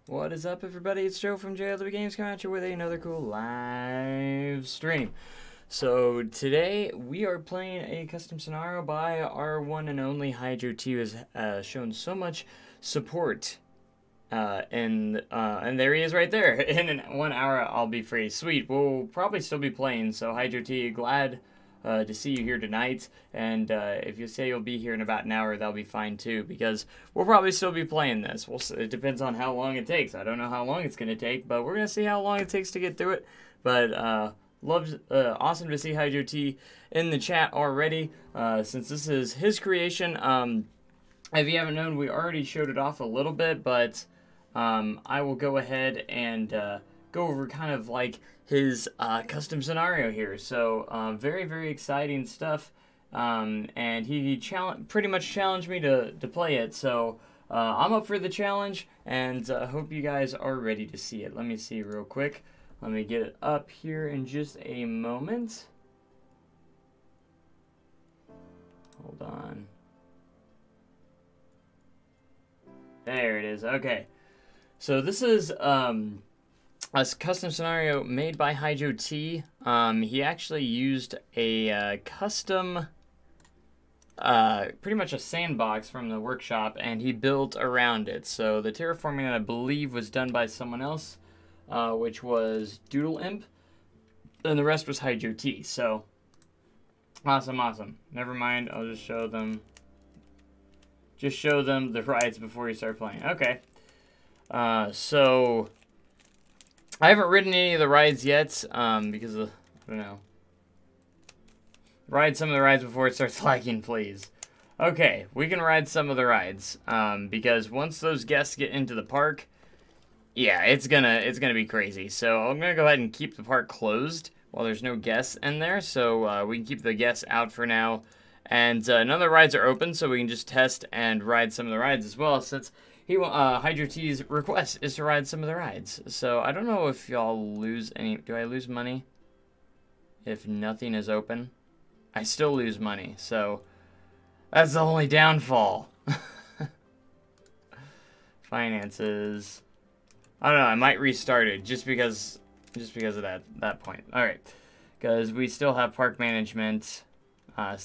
What is up, everybody? It's Joe from Hijotee Games coming at you with another cool live stream. So today we are playing a custom scenario by our one and only Hijotee, who has shown so much support. And there he is right there. In 1 hour, I'll be free. Sweet. We'll probably still be playing. So Hijotee, glad to see you here tonight. And if you say you'll be here in about an hour, that'll be fine too, because we'll probably still be playing this. It depends on how long it takes. I don't know how long it's going to take, but we're going to see how long it takes to get through it. But awesome to see Hijotee in the chat already, since this is his creation. If you haven't known, we already showed it off a little bit, but I will go ahead and go over kind of like his custom scenario here. So very, very exciting stuff. And he pretty much challenged me to play it. So I'm up for the challenge, and hope you guys are ready to see it. Let me see real quick. Let me get it up here in just a moment. Hold on. There it is. Okay. So this is a custom scenario made by Hijotee. He actually used a custom, pretty much a sandbox from the workshop, and he built around it. So the terraforming, I believe, was done by someone else, which was Doodle Imp, and the rest was Hijotee. So awesome, awesome. Never mind. I'll just show them. Just show them the rides before you start playing. Okay. So I haven't ridden any of the rides yet, because of, I don't know. Ride some of the rides before it starts lagging, please. Okay, we can ride some of the rides, because once those guests get into the park, yeah, it's gonna be crazy. So I'm gonna go ahead and keep the park closed while there's no guests in there, so we can keep the guests out for now. And none of the rides are open, so we can just test and ride some of the rides as well, since Hijotee's request is to ride some of the rides. So I don't know if y'all lose any. Do I lose money if nothing is open? I still lose money, so that's the only downfall. Finances. I don't know. I might restart it just because of that point. All right, because we still have park management,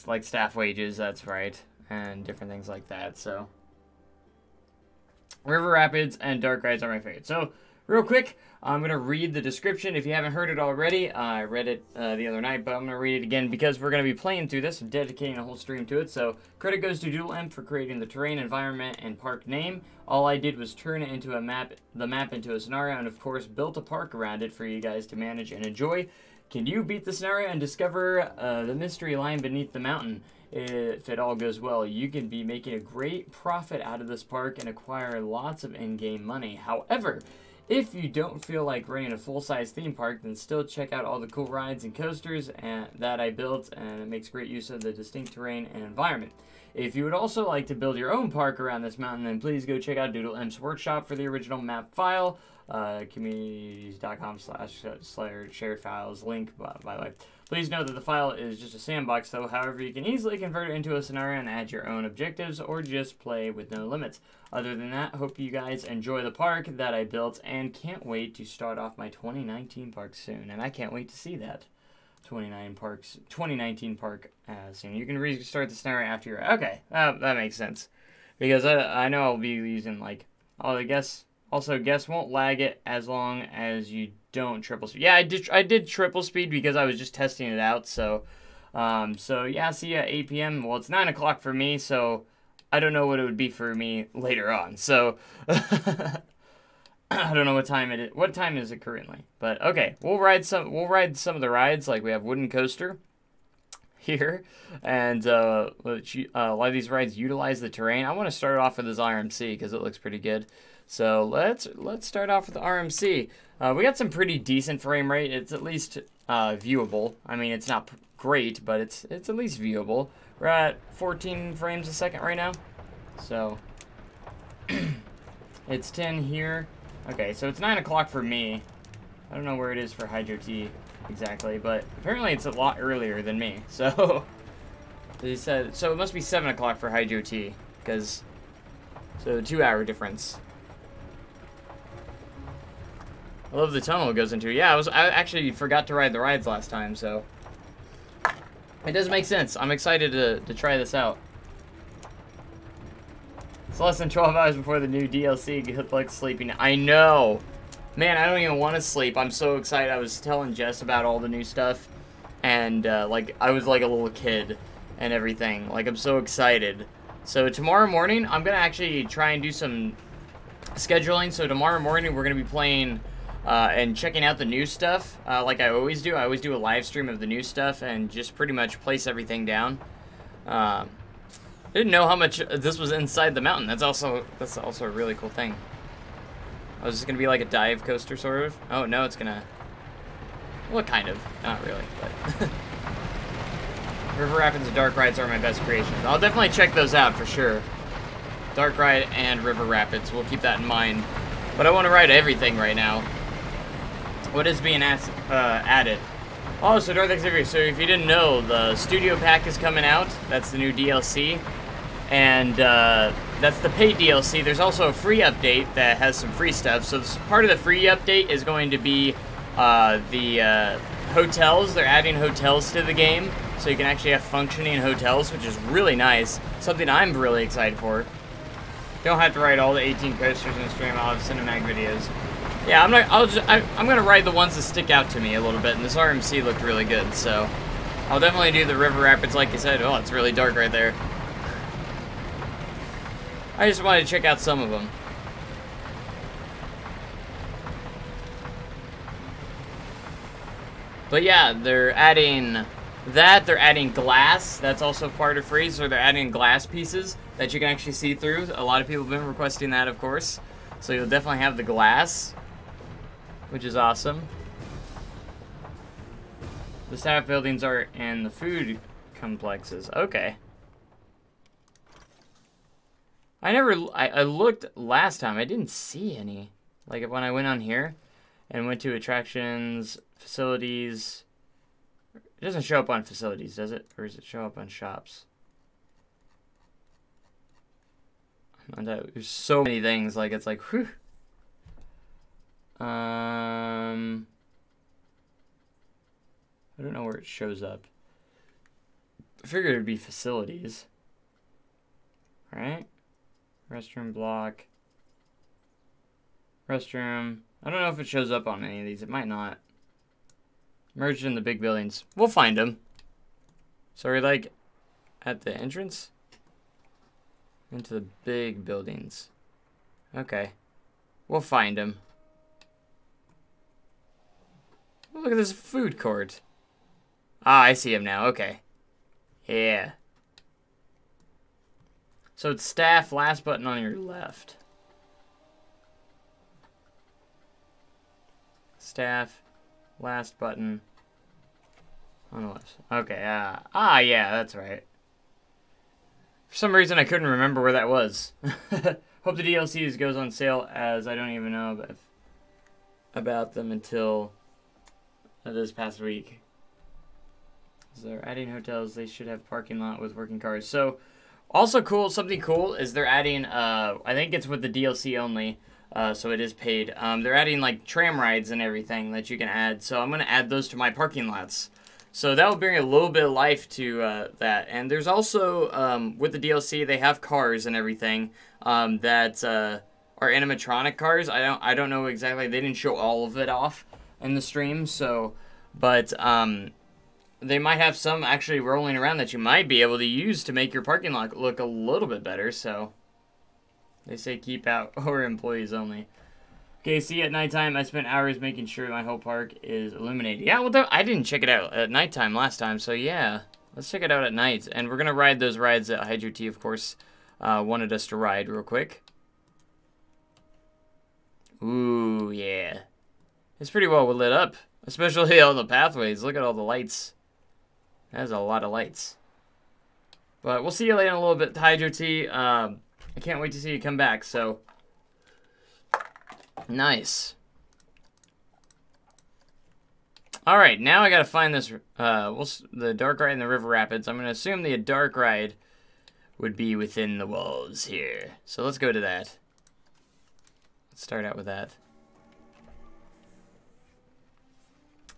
like staff wages. That's right, and different things like that. So. River Rapids and Dark Rides are my favorite. So, real quick, I'm going to read the description. If you haven't heard it already, I read it the other night, but I'm going to read it again because we're going to be playing through this and dedicating a whole stream to it. So, credit goes to Doodle Imp for creating the terrain, environment, and park name. All I did was turn it into the map into a scenario, and of course, built a park around it for you guys to manage and enjoy. Can you beat the scenario and discover the mystery lying beneath the mountain? If it all goes well, you can be making a great profit out of this park and acquire lots of in-game money. However, if you don't feel like running a full-size theme park, then still check out all the cool rides and coasters that I built, and it makes great use of the distinct terrain and environment. If you would also like to build your own park around this mountain, then please go check out Doodle Imp's workshop for the original map file. Communities.com/shared files link, by the way. Please note that the file is just a sandbox, though. However, you can easily convert it into a scenario and add your own objectives, or just play with no limits. Other than that, hope you guys enjoy the park that I built, and can't wait to start off my 2019 park soon. And I can't wait to see that 2019 park soon. You can restart the scenario after you're okay. That makes sense, because I know I'll be using like all the guests. Also, guests won't lag it as long as you don't triple speed. Yeah, I did triple speed because I was just testing it out. So yeah, see you at 8 p.m. Well, it's 9 o'clock for me, so I don't know what it would be for me later on. So I don't know what time it is. What time is it currently? But okay, we'll ride some of the rides. Like we have Wooden Coaster here, and a lot of these rides utilize the terrain. I want to start off with this RMC because it looks pretty good. So let's start off with the RMC. We got some pretty decent frame rate. It's at least viewable. I mean, it's not great, but it's at least viewable. We're at 14 frames a second right now. So it's 10 here. Okay, so it's 9 o'clock for me. I don't know where it is for Hijotee exactly, but apparently it's a lot earlier than me. So he said, so it must be 7 o'clock for Hijotee, because so 2 hour difference. I love the tunnel it goes into. Yeah, I actually forgot to ride the rides last time, so it does make sense. I'm excited to try this out. It's less than 12 hours before the new DLC. Good luck sleeping. I know. Man, I don't even want to sleep. I'm so excited. I was telling Jess about all the new stuff, and like I was like a little kid and everything. Like, I'm so excited. So tomorrow morning, I'm gonna actually try and do some scheduling. So tomorrow morning, we're gonna be playing and checking out the new stuff, like I always do. I always do a live stream of the new stuff and just pretty much place everything down. Didn't know how much this was inside the mountain. That's also a really cool thing. Oh, is this gonna be like a dive coaster, sort of? Oh no, it's gonna. Well, kind of. Not really, but. River Rapids and Dark Rides are my best creations. I'll definitely check those out for sure. Dark Ride and River Rapids. We'll keep that in mind. But I want to ride everything right now. What is being added? Oh, so Darth Xavier. So if you didn't know, the Studio Pack is coming out. That's the new DLC. And that's the paid DLC. There's also a free update that has some free stuff. So part of the free update is going to be the hotels. They're adding hotels to the game. So you can actually have functioning hotels, which is really nice. Something I'm really excited for. Don't have to ride all the 18 coasters in the stream. I'll have cinematic videos. Yeah, I'm gonna ride the ones that stick out to me a little bit, and this RMC looked really good, so I'll definitely do the River Rapids, like you said. Oh, it's really dark right there. I just wanted to check out some of them. But yeah, they're adding that. They're adding glass. That's also part of free. So they're adding glass pieces that you can actually see through. A lot of people have been requesting that, of course. So you'll definitely have the glass, which is awesome. The staff buildings are in the food complexes. Okay. I looked last time. I didn't see any. Like when I went on here and went to attractions, facilities. It doesn't show up on facilities, does it? Or does it show up on shops? There's so many things. Like, it's like, whew. I don't know where it shows up. I figured it'd be facilities. Right? Restroom block. Restroom. I don't know if it shows up on any of these. It might not. Merged in the big buildings. We'll find them. So we're like at the entrance? Into the big buildings. Okay. We'll find them. Oh, look at this food court. Ah, I see him now. Okay. Yeah. So it's staff, last button on your left. Staff, last button on the left. Okay, yeah, that's right. For some reason, I couldn't remember where that was. Hope the DLCs goes on sale, as I don't even know about them until this past week. So they're adding hotels. They should have parking lot with working cars. So, also cool, something cool is they're adding, I think it's with the DLC only, so it is paid. They're adding like tram rides and everything that you can add. So I'm going to add those to my parking lots. So that will bring a little bit of life to that. And there's also, with the DLC, they have cars and everything that are animatronic cars. I don't know exactly. They didn't show all of it off in the stream. So, but they might have some actually rolling around that you might be able to use to make your parking lot look a little bit better. So they say keep out or employees only. Okay, see, at nighttime, I spent hours making sure my whole park is illuminated. Yeah, well, I didn't check it out at nighttime last time, so yeah. Let's check it out at night. And we're going to ride those rides that Hijotee, of course, wanted us to ride real quick. Ooh, yeah. It's pretty well lit up, especially all the pathways. Look at all the lights. That's a lot of lights. But we'll see you later in a little bit, Hijotee. I can't wait to see you come back, so... Nice. Alright, now I gotta find this, the Dark Ride and the River Rapids. I'm gonna assume the Dark Ride would be within the walls here. So let's go to that. Let's start out with that.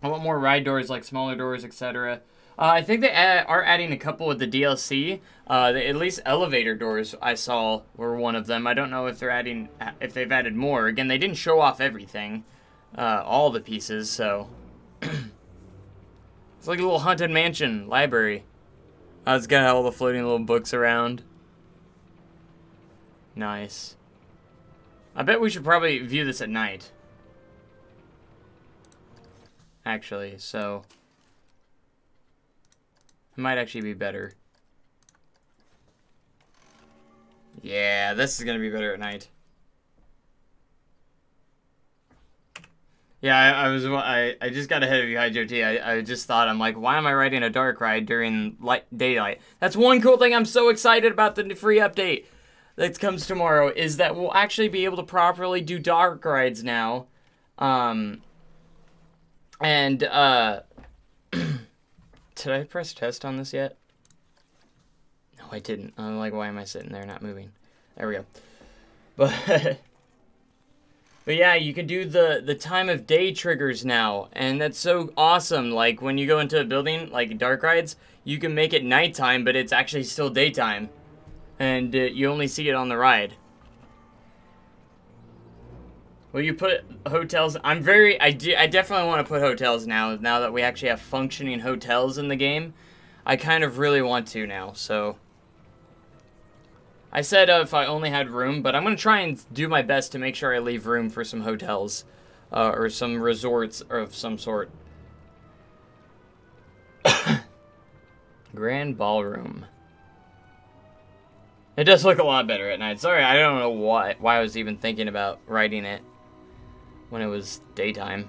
I want more ride doors, like smaller doors, etc. I think they are adding a couple with the DLC. At least elevator doors I saw were one of them. I don't know if if they've added more. Again, they didn't show off everything, all the pieces. So it's like a little haunted mansion library. It's got all the floating little books around. Nice. I bet we should probably view this at night. Actually, so it might actually be better. Yeah, this is gonna be better at night. Yeah, I just got ahead of you, Hijotee. I just thought, I'm like, why am I riding a dark ride during daylight? That's one cool thing I'm so excited about the free update that comes tomorrow, is that we'll actually be able to properly do dark rides now. Did I press test on this yet? No, I didn't. I'm like, why am I sitting there not moving? There we go. But yeah, you can do the time of day triggers now, and that's so awesome. Like, when you go into a building, like dark rides, you can make it nighttime, but it's actually still daytime. And you only see it on the ride. Will you put hotels? I definitely want to put hotels now that we actually have functioning hotels in the game. I kind of really want to now, so. I said if I only had room, but I'm going to try and do my best to make sure I leave room for some hotels. Or some resorts of some sort. Grand Ballroom. It does look a lot better at night. Sorry, I don't know why I was even thinking about writing it when it was daytime.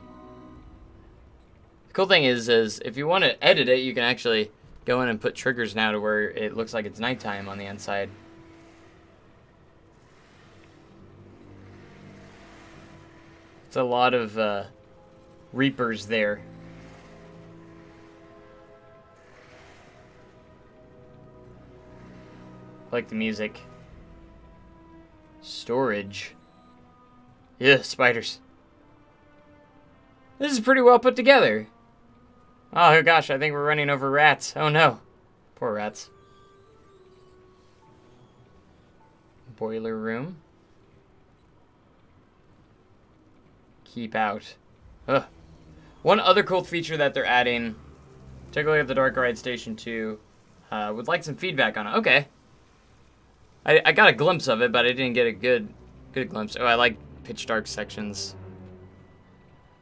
The cool thing is if you want to edit it, you can actually go in and put triggers now to where it looks like it's nighttime on the inside. It's a lot of Reapers there. Like the music. Storage. Yeah, spiders. This is pretty well put together. Oh gosh, I think we're running over rats. Oh no. Poor rats. Boiler room. Keep out. Ugh. One other cool feature that they're adding. Take a look at the Dark Ride Station 2. Would like some feedback on it. Okay. I got a glimpse of it, but I didn't get a good glimpse. Oh, I like pitch dark sections.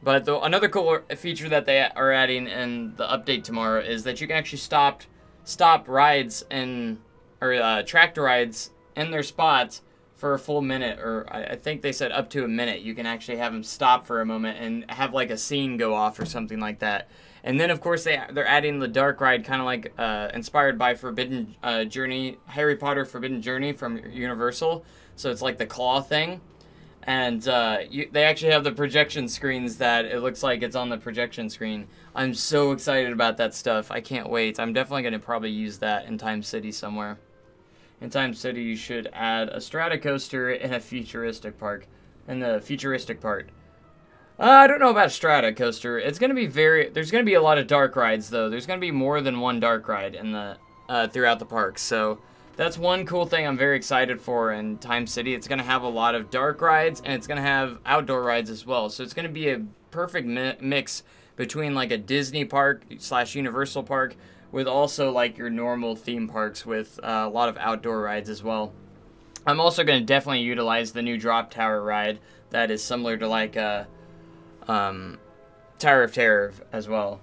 But another cool feature that they are adding in the update tomorrow is that you can actually stop rides or tractor rides in their spots for a full minute, or I think they said up to a minute. You can actually have them stop for a moment and have like a scene go off or something like that. And then, of course, they're adding the dark ride, kind of like inspired by Forbidden Journey, Harry Potter Forbidden Journey from Universal. So it's like the claw thing. And they actually have the projection screens that it looks like it's on the projection screen. I'm so excited about that stuff. I can't wait. I'm definitely going to probably use that in Time City somewhere. In Time City, you should add a strata coaster in a futuristic park. In the futuristic part. I don't know about a strata coaster. It's going to be there's going to be a lot of dark rides, though. There's going to be more than one dark ride in the throughout the park. So that's one cool thing I'm very excited for in Time City. It's going to have a lot of dark rides, and it's going to have outdoor rides as well. So it's going to be a perfect mix between like a Disney park / Universal park with also like your normal theme parks with a lot of outdoor rides as well. I'm also going to definitely utilize the new drop tower ride that is similar to like Tower of Terror as well.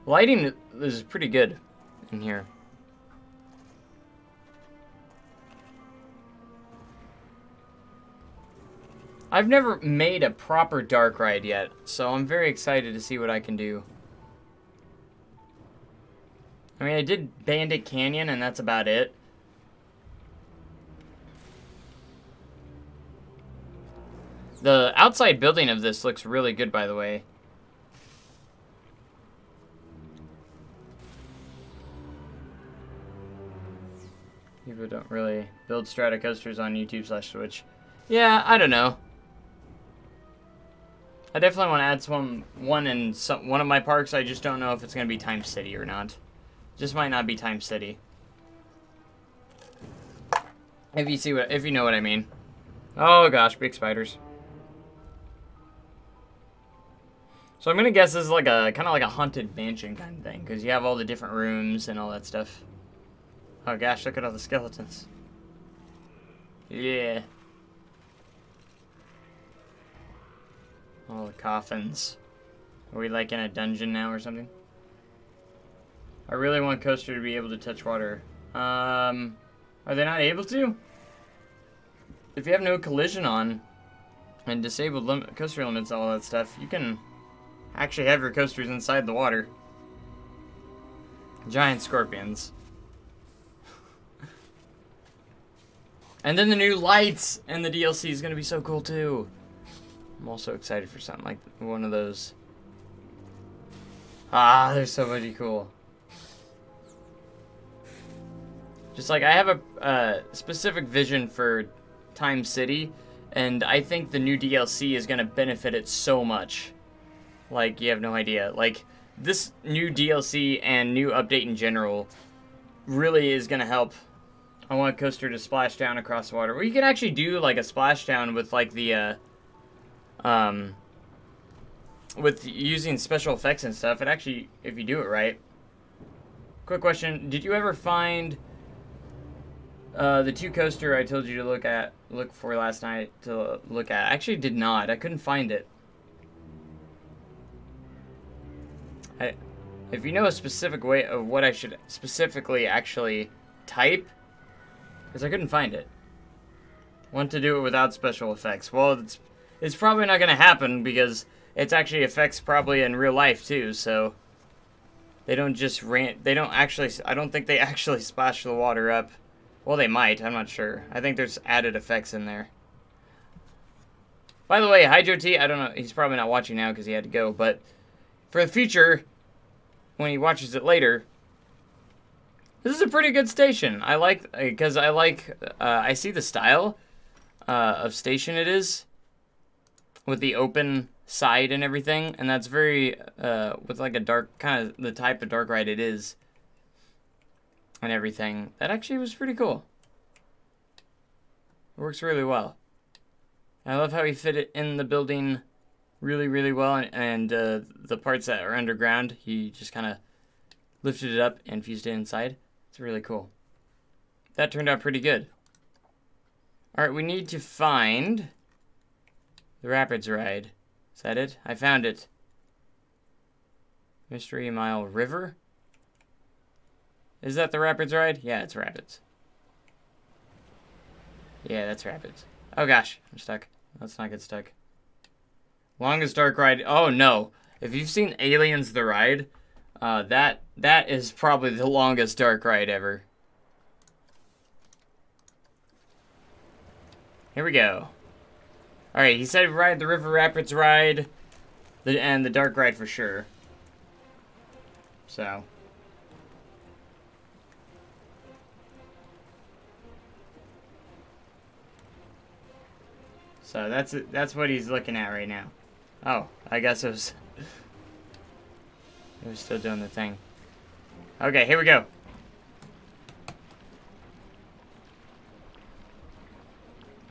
Lighting is pretty good in here. I've never made a proper dark ride yet, so I'm very excited to see what I can do. I mean, I did Bandit Canyon, and that's about it. The outside building of this looks really good, by the way. People don't really build strata coasters on YouTube / Twitch. Yeah, I don't know. I definitely want to add one in one of my parks. I just don't know if it's going to be Time City or not. Just might not be Time City. If you know what I mean. Oh gosh, big spiders. So I'm gonna guess this is like a kind of like a haunted mansion kind of thing, because you have all the different rooms and all that stuff. Oh gosh, look at all the skeletons. Yeah. All the coffins. Are we like in a dungeon now or something? I really want Coaster to be able to touch water. Are they not able to? If you have no collision on and disabled coaster limits, all that stuff, you can actually have your coasters inside the water. Giant scorpions. And then the new lights and the DLC is going to be so cool too. I'm also excited for something like one of those. Ah, they're so much cool. Just like I have a specific vision for Time City, and I think the new DLC is going to benefit it so much. Like, you have no idea. Like, this new DLC and new update in general really is going to help. I want Coaster to splash down across the water. Well, you can actually do, like, a splashdown with, like, the, with using special effects and stuff. It actually, if you do it right. Quick question. Did you ever find the 2 coaster I told you to look for last night to look at? I actually did not. I couldn't find it. If you know a specific way of what I should specifically actually type, because I couldn't find it. Want to do it without special effects. Well, it's probably not going to happen because it's actually effects probably in real life too, so they don't just I don't think they actually splash the water up. Well, they might. I'm not sure. I think there's added effects in there. By the way, Hijotee, I don't know. He's probably not watching now because he had to go. But for the future, when he watches it later, this is a pretty good station. I like, because I see the style of station it is. With the open side and everything. And that's very, with like a dark, kind of the type of dark ride it is. And everything. That actually was pretty cool. It works really well. I love how he fit it in the building really, really well. And the parts that are underground, he just kind of lifted it up and fused it inside. It's really cool. That turned out pretty good. Alright, we need to find the Rapids ride. Is that it? I found it. Mystery Mile River? Is that the Rapids ride? Yeah, it's Rapids. Yeah, that's Rapids. Oh gosh, I'm stuck. Let's not get stuck. Longest dark ride. Oh no. If you've seen Aliens the Ride, that is probably the longest dark ride ever. Here we go. Alright, he said ride the River Rapids ride. And the dark ride for sure. So. So that's what he's looking at right now. Oh, I guess it was still doing the thing. Okay, here we go.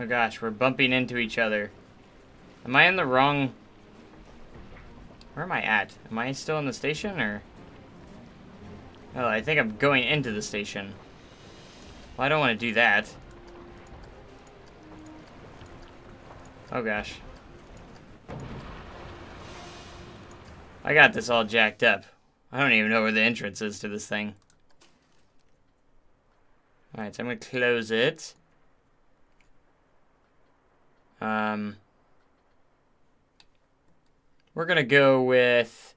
Oh gosh, we're bumping into each other. Am I in the wrong... Where am I at? Am I still in the station, or... Oh, I think I'm going into the station. Well, I don't want to do that. Oh gosh. I got this all jacked up. I don't even know where the entrance is to this thing. Alright, so I'm going to close it. We're going to go with...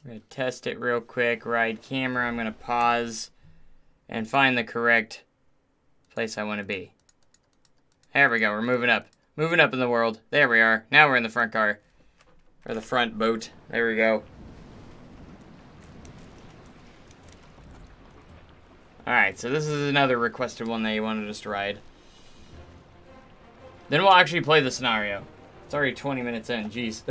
We're going to test it real quick. Ride camera. I'm going to pause and find the correct place I want to be. There we go. We're moving up. Moving up in the world. There we are. Now we're in the front car. Or the front boat. There we go. Alright, so this is another requested one that you wanted us to ride. Then we'll actually play the scenario. It's already 20 minutes in, jeez.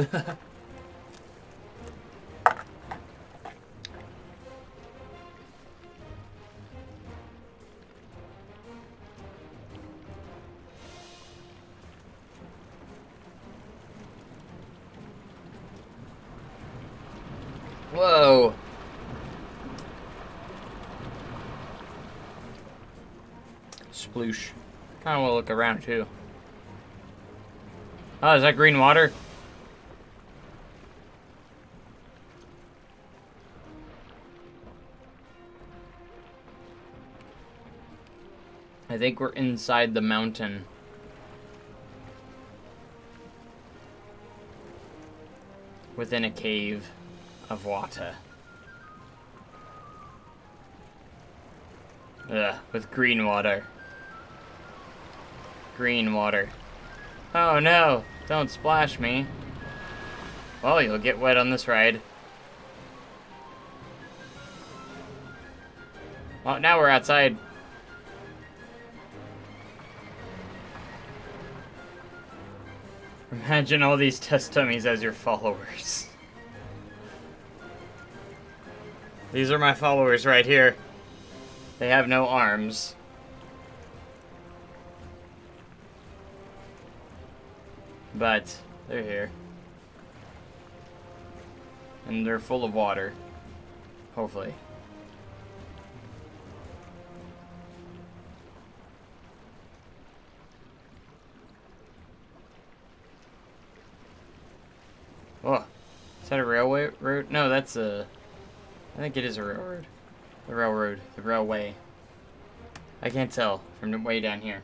Whoa. Sploosh. Kinda wanna look around too. Oh, is that green water? I think we're inside the mountain. Within a cave of water. Ugh, with green water. Green water. Oh no, don't splash me. Well, you'll get wet on this ride. Well, now we're outside. Imagine all these test dummies as your followers. These are my followers right here. They have no arms. But they're here. And they're full of water. Hopefully. Oh, is that a railway road? No, that's a... I think it is a railroad. The railroad. The railway. I can't tell from way down here.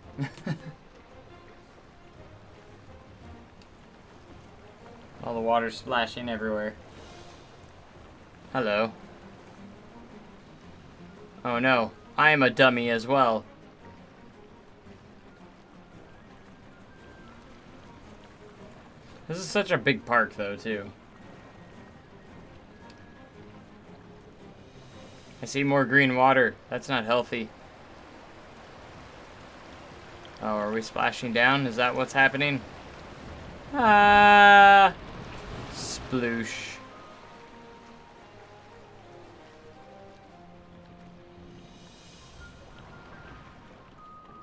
All the water splashing everywhere. Hello. Oh no, I am a dummy as well. This is such a big park though, too. I see more green water. That's not healthy. Oh, are we splashing down? Is that what's happening? Ah! Sploosh.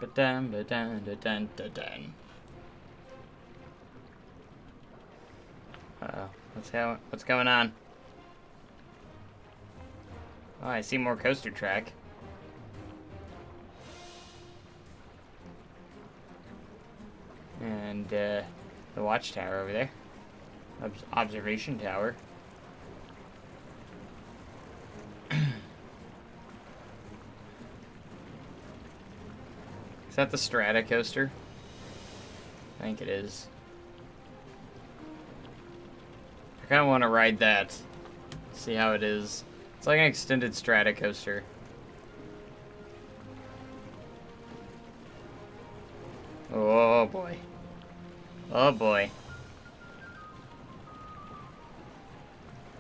Ba-dun, ba-dun, da-dun, da-dun. Uh-oh. What's going on? Oh, I see more coaster track. And, the watchtower over there. Observation tower. Is that the Strata coaster? I think it is. I kind of want to ride that. See how it is. It's like an extended Strata coaster. Oh boy. Oh boy.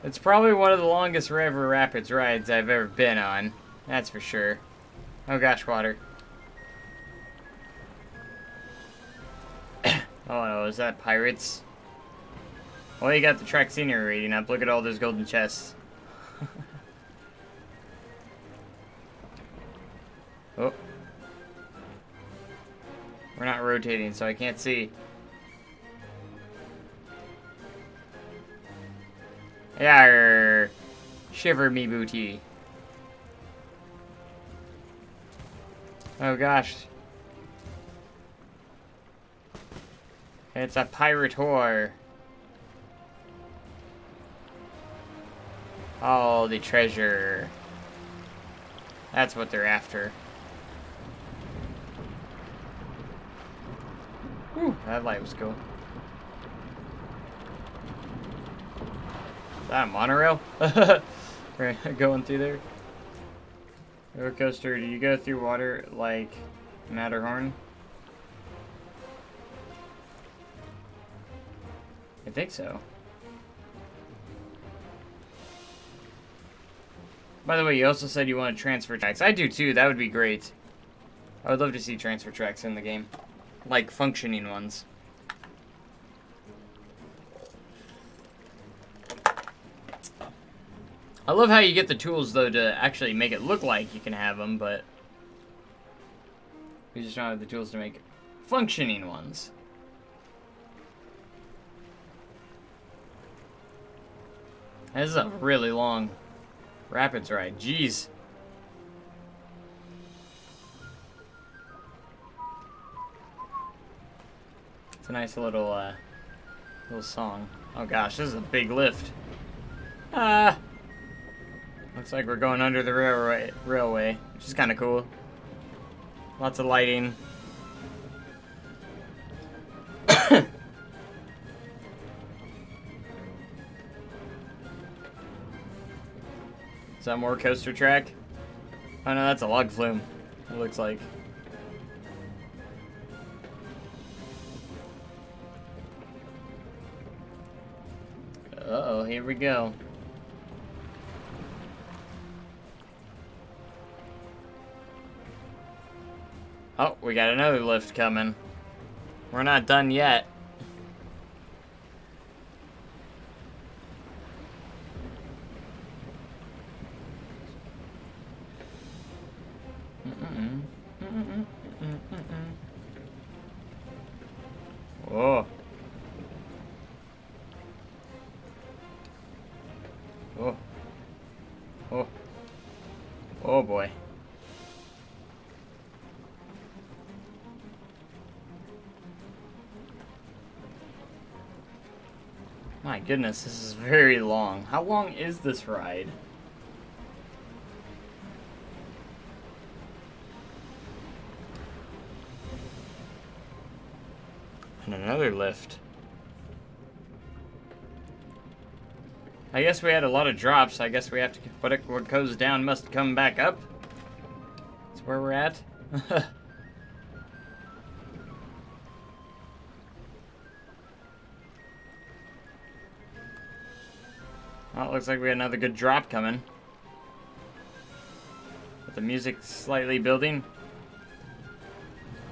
It's probably one of the longest River Rapids rides I've ever been on. That's for sure. Oh gosh, water. Oh no, is that pirates? Well, you got the track scenery rating up. Look at all those golden chests. Oh. We're not rotating, so I can't see. Yarr. Shiver me booty. Oh gosh. It's a pirate whore. All the treasure. That's what they're after. Whew, that light was cool. Is that a monorail? We're going through there. Roller coaster, do you go through water like Matterhorn? I think so. By the way, you also said you wanted transfer tracks. I do too, that would be great. I would love to see transfer tracks in the game. Like functioning ones. I love how you get the tools, though, to actually make it look like you can have them, but we just don't have the tools to make functioning ones. This is a really long rapids ride. Jeez. It's a nice little song. Oh gosh, this is a big lift. Ah! Looks like we're going under the railway, which is kind of cool. Lots of lighting. Is that more coaster track? Oh no, that's a log flume, it looks like. Uh-oh, here we go. Oh, we got another lift coming. We're not done yet. Whoa. Oh. Oh. Oh boy. My goodness, this is very long. How long is this ride? And another lift. I guess we had a lot of drops. I guess we have to what goes down must come back up. That's where we're at. Well, it looks like we got another good drop coming. With the music slightly building.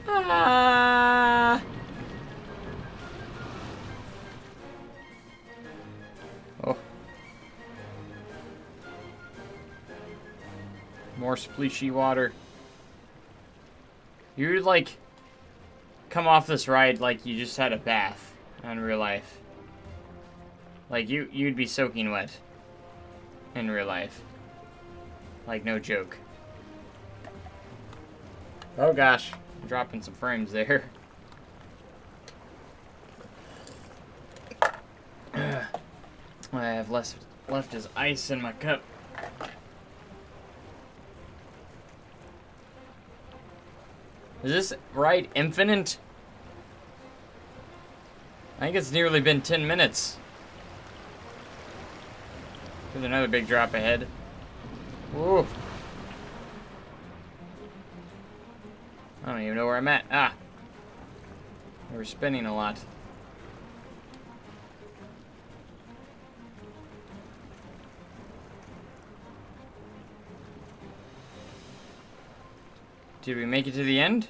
Ah! Oh. More splashy water. You would, like, come off this ride like you just had a bath in real life. Like, you'd be soaking wet in real life. Like, no joke. Oh gosh, I'm dropping some frames there. What I have left is ice in my cup. Is this ride infinite? I think it's nearly been 10 minutes. There's another big drop ahead. Whoa. I don't even know where I'm at. Ah. We're spinning a lot. Did we make it to the end?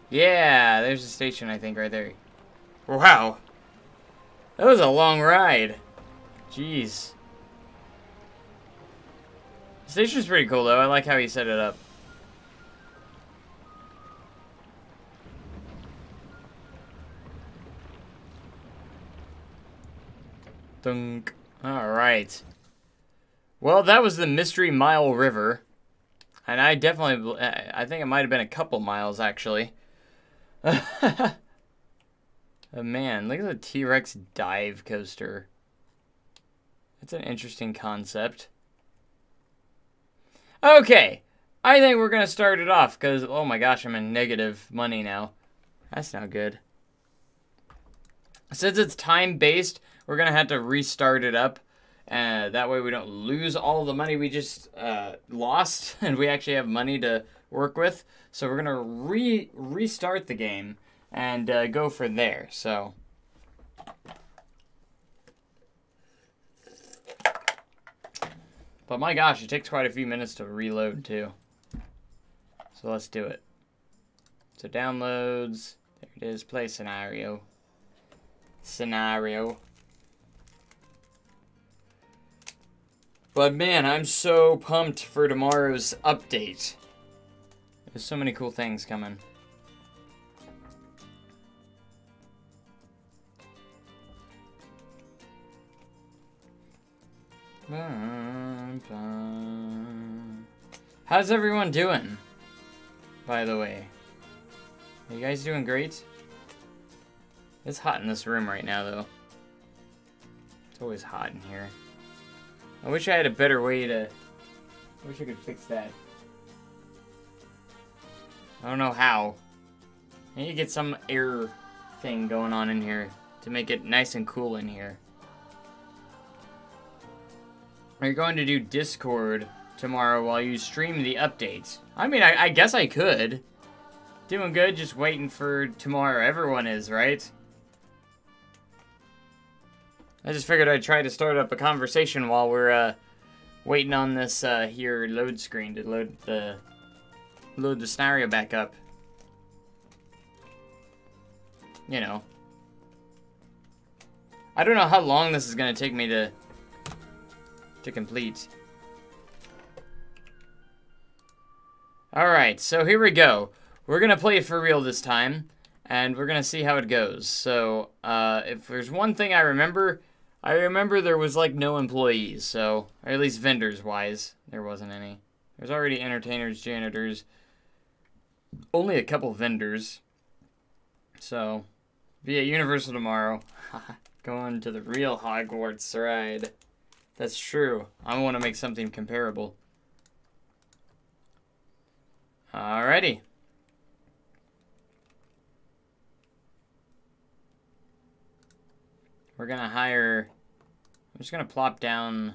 Yeah, there's the station, I think, right there. Wow. That was a long ride. Jeez. The station's pretty cool, though. I like how he set it up. Dunk. Alright. Well, that was the Mystery Mile River. And I definitely, I think it might have been a couple miles, actually. Oh, man, look at the T-Rex dive coaster. That's an interesting concept. Okay, I think we're going to start it off, because, oh my gosh, I'm in negative money now. That's not good. Since it's time-based, we're going to have to restart it up. That way we don't lose all the money we just lost, and we actually have money to work with. So we're going to restart the game and go for there. So but my gosh, it takes quite a few minutes to reload too. So let's do it. So downloads, there it is, play scenario. But man, I'm so pumped for tomorrow's update. There's so many cool things coming. How's everyone doing, by the way? Are you guys doing great? It's hot in this room right now, though. It's always hot in here. I wish I had a better way to... I wish I could fix that. I don't know how. I need to get some air thing going on in here to make it nice and cool in here. Are you going to do Discord tomorrow while you stream the updates? I mean, I guess I could. Doing good, just waiting for tomorrow. Everyone is, right? I just figured I'd try to start up a conversation while we're waiting on this here load screen to load the scenario back up. You know. I don't know how long this is gonna take me to complete. Alright, so here we go. We're gonna play it for real this time, and we're gonna see how it goes. So, if there's one thing I remember there was like no employees, so, or at least vendors-wise, there wasn't any. There's already entertainers, janitors, only a couple vendors. So, be at Universal tomorrow. Going to the real Hogwarts ride. That's true. I want to make something comparable. Alrighty. We're gonna hire... I'm just gonna plop down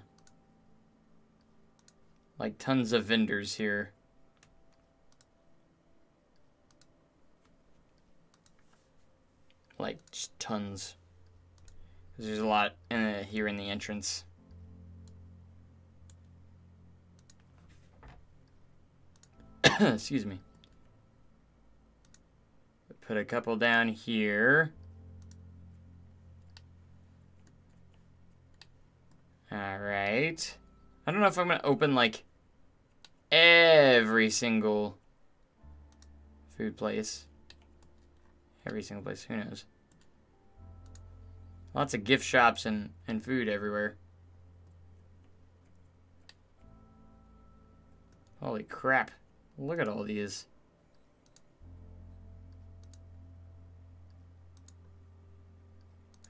like tons of vendors here. Like just tons. 'Cause there's a lot here in the entrance. Excuse me. Put a couple down here. Alright. I don't know if I'm going to open, like, every single food place. Every single place. Who knows? Lots of gift shops and food everywhere. Holy crap. Look at all these.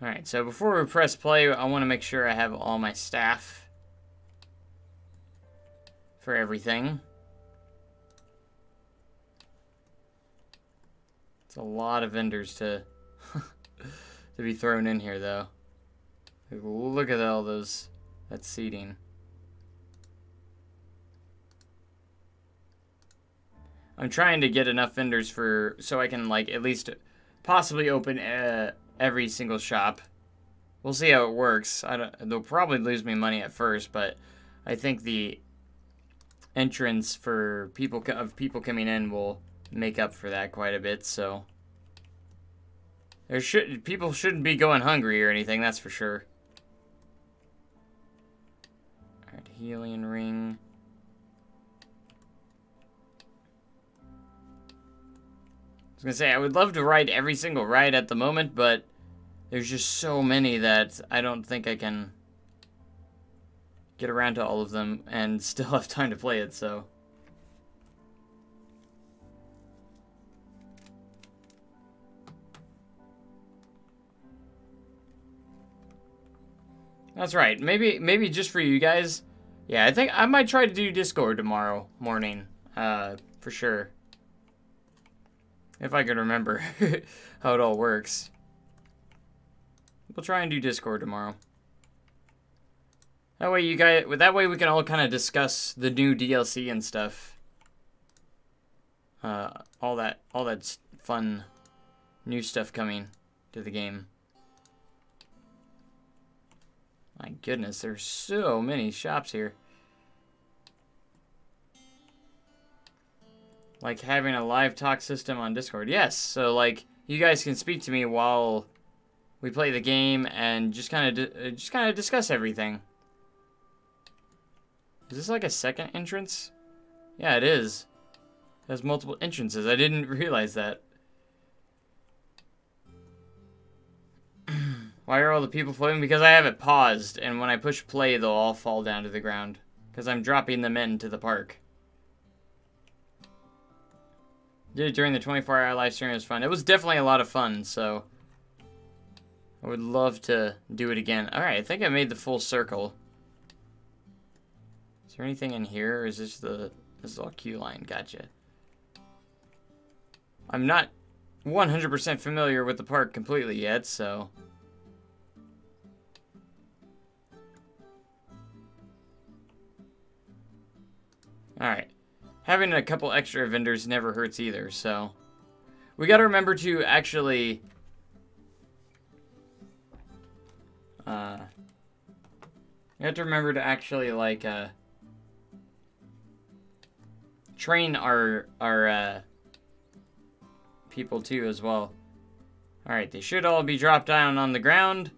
Alright, so before we press play, I want to make sure I have all my staff for everything. It's a lot of vendors to to be thrown in here, though. Look at all those, that seating. I'm trying to get enough vendors so I can, like, at least possibly open every single shop. We'll see how it works. They'll probably lose me money at first, but I think the entrance for people coming in will make up for that quite a bit. So people shouldn't be going hungry or anything. That's for sure. All right, healing ring. I was gonna say, I would love to ride every single ride at the moment, but there's just so many that I don't think I can get around to all of them and still have time to play it, so. That's right. Maybe just for you guys. Yeah, I think I might try to do Discord tomorrow morning, for sure. If I can remember how it all works. We'll try and do Discord tomorrow. That way we can all kind of discuss the new DLC and stuff. All that fun new stuff coming to the game. My goodness, there's so many shops here. Like having a live talk system on Discord. Yes, so like you guys can speak to me while we play the game and just kind of discuss everything. Is this like a second entrance? Yeah, it is. It has multiple entrances. I didn't realize that. Why are all the people floating? Because I have it paused, and when I push play, they'll all fall down to the ground. Because I'm dropping them into the park. Did it during the 24-hour live stream. It was fun. It was definitely a lot of fun, so I would love to do it again. Alright, I think I made the full circle. Is there anything in here, or is this the... This is all queue line. Gotcha. I'm not 100% familiar with the park completely yet, so... Alright. Having a couple extra vendors never hurts either, so... We gotta remember to actually... You have to remember to actually, like, train our people, too, as well. Alright, they should all be dropped down on the ground.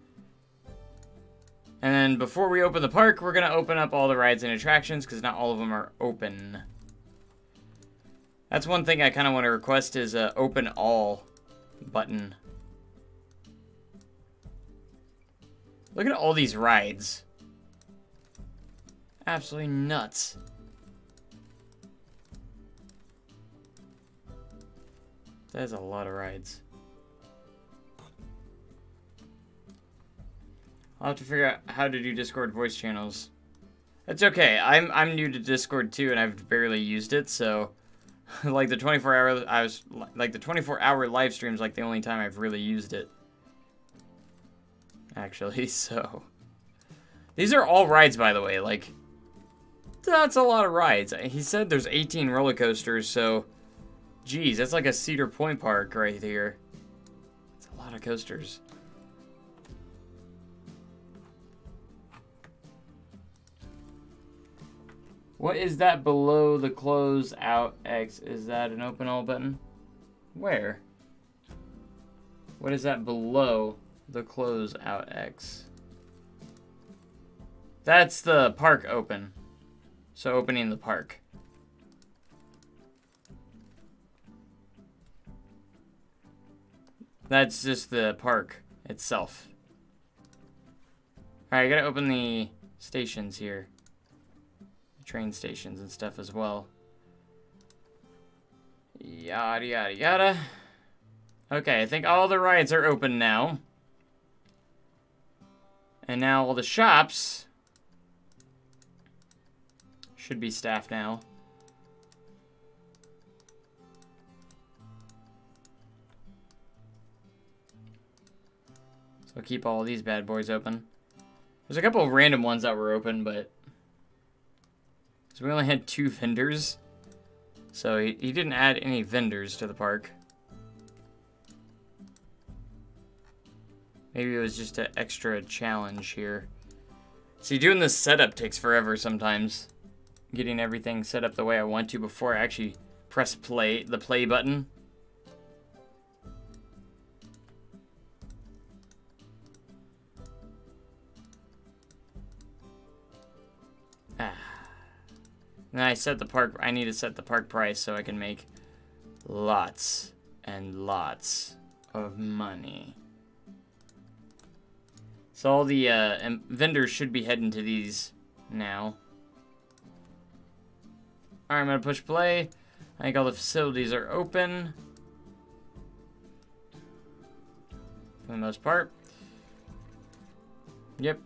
And then before we open the park, we're going to open up all the rides and attractions, because not all of them are open. That's one thing I kind of want to request is a open all button. Look at all these rides. Absolutely nuts. That is a lot of rides. I'll have to figure out how to do Discord voice channels. It's okay. I'm new to Discord too, and I've barely used it, so like the 24-hour live streams like the only time I've really used it. Actually, so these are all rides, by the way. Like, that's a lot of rides. He said there's 18 roller coasters, so geez, that's like a Cedar Point park right here. It's a lot of coasters. What is that below the close out X? Is that an open all button? Where? What is that below the close out X? That's the park open. So opening the park. That's just the park itself. Alright, I gotta open the stations here. Train stations and stuff as well. Yada yada yada. Okay, I think all the rides are open now. And now all the shops should be staffed now. So I'll keep all these bad boys open. There's a couple of random ones that were open, but so we only had 2 vendors. So he didn't add any vendors to the park. Maybe it was just an extra challenge here. See, doing this setup takes forever sometimes. Getting everything set up the way I want to before I actually press play, the play button. Then I set the park, I need to set the park price so I can make lots and lots of money. So all the vendors should be heading to these now. Alright, I'm going to push play. I think all the facilities are open. For the most part. Yep.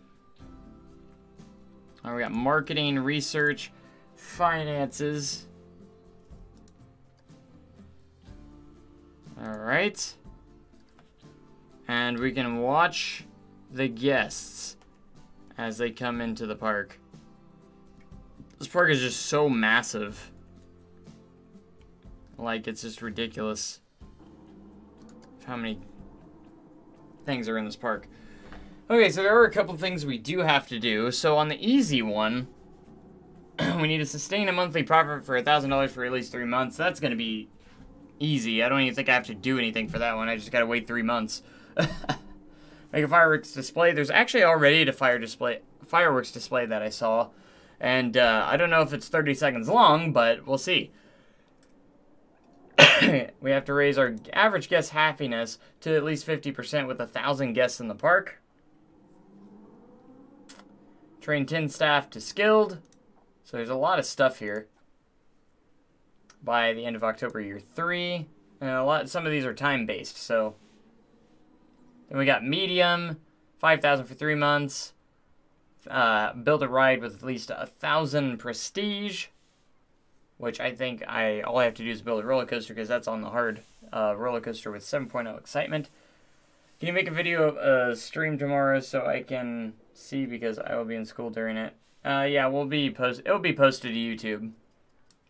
Alright, we got marketing, research, finances. Alright. And we can watch the guests as they come into the park. This park is just so massive. Like, it's just ridiculous how many things are in this park. Okay, so there are a couple things we do have to do. So on the easy one, we need to sustain a monthly profit for $1,000 for at least 3 months. That's going to be easy. I don't even think I have to do anything for that one. I just got to wait 3 months. Make a fireworks display. There's actually already a fireworks display that I saw. And I don't know if it's 30 seconds long, but we'll see. We have to raise our average guest happiness to at least 50% with 1,000 guests in the park. Train 10 staff to skilled. So there's a lot of stuff here. By the end of October, year 3. And some of these are time-based, so. Then we got medium, 5,000 for 3 months. Build a ride with at least 1,000 prestige. Which I think all I have to do is build a roller coaster because that's on the hard roller coaster with 7.0 excitement. Can you make a video of a stream tomorrow so I can see because I will be in school during it? Yeah, it'll be posted to YouTube.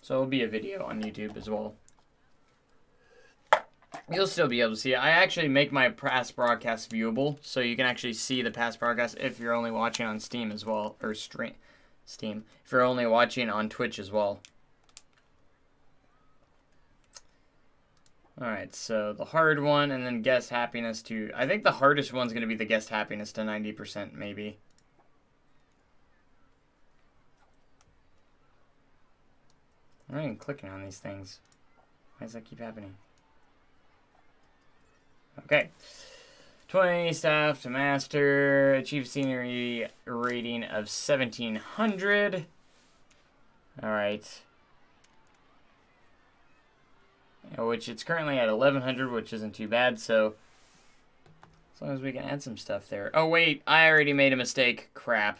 So it'll be a video on YouTube as well. You'll still be able to see it. I actually make my past broadcast viewable, so you can actually see the past broadcast if you're only watching on Steam as well, or Steam. If you're only watching on Twitch as well. Alright, so the hard one, and then guest happiness to... I think the hardest one's going to be the guest happiness to 90%, maybe. I'm not even clicking on these things. Why does that keep happening? Okay. 20 staff to master. Achieve scenery rating of 1,700. Alright. Which it's currently at 1,100, which isn't too bad, so as long as we can add some stuff there. Oh wait, I already made a mistake. Crap.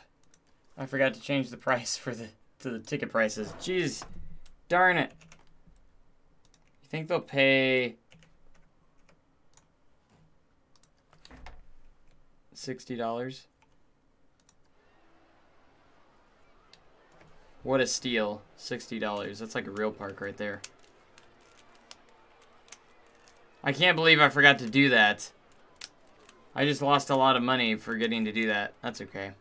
I forgot to change the price for the ticket prices. Jeez. Darn it. You think they'll pay $60? What a steal. $60. That's like a real park right there. I can't believe I forgot to do that. I just lost a lot of money forgetting to do that. That's okay.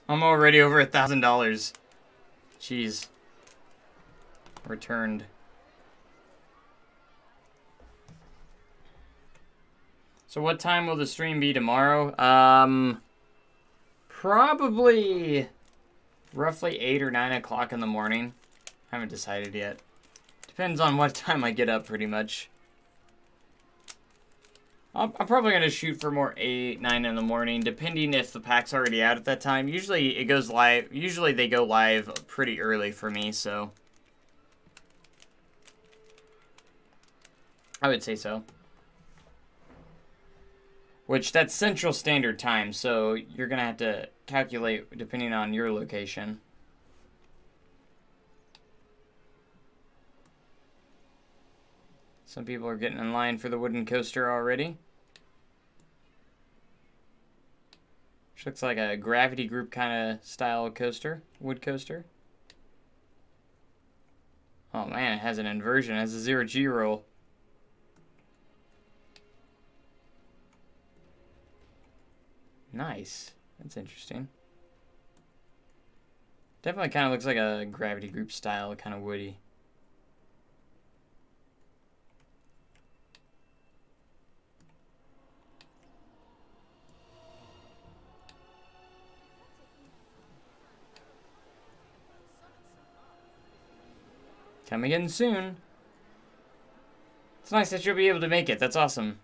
I'm already over $1,000. Jeez. Returned. So what time will the stream be tomorrow? Probably roughly 8 or 9 o'clock in the morning. I haven't decided yet. Depends on what time I get up, pretty much. I'm probably going to shoot for more 8, 9 in the morning, depending if the pack's already out at that time. Usually it goes live. Usually they go live pretty early for me, so I would say so. Which, that's Central Standard Time, so you're going to have to calculate depending on your location. Some people are getting in line for the wooden coaster already. Which looks like a gravity group kind of style coaster. Wood coaster. Oh man, it has an inversion. It has a 0G roll. Nice. That's interesting. Definitely kind of looks like a gravity group style, kind of woody. Coming in soon. It's nice that you'll be able to make it. That's awesome.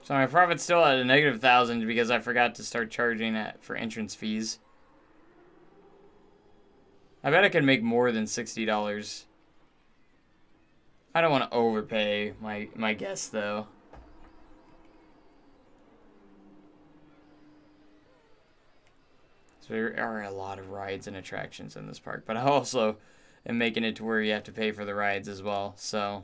So my profit's still at a -1,000 because I forgot to start charging for entrance fees. I bet I could make more than $60. I don't want to overpay my guests though. So there are a lot of rides and attractions in this park, but I also am making it to where you have to pay for the rides as well, so.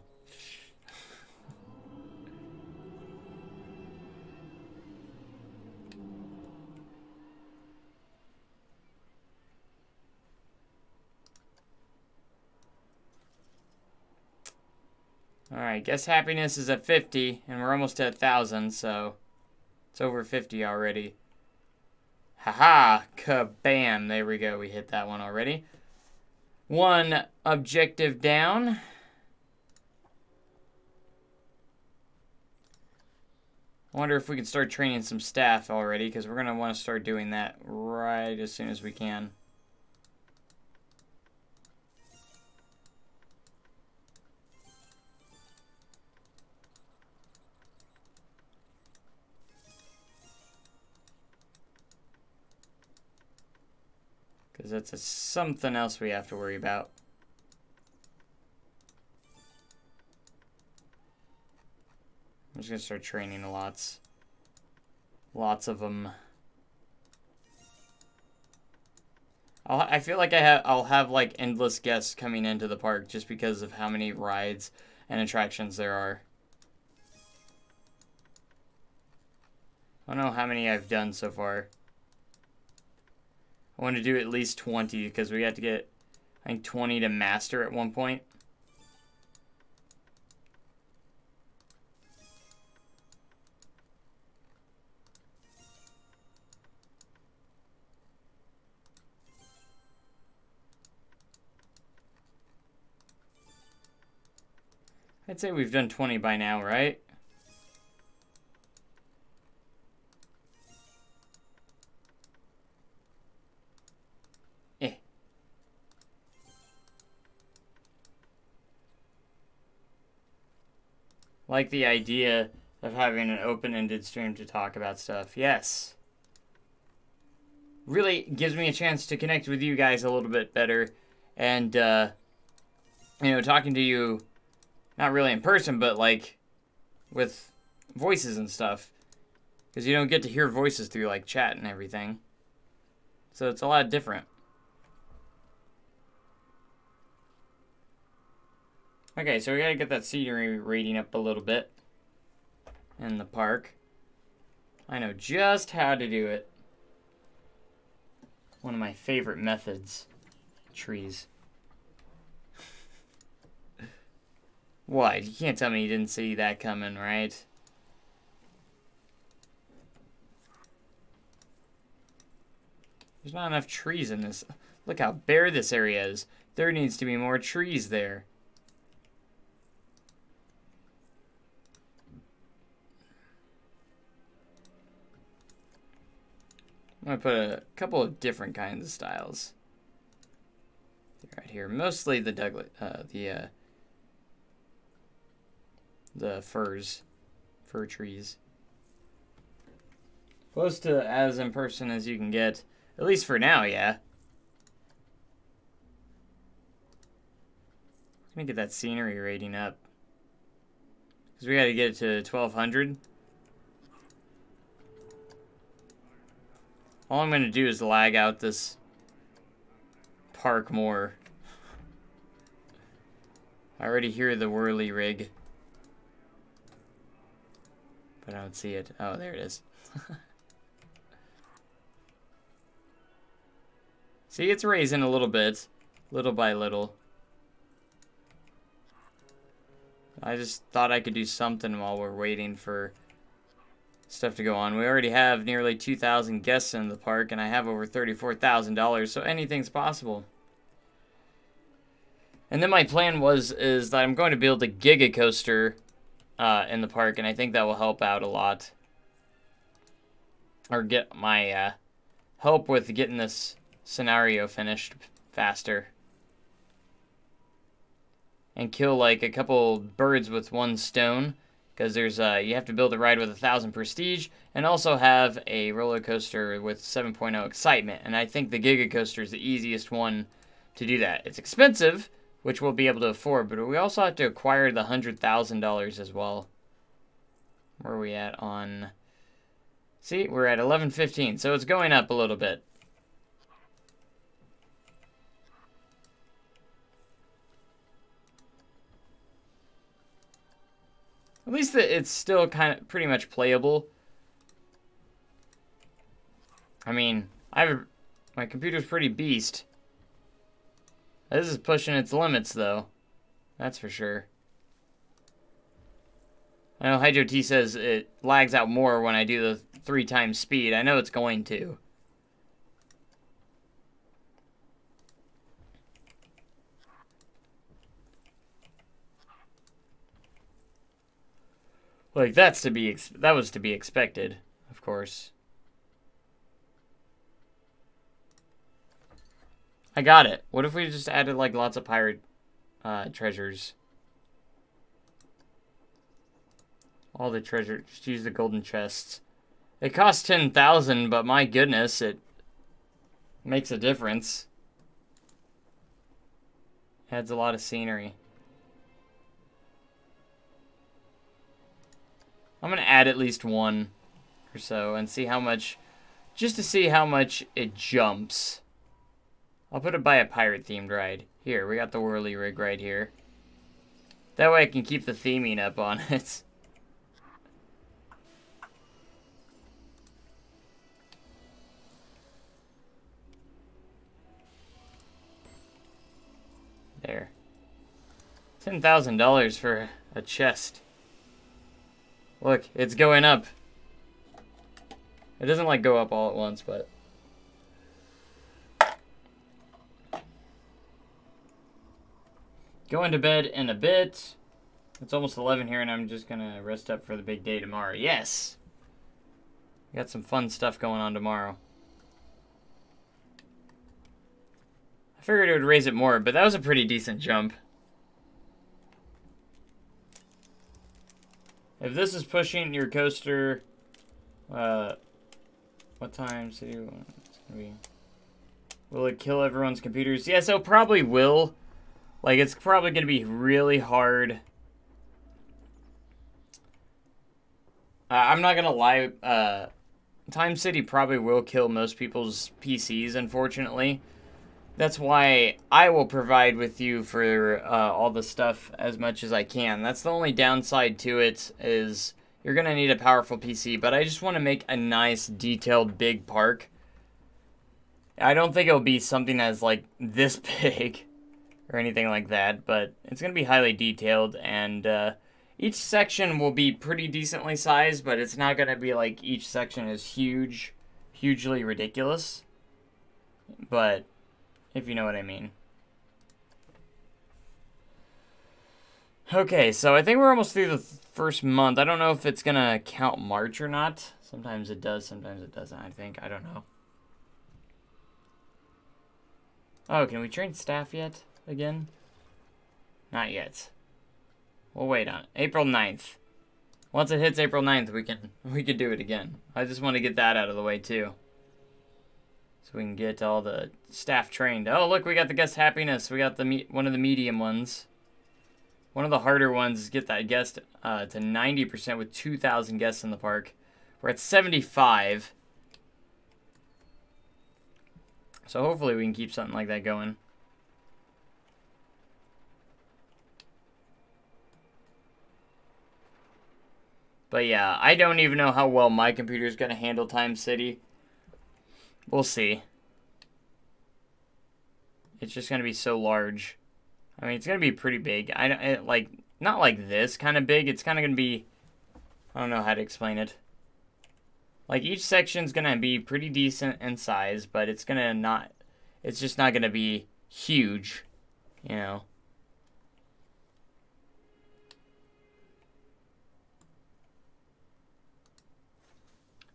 Alright, guest happiness is at 50, and we're almost at 1,000, so it's over 50 already. Haha, kabam, there we go, we hit that one already. One objective down. I wonder if we can start training some staff already, because we're going to want to start doing that right as soon as we can. Because that's something else we have to worry about. I'm just going to start training lots. Lots of them. I feel like I'll have like endless guests coming into the park just because of how many rides and attractions there are. I don't know how many I've done so far. I want to do at least 20 because we had to get, I think, 20 to master at one point. I'd say we've done 20 by now, right? Like the idea of having an open-ended stream to talk about stuff. Yes. Really gives me a chance to connect with you guys a little bit better. And, you know, talking to you, not really in person, but like with voices and stuff. Because you don't get to hear voices through like chat and everything. So it's a lot different. Okay, so we gotta get that scenery rating up a little bit in the park. I know just how to do it. One of my favorite methods. Trees. What? You can't tell me you didn't see that coming, right? There's not enough trees in this. Look how bare this area is. There needs to be more trees there. I'm going to put a couple of different kinds of styles right here. Mostly the the fir trees. Close to as in person as you can get, at least for now, yeah. Let me get that scenery rating up, because we got to get it to 1200. All I'm going to do is lag out this park more. I already hear the whirly rig. But I don't see it. Oh, there it is. See, it's raising a little bit. Little by little. I just thought I could do something while we're waiting for stuff to go on. We already have nearly 2,000 guests in the park, and I have over $34,000, so anything's possible. And then my plan is that I'm going to build a Giga Coaster in the park, and I think that will help out a lot. Or get my help with getting this scenario finished faster. And kill like a couple birds with one stone. Because there's you have to build a ride with 1,000 prestige, and also have a roller coaster with 7.0 excitement. And I think the Giga Coaster is the easiest one to do that. It's expensive, which we'll be able to afford, but we also have to acquire the $100,000 as well. Where are we at on? See, we're at 1115, so it's going up a little bit. At least it's still kind of pretty much playable. I mean, my computer's pretty beast. This is pushing its limits, though. That's for sure. I know Hijotee says it lags out more when I do the 3 times speed. I know it's going to. Like, that was to be expected, of course. I got it. What if we just added, like, lots of pirate treasures? All the treasure. Just use the golden chests. It costs 10,000, but my goodness, it makes a difference. Adds a lot of scenery. I'm going to add at least one or so and see how much, just to see how much it jumps. I'll put it by a pirate-themed ride. Here, we got the whirly rig right here. That way I can keep the theming up on it. There. $10,000 for a chest. Look, it's going up. It doesn't, like, go up all at once, but... Going to bed in a bit. It's almost 11 here, and I'm just gonna rest up for the big day tomorrow. Yes! Got some fun stuff going on tomorrow. I figured it would raise it more, but that was a pretty decent jump. If this is pushing your coaster, what time city it's gonna be? Will it kill everyone's computers? Yes, it probably will. Like, it's probably gonna be really hard. I'm not gonna lie. Time City probably will kill most people's PCs, unfortunately. That's why I will provide with you for all the stuff as much as I can. That's the only downside to it, is you're going to need a powerful PC. But I just want to make a nice, detailed, big park. I don't think it'll be something that's like this big or anything like that. But it's going to be highly detailed. And each section will be pretty decently sized. But it's not going to be like each section is huge, hugely ridiculous. But... if you know what I mean. Okay, so I think we're almost through the first month. I don't know if it's gonna count March or not. Sometimes it does, sometimes it doesn't, I think. I don't know. Oh, can we train staff yet? Again? Not yet. We'll wait on it. April 9th. Once it hits April 9th, we can do it again. I just want to get that out of the way, too. So we can get all the staff trained. Oh, look, we got the guest happiness. We got the one of the medium ones. One of the harder ones is get that guest to 90% with 2,000 guests in the park. We're at 75. So hopefully we can keep something like that going. But yeah, I don't even know how well my computer is going to handle Time City. We'll see. It's just going to be so large. I mean, it's going to be pretty big. Like, not like this kind of big. It's kind of going to be... I don't know how to explain it. Like, each section's going to be pretty decent in size, but it's going to not... it's just not going to be huge, you know.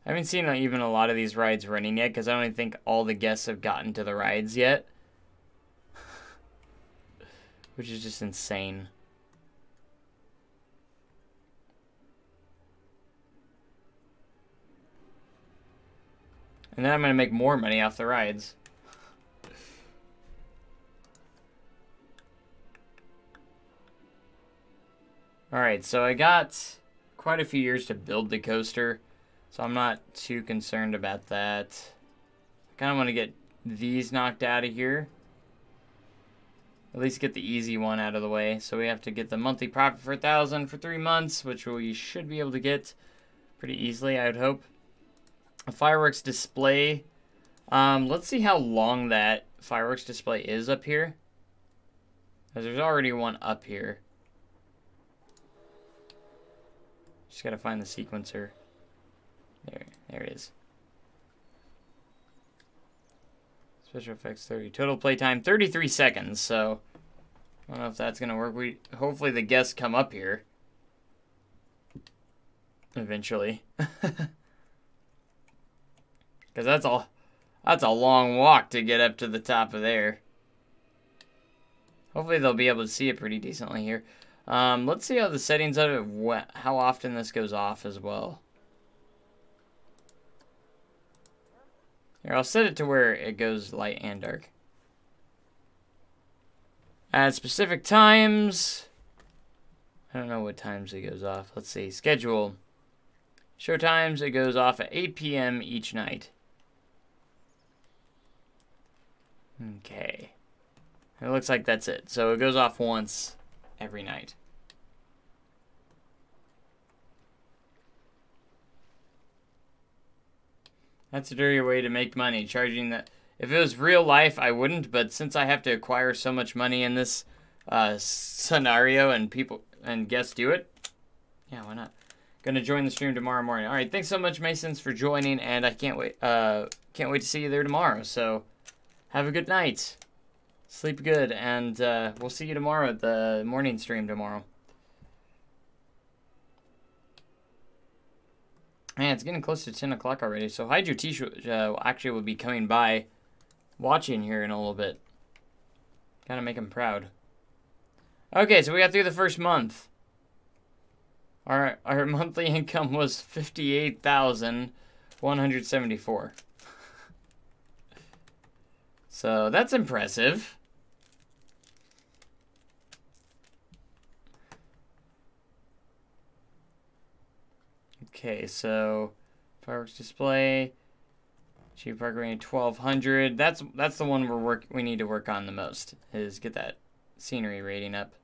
I haven't seen even a lot of these rides running yet, because I don't even think all the guests have gotten to the rides yet. Which is just insane. And then I'm going to make more money off the rides. Alright, so I got quite a few years to build the coaster. So I'm not too concerned about that. I kind of want to get these knocked out of here. At least get the easy one out of the way. So we have to get the monthly profit for 1,000 for 3 months, which we should be able to get pretty easily, I would hope. A fireworks display. Let's see how long that fireworks display is up here. Because there's already one up here. Just gotta find the sequencer. There it is. Special effects 30. Total playtime 33 seconds, so I don't know if that's gonna work. Hopefully the guests come up here. eventually. Because that's a long walk to get up to the top of there. Hopefully they'll be able to see it pretty decently here. Let's see how the settings of it, how often this goes off as well. Here, I'll set it to where it goes light and dark. At specific times, I don't know what times it goes off. Let's see, schedule. Show times, it goes off at 8 p.m. each night. Okay. It looks like that's it. So it goes off once every night. That's a dirty way to make money, charging that. If it was real life, I wouldn't, but since I have to acquire so much money in this scenario and people and guests do it, yeah, why not? Gonna join the stream tomorrow morning. All right, thanks so much, Masons, for joining, and I can't wait to see you there tomorrow. So have a good night. Sleep good, and we'll see you tomorrow at the morning stream tomorrow. Man, it's getting close to 10 o'clock already, so Hijotee actually will be coming by watching here in a little bit. Gotta make him proud. Okay, so we got through the first month. Our monthly income was $58,174. So that's impressive. Okay, so fireworks display, cheap park rating 1,200. That's the one we need to work on the most, is get that scenery rating up.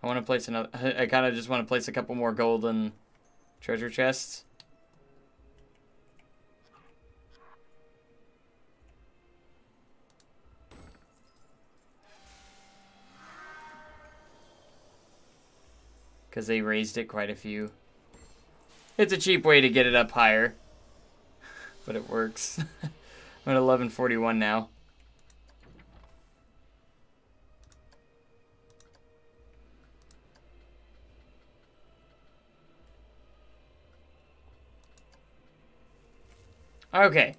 I want to place another. I kind of just want to place a couple more golden treasure chests. Because they raised it quite a few. It's a cheap way to get it up higher. But it works. I'm at 1141 now. Okay.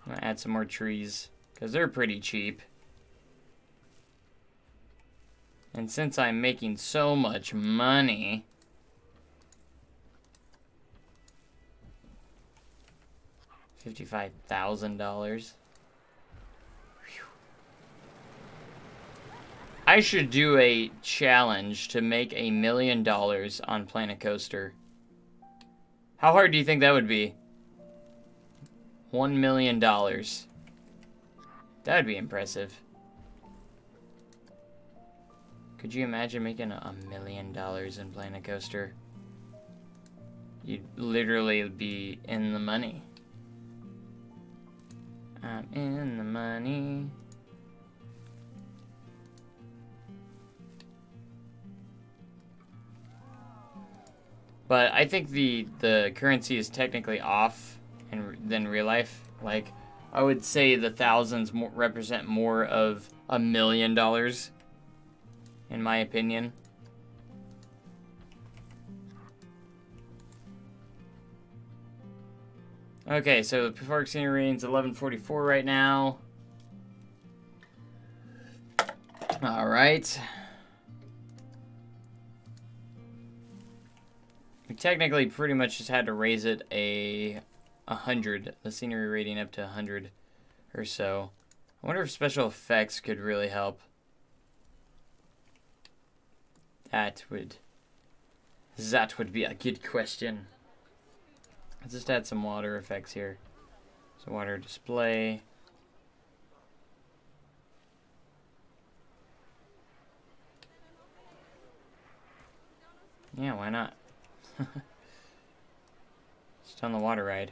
I'm going to add some more trees. Because they're pretty cheap. And since I'm making so much money, $55,000. I should do a challenge to make $1 million on Planet Coaster. How hard do you think that would be? $1 million. That would be impressive. Could you imagine making $1 million in Planet Coaster? You'd literally be in the money. I'm in the money. But I think the currency is technically off than real life. Like, I would say the thousands represent more of $1 million. In my opinion. Okay, so the park scenery rating's 1144 right now. Alright. We technically pretty much just had to raise it 100. The scenery rating up to 100 or so. I wonder if special effects could really help. That would be a good question. Let's just add some water effects here. So water display. Yeah, why not? Just on the water ride.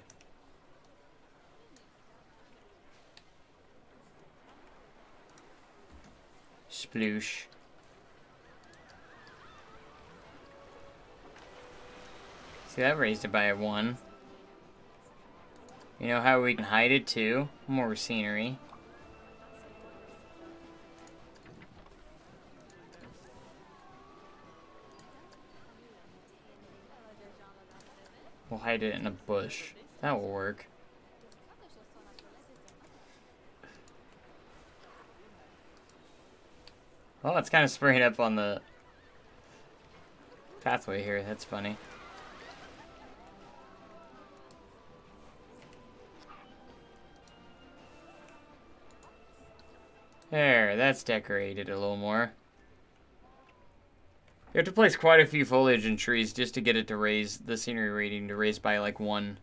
Sploosh. See, that raised it by a 1. You know how we can hide it too? More scenery. We'll hide it in a bush. That will work. Oh, it's kind of spraying up on the pathway here. That's funny. There, that's decorated a little more. You have to place quite a few foliage and trees just to get it to raise the scenery rating to raise by like 1.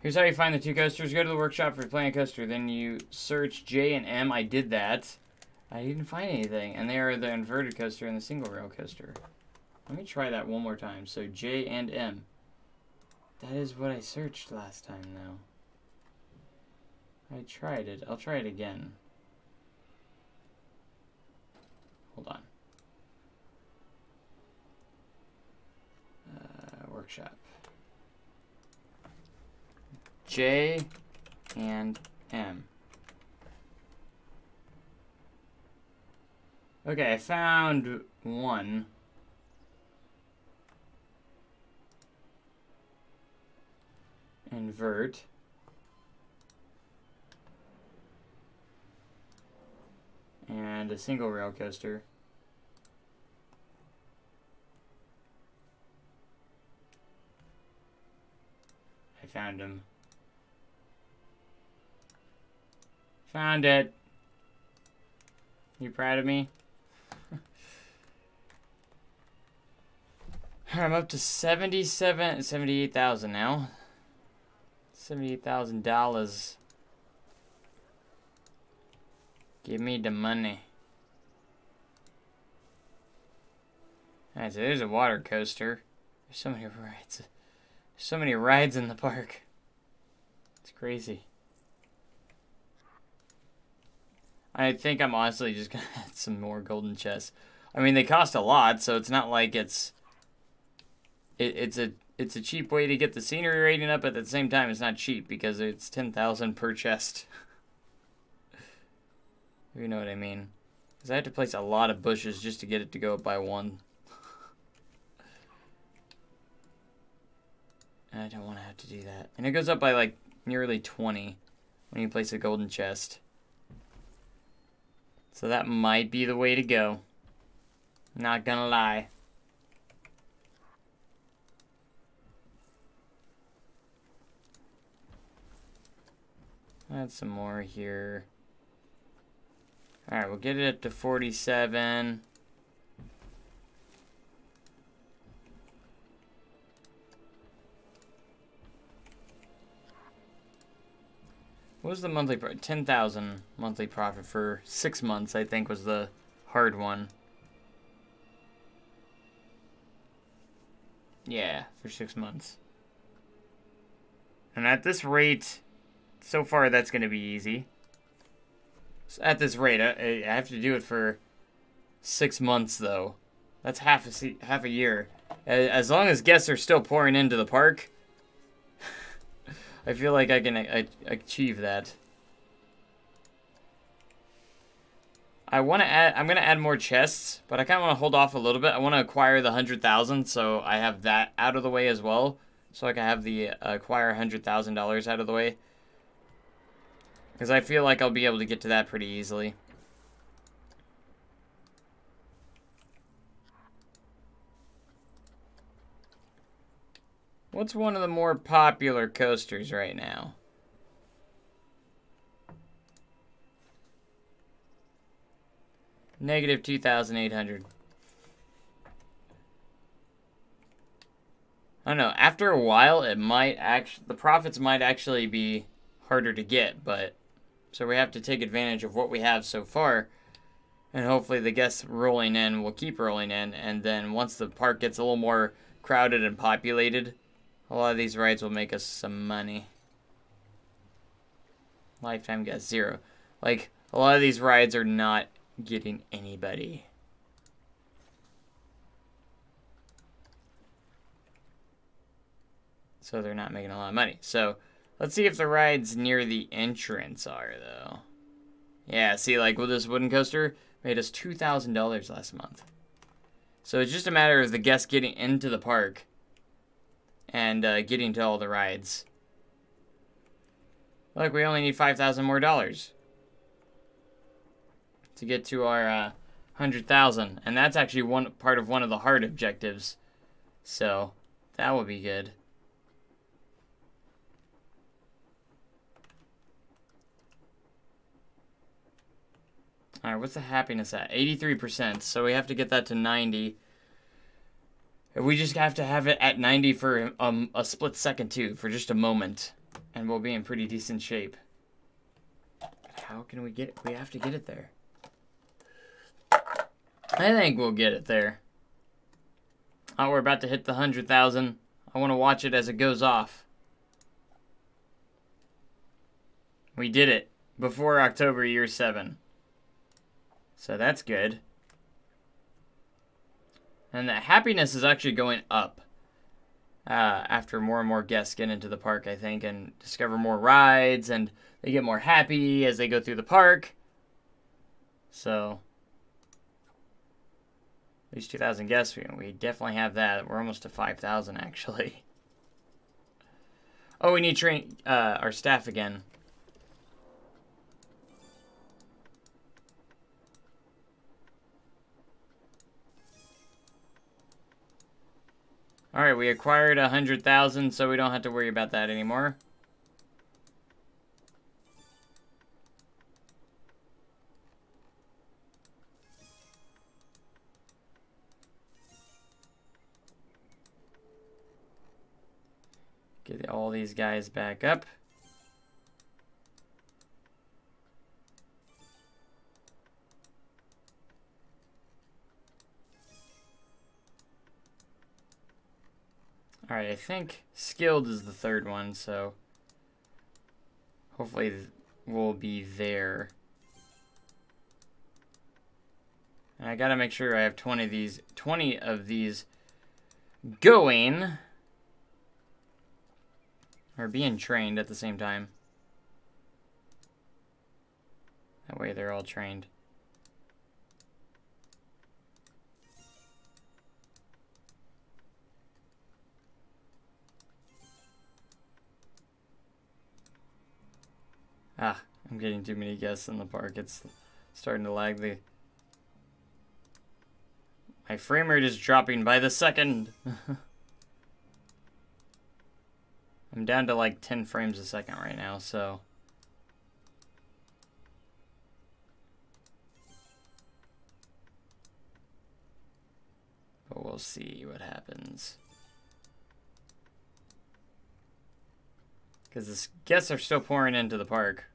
Here's how you find the 2 coasters. Go to the workshop for playing a coaster. Then you search J and M. I did that. I didn't find anything. And they are the inverted coaster and the single rail coaster. Let me try that one more time. So J and M. That is what I searched last time though. I tried it. I'll try it again. Hold on. Workshop. J and M. Okay, I found one. Invert. And a single rail coaster. I found him. Found it. You proud of me? I'm up to 78,000 now. $78,000. Give me the money. Alright, so there's a water coaster. There's so many rides. So many rides in the park. It's crazy. I think I'm honestly just gonna add some more golden chests. I mean, they cost a lot, so it's not like it's a cheap way to get the scenery rating up. But at the same time, it's not cheap because it's 10,000 per chest. If you know what I mean. Because I had to place a lot of bushes just to get it to go up by 1. And I don't want to have to do that. And it goes up by like nearly 20 when you place a golden chest. So that might be the way to go. Not gonna lie. Add some more here. Alright, we'll get it up to 47. What was the monthly profit? 10,000 monthly profit for 6 months, I think, was the hard one. Yeah, for 6 months. And at this rate, so far that's going to be easy. So at this rate, I have to do it for 6 months, though. That's half a year. As long as guests are still pouring into the park, I feel like I can achieve that. I'm gonna add more chests, but I kind of want to hold off a little bit. I want to acquire the 100,000, so I have that out of the way as well, so I can have the acquire $100,000 out of the way, because I feel like I'll be able to get to that pretty easily. What's one of the more popular coasters right now? Negative 2,800. I don't know. After a while, the profits might actually be harder to get, but so we have to take advantage of what we have so far, and hopefully the guests rolling in will keep rolling in, and then once the park gets a little more crowded and populated, a lot of these rides will make us some money. Lifetime guest 0. Like, a lot of these rides are not getting anybody. So they're not making a lot of money. So, let's see if the rides near the entrance are, though. Yeah, see, like, with this wooden coaster, made us $2,000 last month. So it's just a matter of the guests getting into the park and getting to all the rides. Look, we only need $5,000 more to get to our 100,000, and that's actually one part of one of the hard objectives. So that will be good. All right, what's the happiness at? 83%. So we have to get that to 90. We just have to have it at 90 for a split second too, for just a moment, and we'll be in pretty decent shape. How can we get it? We have to get it there. I think we'll get it there. Oh, we're about to hit the 100,000. I want to watch it as it goes off. We did it before October year 7. So that's good. And the happiness is actually going up after more and more guests get into the park, I think, and discover more rides, and they get more happy as they go through the park. So, at least 2,000 guests, we definitely have that. We're almost to 5,000, actually. Oh, we need to train our staff again. Alright, we acquired 100,000, so we don't have to worry about that anymore. Get all these guys back up. Alright, I think skilled is the third one, so hopefully we'll be there. And I gotta make sure I have 20 of these going, or being trained at the same time. That way they're all trained. Ah, I'm getting too many guests in the park. It's starting to lag. My frame rate is dropping by the second. I'm down to like 10 frames a second right now, so. But we'll see what happens. Because the guests are still pouring into the park.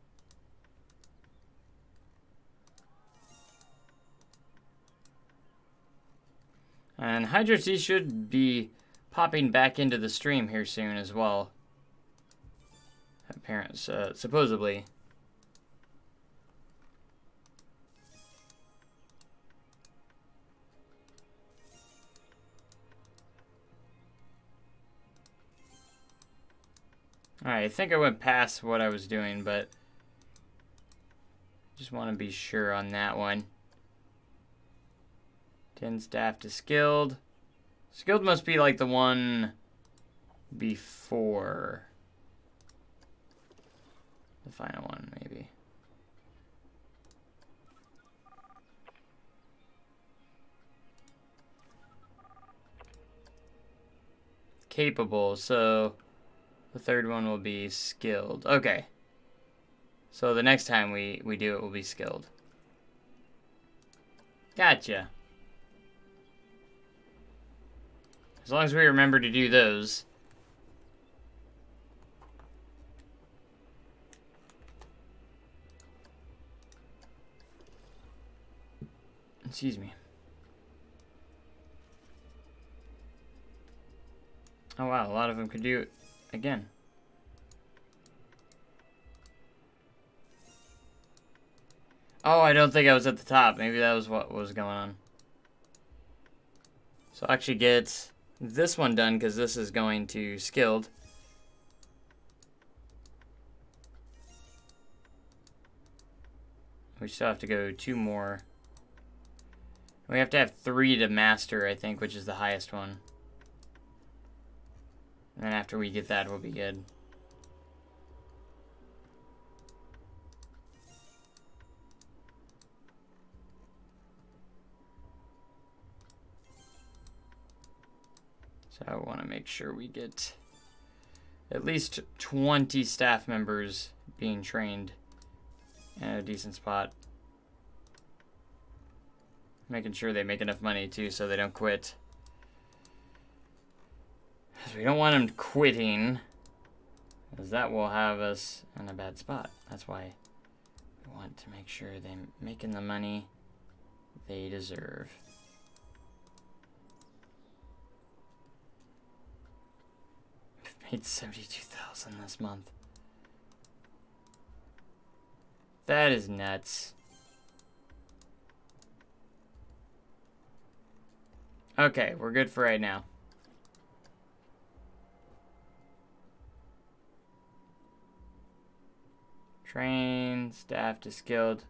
And Hijotee should be popping back into the stream here soon as well. Supposedly. Alright, I think I went past what I was doing, but just want to be sure on that one. 10 staff to skilled. Skilled must be like the one before the final one, maybe. Capable, so the third one will be skilled. Okay. So the next time we do it will be skilled. Gotcha. As long as we remember to do those. Excuse me. Oh wow, a lot of them could do it again. Oh, I don't think I was at the top. Maybe that was what was going on. So I'll actually get this one done because this is going to skilled. We still have to go 2 more. We have to have 3 to master, I think, which is the highest one. And then after we get that, we'll be good. So I want to make sure we get at least 20 staff members being trained in a decent spot. Making sure they make enough money too so they don't quit. Because we don't want them quitting, because that will have us in a bad spot. That's why we want to make sure they're making the money they deserve. We've made $72,000 this month. That is nuts. Okay, we're good for right now. Train, staff to skilled.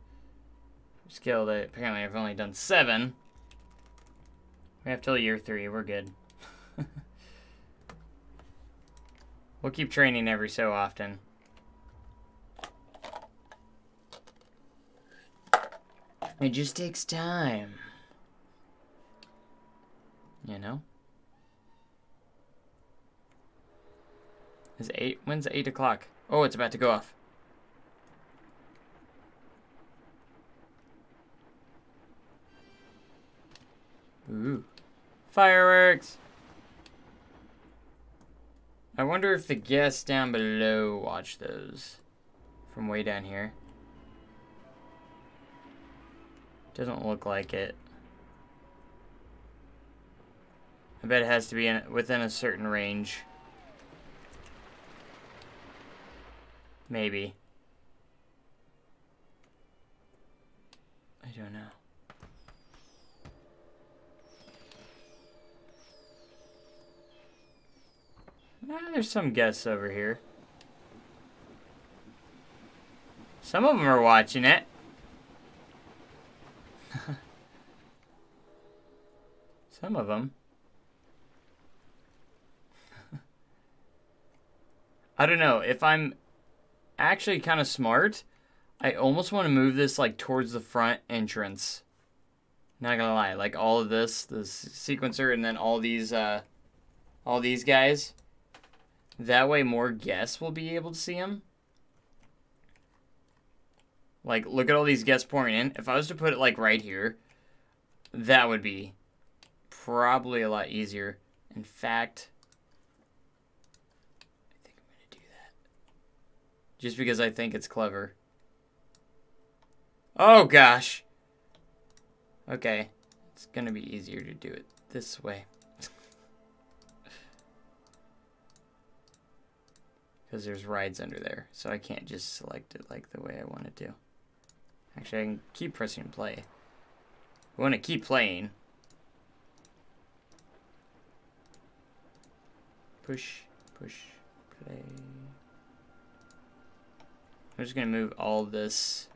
Skilled, apparently I've only done 7. We have till year 3, we're good. We'll keep training every so often. It just takes time. You know? Is 8? When's 8 o'clock? Oh, it's about to go off. Ooh. Fireworks! I wonder if the guests down below watch those from way down here. Doesn't look like it. I bet it has to be within a certain range. Maybe. I don't know. There's some guests over here. Some of them are watching it. Some of them. I don't know. If I'm actually kind of smart, I almost want to move this like towards the front entrance. Not gonna lie, like all of this sequencer, and then all these guys. That way more guests will be able to see them. Like, look at all these guests pouring in. If I was to put it like right here, that would be probably a lot easier. In fact, I think I'm going to do that. Just because I think it's clever. Oh, gosh. Okay. It's going to be easier to do it this way. Because there's rides under there. So I can't just select it like the way I want it to. Actually, I can keep pressing play. I want to keep playing. Push, push, play. I'm just going to move all this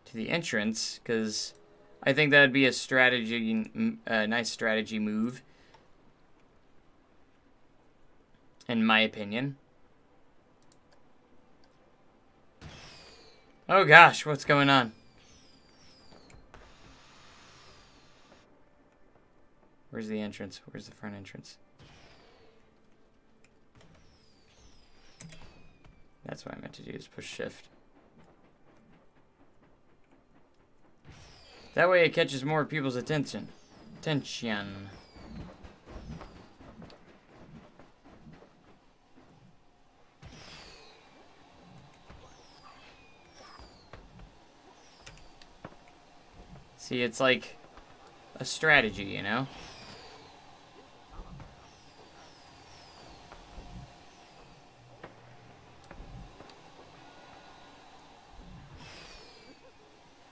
to the entrance, because I think that would be a nice strategy move. In my opinion. Oh gosh, what's going on? Where's the entrance? Where's the front entrance? That's what I meant to do, is push shift. That way it catches more people's attention. See, it's like a strategy, you know?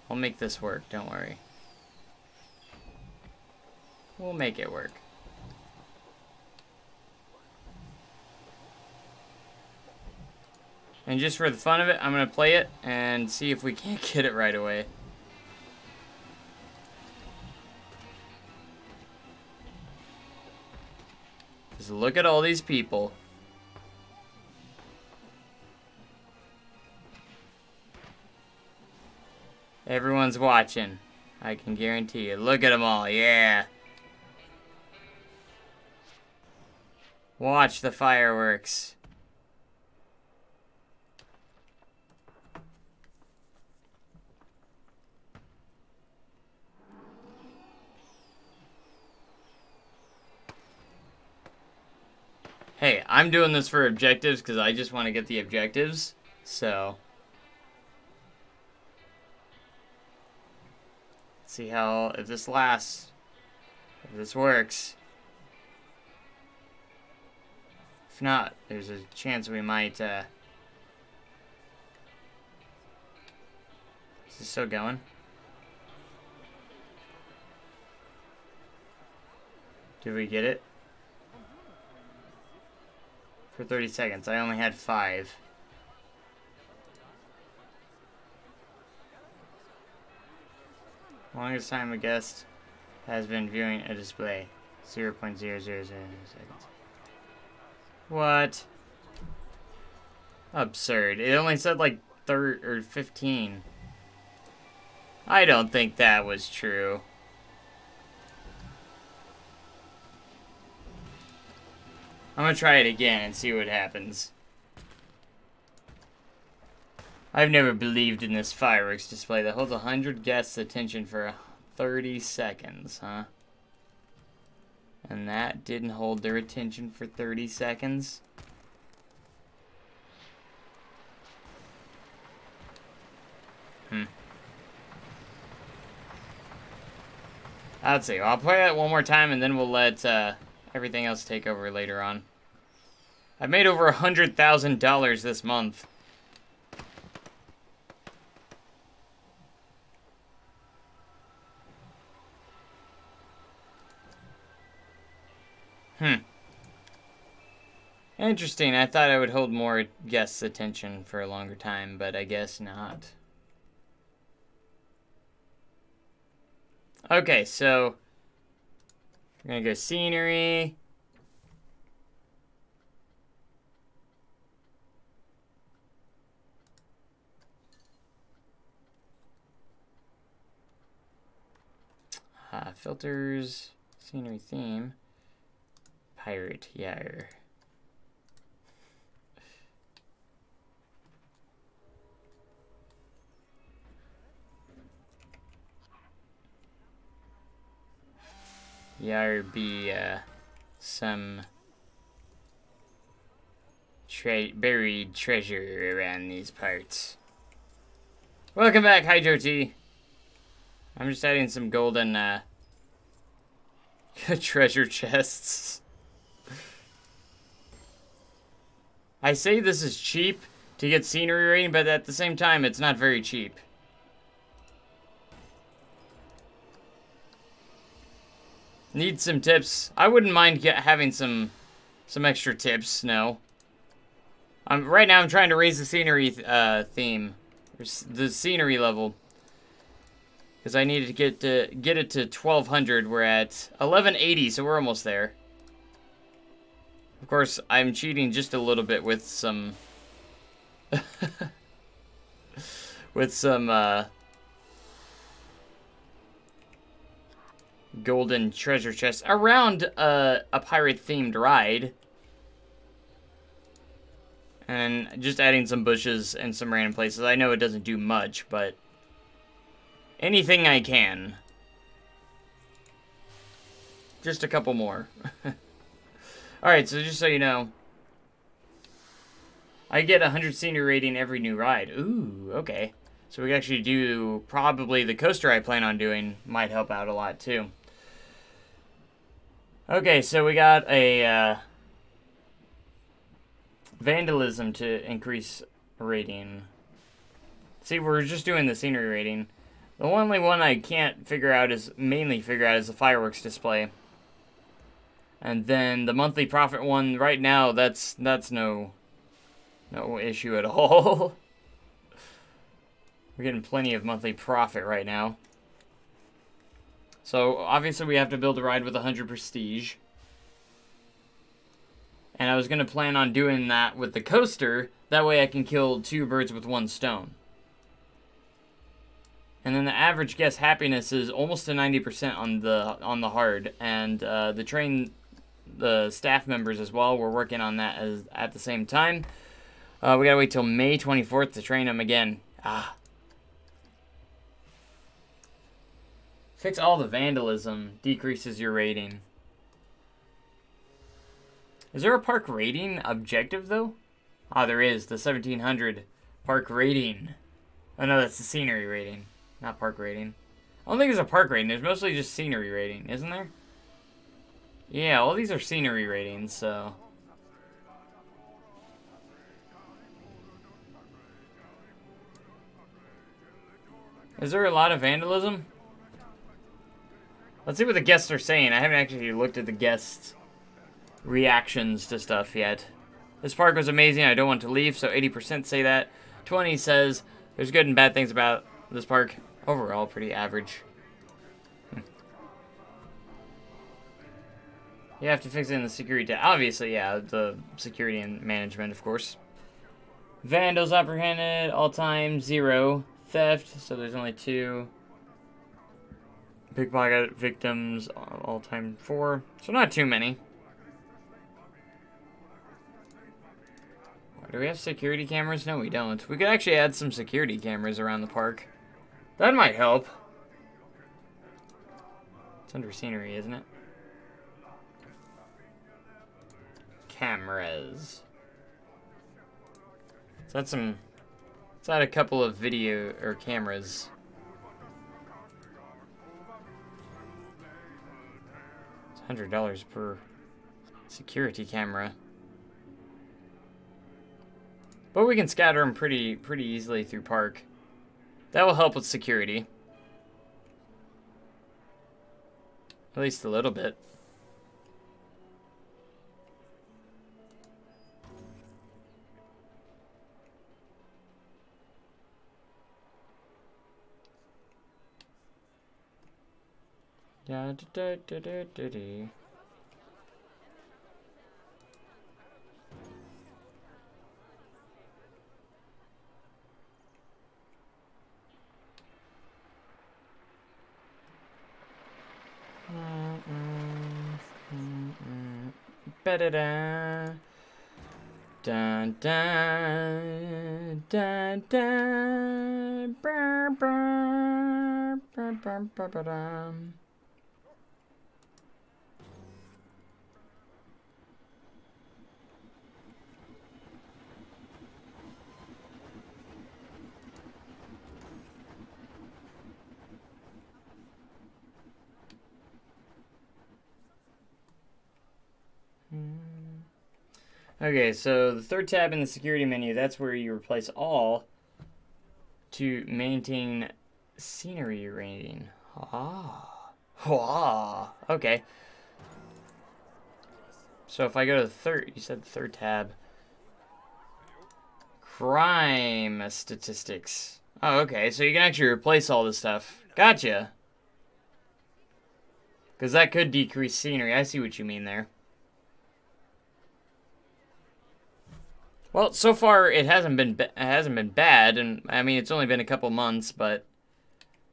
I'll make this work, don't worry. We'll make it work. And just for the fun of it, I'm going to play it and see if we can't get it right away. Just look at all these people. Everyone's watching. I can guarantee you. Look at them all. Yeah. Watch the fireworks. Hey, I'm doing this for objectives because I just want to get the objectives. So, see how, if this lasts, if this works. If not, there's a chance we might, is this still going? Did we get it? For 30 seconds. I only had 5. Longest time a guest has been viewing a display. 0.000 seconds. What? Absurd. It only said like 30 or 15. I don't think that was true. I'm gonna try it again and see what happens. I've never believed in this fireworks display that holds 100 guests' attention for 30 seconds, huh? And that didn't hold their attention for 30 seconds? Let's see. I'll play that one more time and then we'll let everything else take over later on. I've made over $100,000 this month. Interesting. I thought I would hold more guests' attention for a longer time, but I guess not. Okay, so we're gonna go scenery. Filters, scenery theme, pirate, yar. Yar be some buried treasure around these parts. Welcome back, Hijotee. I'm just adding some golden treasure chests. I say this is cheap to get scenery rating, but at the same time, it's not very cheap. Need some tips. I wouldn't mind having some extra tips. No. Right now I'm trying to raise the scenery theme, the scenery level, because I needed to get it to 1200. We're at 1180, so we're almost there. Of course, I'm cheating just a little bit with some golden treasure chests around a pirate-themed ride. And just adding some bushes and some random places. I know it doesn't do much, but anything I can. Just a couple more. Alright, so just so you know, I get 100 scenery rating every new ride. Ooh, okay. So we can actually do, probably the coaster I plan on doing might help out a lot too. Okay, so we got a vandalism to increase rating. See, we're just doing the scenery rating. The only one I can't mainly figure out is the fireworks display. And then the monthly profit one, right now, that's no issue at all. We're getting plenty of monthly profit right now. So, obviously we have to build a ride with 100 prestige. And I was going to plan on doing that with the coaster. That way I can kill 2 birds with 1 stone. And then the average guest happiness is almost to 90% on the hard. And the staff members as well, we're working on that at the same time. We gotta wait till May 24th to train them again. Fix all the vandalism, decreases your rating. Is there a park rating objective, though? There is, the 1700 park rating. Oh, no, that's the scenery rating, not park rating. I don't think there's a park rating. There's mostly just scenery rating, isn't there? Yeah, all these are scenery ratings, so... Is there a lot of vandalism? Let's see what the guests are saying. I haven't actually looked at the guests' reactions to stuff yet. This park was amazing. I don't want to leave, so 80% say that. 20 says there's good and bad things about this park. Overall, pretty average. You have to fix it in the security. Obviously, yeah, the security and management, of course. Vandals apprehended, all time 0. Theft, so there's only 2. Pickpocket victims, all time 4. So not too many. Do we have security cameras? No, we don't. We could actually add some security cameras around the park. That might help. It's under scenery, isn't it? Cameras. So that's some... Let's add a couple of video or cameras. It's $100 per security camera. But we can scatter them pretty easily through park. That will help with security. At least a little bit. Da da da da da da da. Ba-da-da. Dun dun dun dun. Brr, brr, brr, brr, brr, brr, dum. Okay, so the third tab in the security menu, that's where you replace all to maintain scenery rating. Okay. So if I go to the third, you said the third tab. Crime statistics. Oh, okay, so you can actually replace all this stuff. Gotcha. Because that could decrease scenery. I see what you mean there. Well, so far it hasn't been bad, and I mean it's only been a couple months, but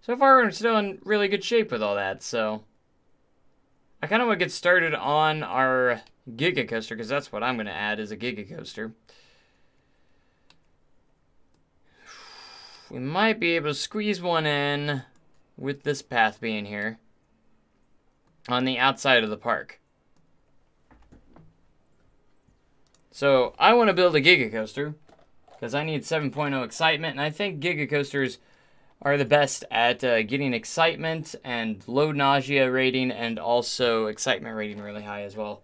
so far we're still in really good shape with all that. So I kind of want to get started on our Giga Coaster because that's what I'm going to add is a Giga Coaster. We might be able to squeeze one in with this path being here on the outside of the park. So, I want to build a Giga Coaster, because I need 7.0 excitement, and I think Giga Coasters are the best at getting excitement and low nausea rating, and also excitement rating really high as well.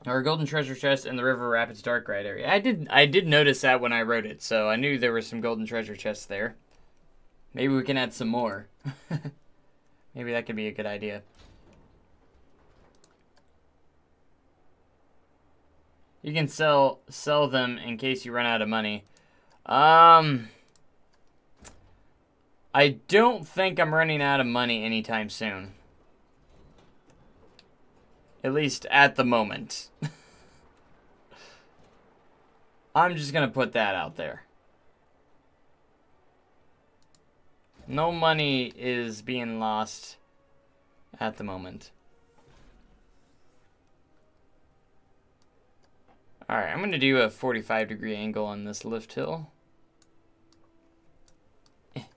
Our Golden Treasure Chest in the River Rapids Dark Ride area. I did notice that when I wrote it, so I knew there were some Golden Treasure Chests there. Maybe we can add some more. Maybe that could be a good idea. You can sell them in case you run out of money. I don't think I'm running out of money anytime soon. At least at the moment. I'm just gonna put that out there. No money is being lost at the moment. Alright, I'm gonna do a 45-degree angle on this lift hill.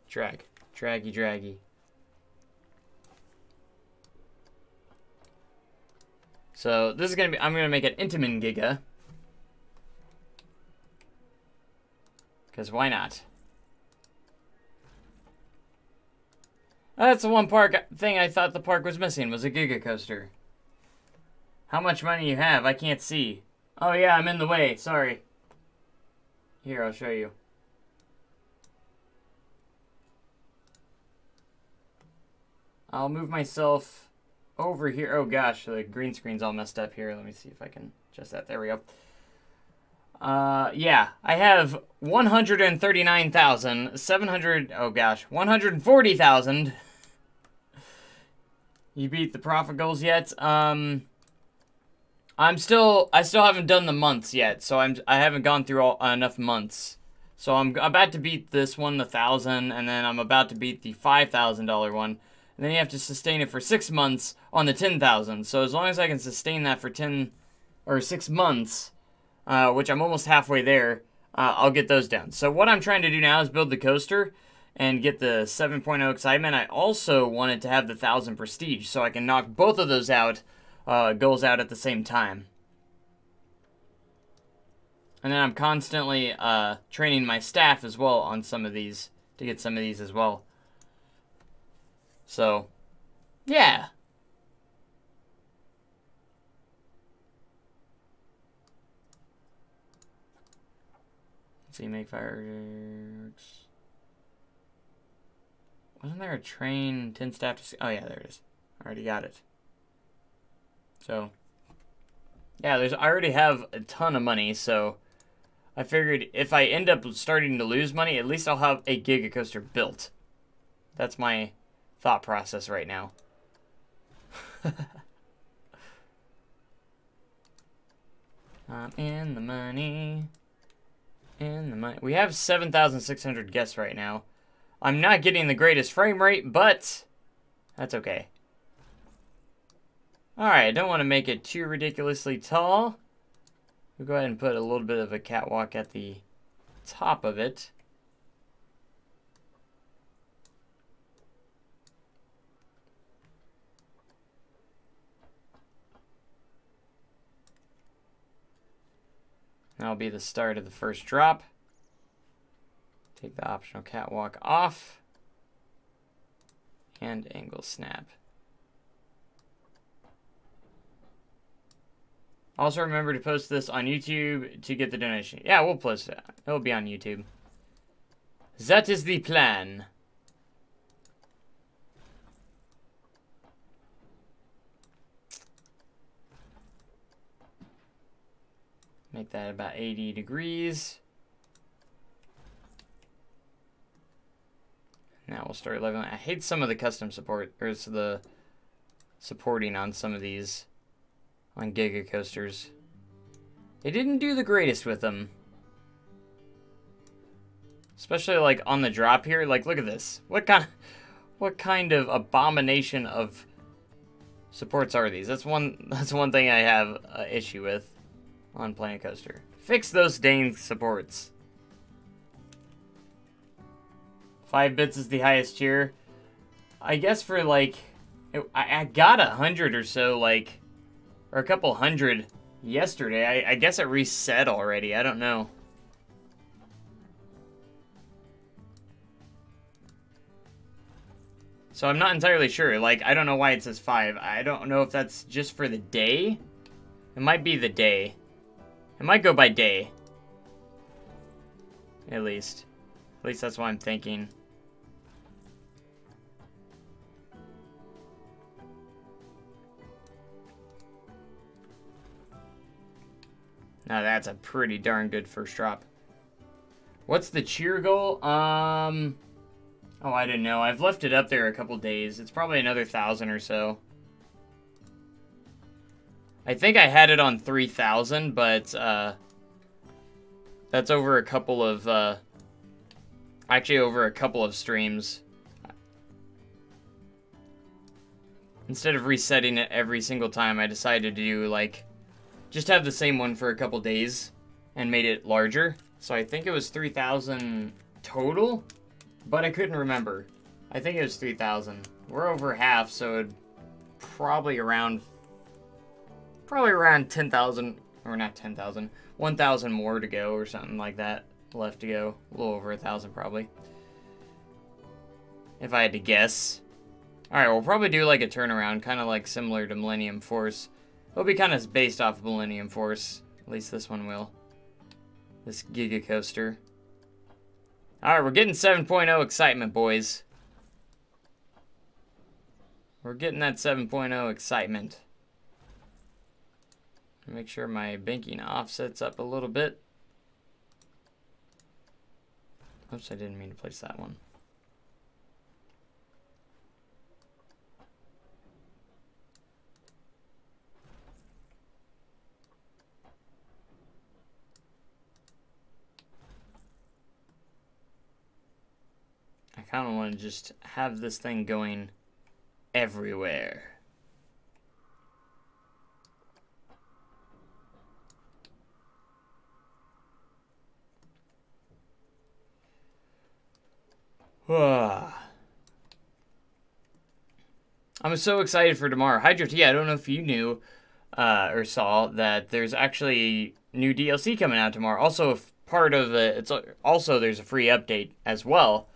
Drag. Draggy, draggy. So this is gonna be, I'm gonna make it Intamin Giga. Because why not? That's the one thing I thought the park was missing, was a Giga Coaster. How much money you have? I can't see. Oh yeah, I'm in the way, sorry. Here, I'll show you. I'll move myself over here. Oh gosh, the green screen's all messed up here. Let me see if I can adjust that. There we go. Yeah, I have 139,700. Oh gosh, 140,000. You beat the profit goals yet? I still haven't done the months yet, so I haven't gone through enough months. So I'm about to beat this one, the 1,000, and then I'm about to beat the $5,000 one. And then you have to sustain it for 6 months on the 10,000. So as long as I can sustain that for 10 or 6 months, which I'm almost halfway there, I'll get those down. So what I'm trying to do now is build the coaster and get the 7.0 excitement. I also wanted to have the 1,000 prestige, so I can knock both of those out, goals out at the same time. And then I'm constantly training my staff as well on some of these, to get some of these as well. So, yeah. Let's see, make fireworks. Wasn't there a train, 10 staff to see? Oh, yeah, there it is. I already got it. So, yeah, I already have a ton of money, so I figured if I end up starting to lose money, at least I'll have a Giga Coaster built. That's my thought process right now. I'm in the money. In the money. We have 7,600 guests right now. I'm not getting the greatest frame rate, but that's okay. Alright, I don't want to make it too ridiculously tall. We'll go ahead and put a little bit of a catwalk at the top of it. That'll be the start of the first drop. Take the optional catwalk off. And angle snap. Also remember to post this on YouTube to get the donation. Yeah, we'll post it. It'll be on YouTube. That is the plan. Make that about 80 degrees. Now we'll start leveling. I hate some of the custom support, or the supporting on some of these on Giga Coasters. They didn't do the greatest with them. Especially like on the drop here. Like, look at this. What kind of abomination of supports are these? That's one thing I have an issue with on Planet Coaster. Fix those dang supports. 5 bits is the highest tier. I guess for like, I got 100 or so, like, or a couple hundred yesterday. I guess it reset already. I don't know. So I'm not entirely sure. Like, I don't know why it says 5. I don't know if that's just for the day. It might be the day. It might go by day. At least. At least that's what I'm thinking. Now that's a pretty darn good first drop. What's the cheer goal? Oh, I didn't know. I've left it up there a couple days. It's probably another 1,000 or so. I think I had it on 3,000, but that's over a couple of actually over a couple of streams. Instead of resetting it every single time, I decided to do, like, just have the same one for a couple days and made it larger. So I think it was 3,000 total, but I couldn't remember. I think it was 3,000. We're over half, so it'd probably around 10,000, or not 10,000, 1,000 more to go or something like that left to go. A little over 1,000 probably, if I had to guess. Alright, we'll probably do like a turnaround, kind of like similar to Millennium Force. It'll be kind of based off of Millennium Force. At least this one will. This Giga Coaster. Alright, we're getting 7.0 excitement, boys. We're getting that 7.0 excitement. Make sure my banking offsets up a little bit. Oops, I didn't mean to place that one. I kind of want to just have this thing going everywhere. I'm so excited for tomorrow. Hijotee, I don't know if you knew or saw that there's actually new DLC coming out tomorrow. Also, part of it, it's also there's a free update as well.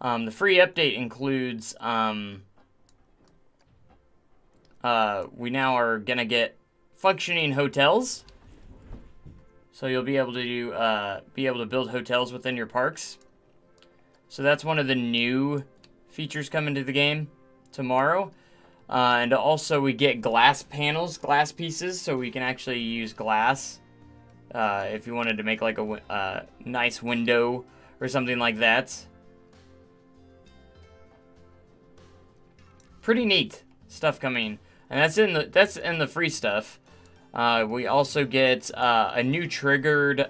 The free update includes we now are gonna get functioning hotels, so you'll be able to build hotels within your parks. So that's one of the new features coming to the game tomorrow. And also we get glass panels, glass pieces, so we can actually use glass if you wanted to make like a nice window or something like that. Pretty neat stuff coming, and that's in the free stuff. We also get a new triggered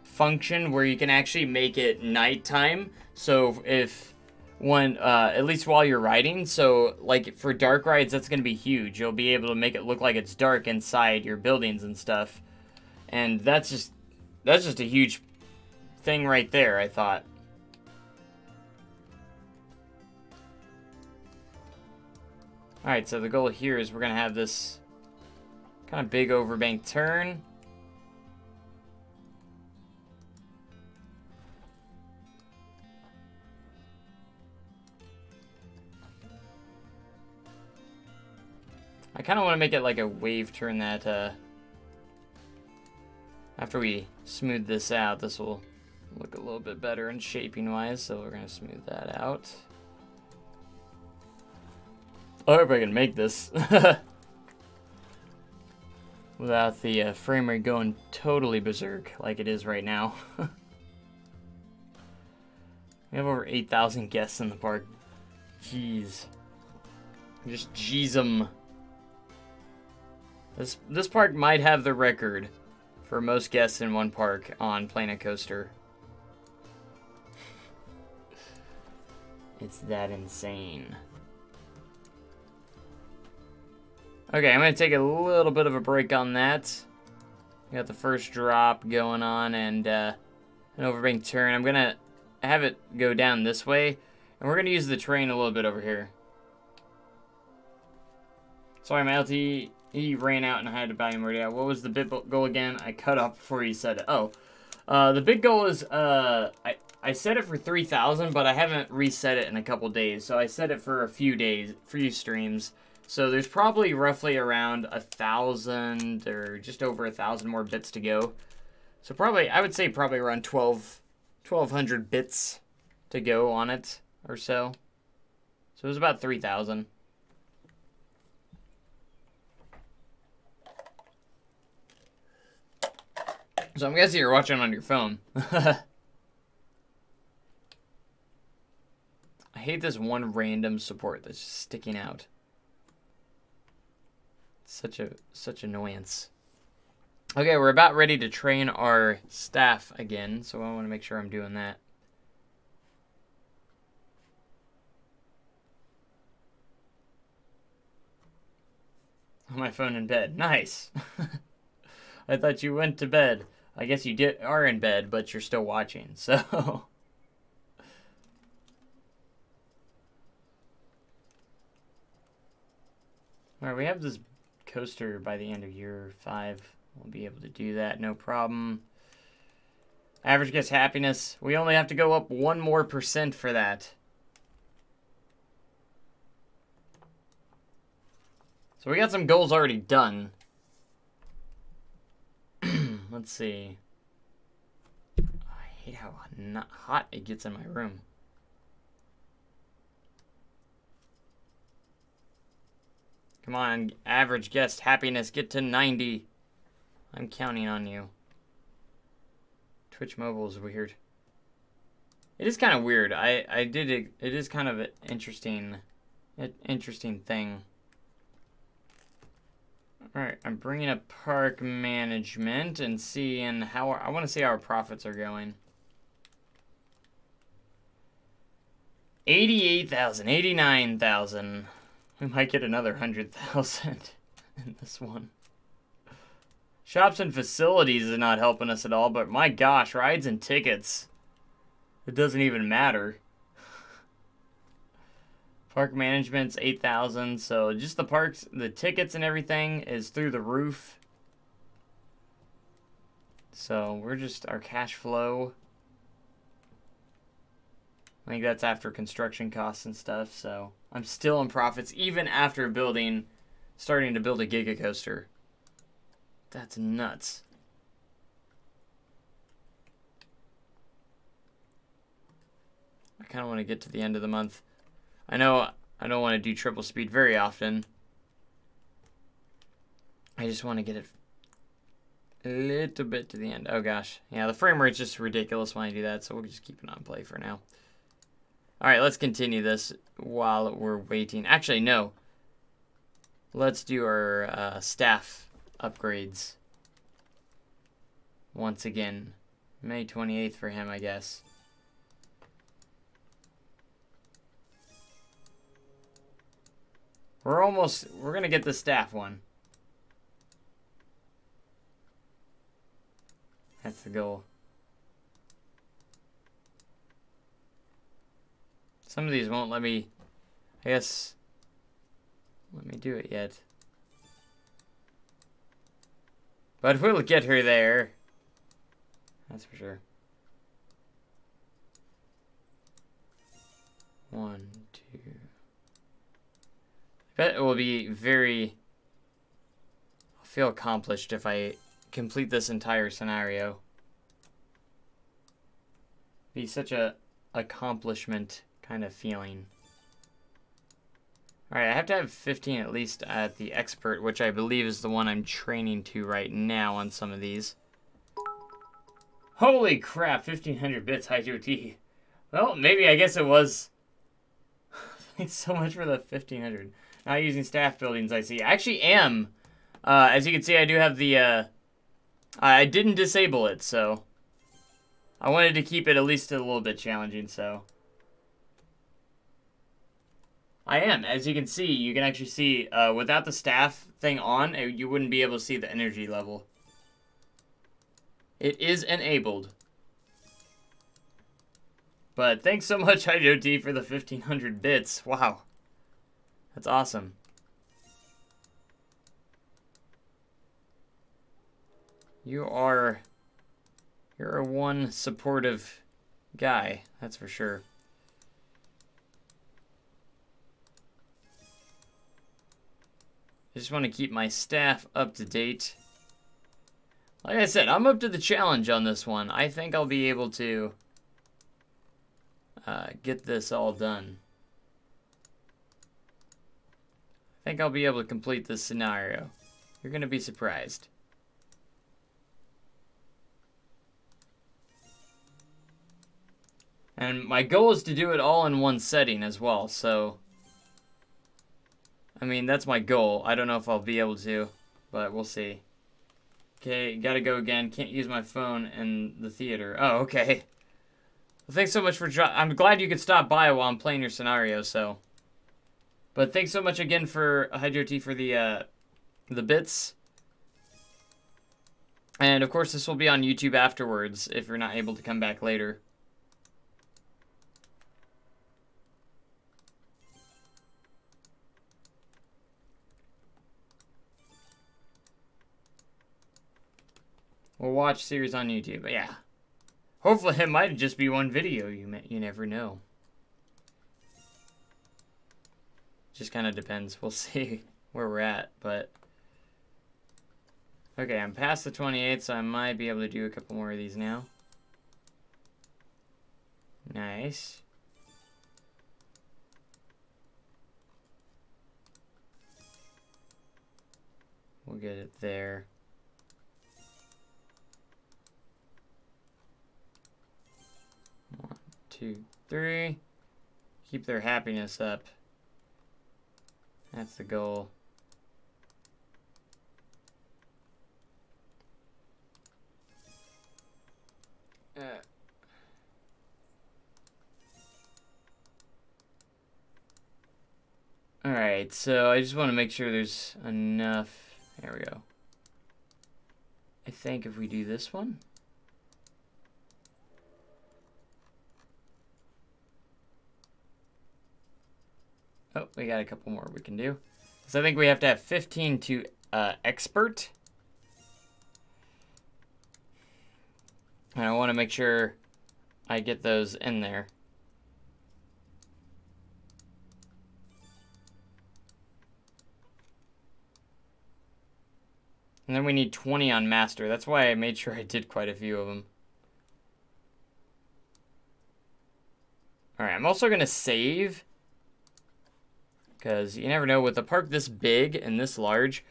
function where you can actually make it nighttime. So if at least while you're riding, so like for dark rides, that's going to be huge. You'll be able to make it look like it's dark inside your buildings and stuff, and that's just a huge thing right there, I thought. Alright, so the goal here is we're going to have this kind of big overbank turn. I kind of want to make it like a wave turn that, after we smooth this out, this will look a little bit better in shaping-wise, so we're going to smooth that out. I hope I can make this without the frame rate going totally berserk like it is right now. We have over 8,000 guests in the park. Jeez. Just jeez 'em. This park might have the record for most guests in one park on Planet Coaster. It's that insane. Okay, I'm going to take a little bit of a break on that. We got the first drop going on and an overbank turn. I'm going to have it go down this way, and we're going to use the terrain a little bit over here. Sorry, my LTE ran out and I had to buy more data. What was the bit goal again? I cut off before you said it. Oh, the big goal is, I set it for 3,000, but I haven't reset it in a couple days. So I set it for a few days, few streams. So there's probably roughly around 1,000 or just over 1,000 more bits to go. So probably, I would say probably around 1,200 bits to go on it or so. So it was about 3,000. So I'm guessing you're watching on your phone. I hate this one random support that's just sticking out. Such annoyance. Okay, we're about ready to train our staff again, so I want to make sure I'm doing that. On my phone in bed. Nice. I thought you went to bed. I guess you are in bed, but you're still watching, so... Alright, we have this coaster by the end of year 5. We'll be able to do that, no problem. Average guess happiness. We only have to go up 1% more for that. So we got some goals already done. Let's see. I hate how not hot it gets in my room. Come on, average guest happiness, get to 90. I'm counting on you. Twitch mobile is weird. It is kind of weird. It is kind of an interesting thing. Alright, I'm bringing up park management and seeing how I want to see how our profits are going. 88,000, 89,000. We might get another 100,000 in this one. Shops and facilities is not helping us at all, but my gosh, rides and tickets. It doesn't even matter. Park management's 8,000, so just the parks, the tickets and everything is through the roof. So we're just, our cash flow. I think that's after construction costs and stuff, so I'm still in profits even after starting to build a Giga Coaster. That's nuts. I kind of want to get to the end of the month. I know I don't want to do triple speed very often. I just want to get it a little bit to the end. Oh gosh. Yeah, the frame rate's just ridiculous when I do that, so we'll just keep it on play for now. Alright, let's continue this while we're waiting. Actually, no. Let's do our staff upgrades. Once again. May 28th for him, I guess. We're gonna get the staff one. That's the goal. Some of these won't let me, I guess, let me do it yet. But we'll get her there. That's for sure. 1, 2. I bet it will be I'll feel accomplished if I complete this entire scenario. Be such a accomplishment kind of feeling. Alright, I have to have 15 at least at the expert, which I believe is the one I'm training to right now on some of these. Holy crap, 1500 bits, Hijotee. Well, maybe I guess it was. Thanks so much for the 1500. Not using staff buildings, I see. I actually am. As you can see, I do have the, I didn't disable it, so. I wanted to keep it at least a little bit challenging, so. I am. As you can see, you can actually see, without the staff thing on, you wouldn't be able to see the energy level. It is enabled. But thanks so much, Hijotee, for the 1500 bits. Wow. That's awesome. You're a one supportive guy, that's for sure. I just want to keep my staff up to date. Like I said, I'm up to the challenge on this one. I think I'll be able to get this all done. I think I'll be able to complete this scenario. You're going to be surprised. And my goal is to do it all in one setting as well, so I mean, that's my goal. I don't know if I'll be able to, but we'll see. Okay, gotta go again. Can't use my phone in the theater. Oh, okay. Well, thanks so much for I'm glad you could stop by while I'm playing your scenario, so. But thanks so much again for Hijotee for the bits. And of course, this will be on YouTube afterwards if you're not able to come back later. We'll watch series on YouTube, but yeah. Hopefully it might just be one video, you never know. Just kind of depends. We'll see where we're at, but... Okay, I'm past the 28th, so I might be able to do a couple more of these now. Nice. We'll get it there. One, two, three. Keep their happiness up. That's the goal. Alright, so I just want to make sure there's enough. There we go. I think if we do this one. Oh, we got a couple more we can do. So I think we have to have 15 to expert. And I want to make sure I get those in there. And then we need 20 on master. That's why I made sure I did quite a few of them. Alright, I'm also going to save. Because you never know, with a park this big and this large,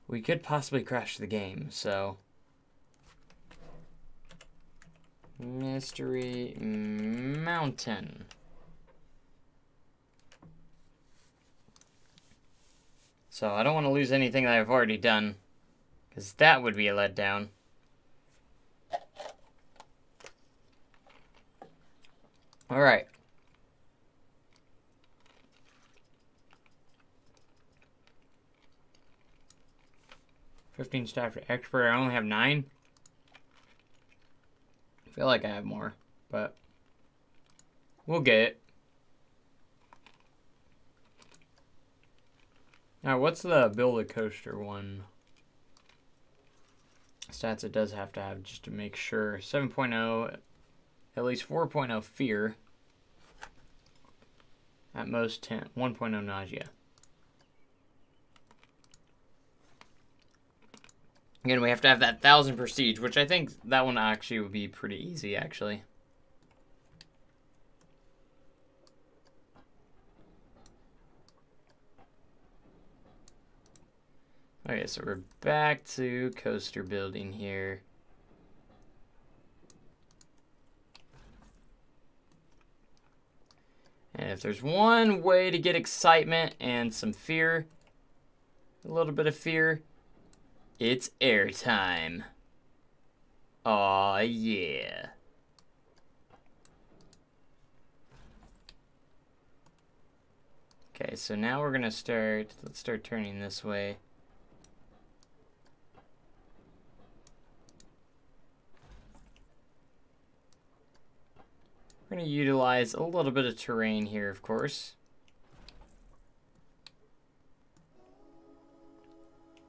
we could possibly crash the game, so... Mystery Mountain. So I don't want to lose anything that I've already done, because that would be a letdown. Alright. $15 staff for expert. I only have 9. I feel like I have more, but we'll get it. Now, what's the build a coaster one? Stats it does have to have just to make sure. 7.0, at least 4.0 fear. At most 1.0 nausea. Again, we have to have that 1,000 prestige, which I think that one actually would be pretty easy, actually. Okay, so we're back to coaster building here. And if there's one way to get excitement and some fear, a little bit of fear, it's airtime. Aw, yeah. Okay, so now we're gonna let's start turning this way. We're gonna utilize a little bit of terrain here, of course.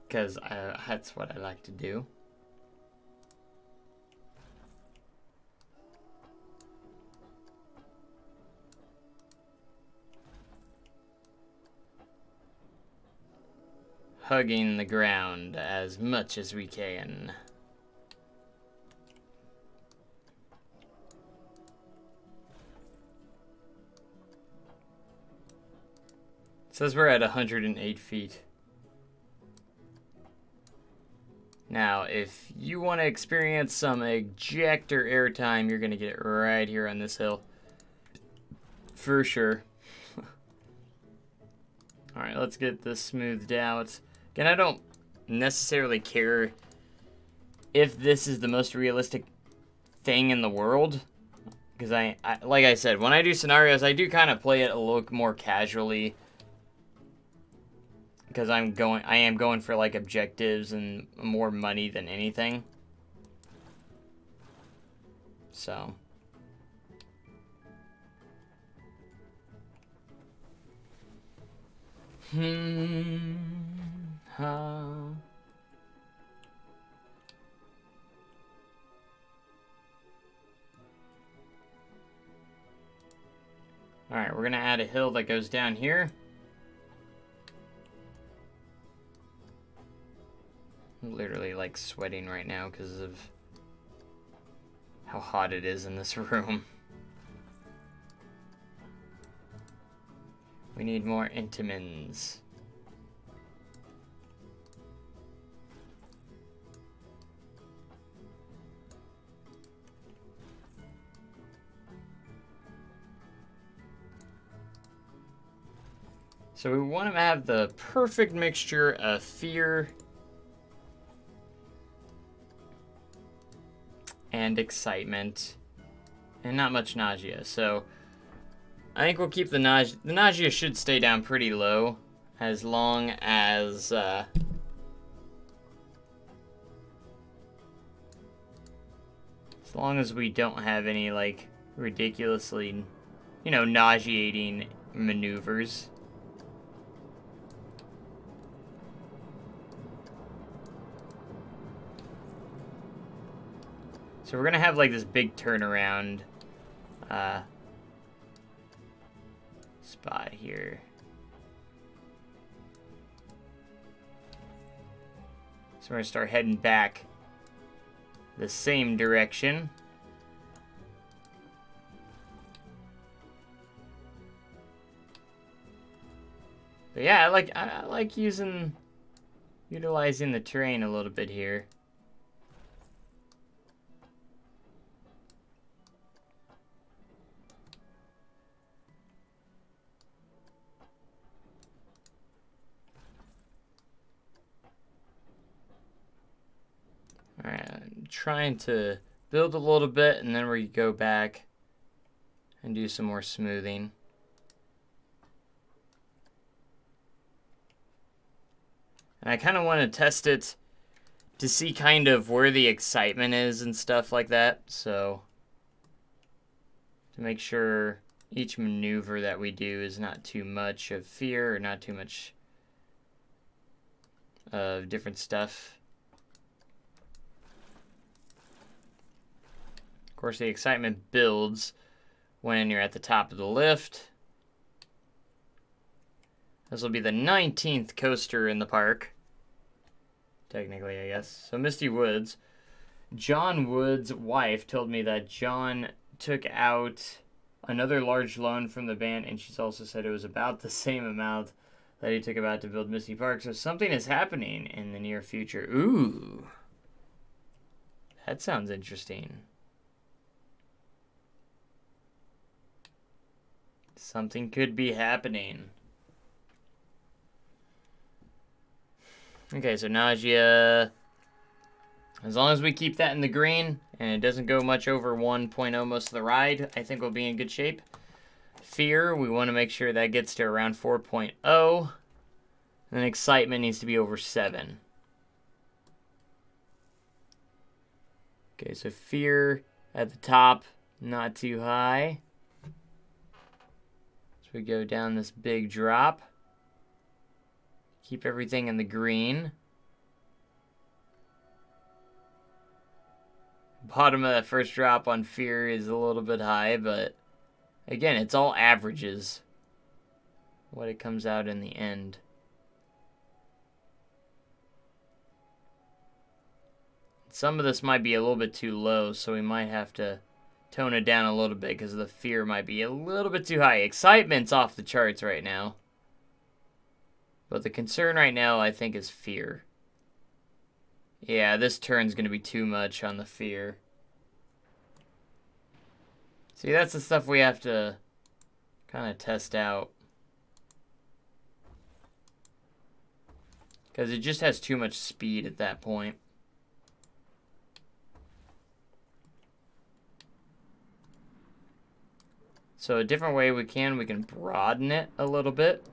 Because that's what I like to do. Hugging the ground as much as we can. It says we're at 108 feet. Now, if you want to experience some ejector airtime, you're going to get it right here on this hill. For sure. Alright, let's get this smoothed out. Again, I don't necessarily care if this is the most realistic thing in the world. Because I like I said, when I do scenarios, I do kind of play it a little more casually. Because I am going for like objectives and more money than anything. So. Alright, we're gonna add a hill that goes down here. I'm literally like sweating right now because of how hot it is in this room. We need more Intamins. So we want to have the perfect mixture of fear and excitement and not much nausea. So I think we'll keep the nausea. The nausea should stay down pretty low as long as we don't have any like ridiculously, you know, nauseating maneuvers. So we're gonna have like this big turnaround spot here. So we're gonna start heading back the same direction. But yeah, I like utilizing the terrain a little bit here. Alright, I'm trying to build a little bit, and then we go back and do some more smoothing. And I kind of want to test it to see kind of where the excitement is and stuff like that. So, to make sure each maneuver that we do is not too much of fear or not too much of different stuff. Of course, the excitement builds when you're at the top of the lift. This will be the 19th coaster in the park. Technically, I guess. So, Misty Woods. John Wood's wife told me that John took out another large loan from the band, and she's also said it was about the same amount that he took about to build Misty Park. So, something is happening in the near future. Ooh. That sounds interesting. Something could be happening. Okay, so nausea. As long as we keep that in the green and it doesn't go much over 1.0 most of the ride, I think we'll be in good shape. Fear, we want to make sure that gets to around 4.0. And then excitement needs to be over 7. Okay, so fear at the top, not too high. We go down this big drop. Keep everything in the green. Bottom of that first drop on fear is a little bit high, but again, it's all averages. What it comes out in the end. Some of this might be a little bit too low, so we might have to tone it down a little bit because the fear might be a little bit too high. Excitement's off the charts right now. But the concern right now, I think, is fear. Yeah, this turn's going to be too much on the fear. See, that's the stuff we have to kind of test out. because it just has too much speed at that point. So a different way we can broaden it a little bit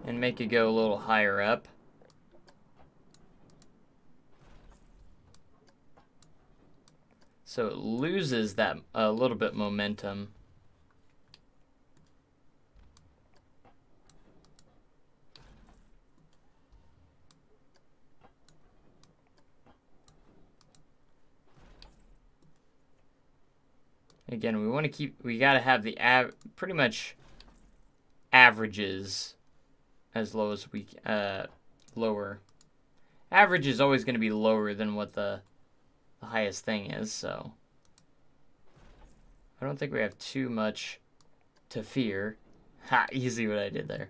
and make it go a little higher up. So it loses that a little bit momentum. Again, we gotta have the pretty much averages as low as we, lower. Average is always gonna be lower than what the highest thing is, so I don't think we have too much to fear. Ha, easy what I did there.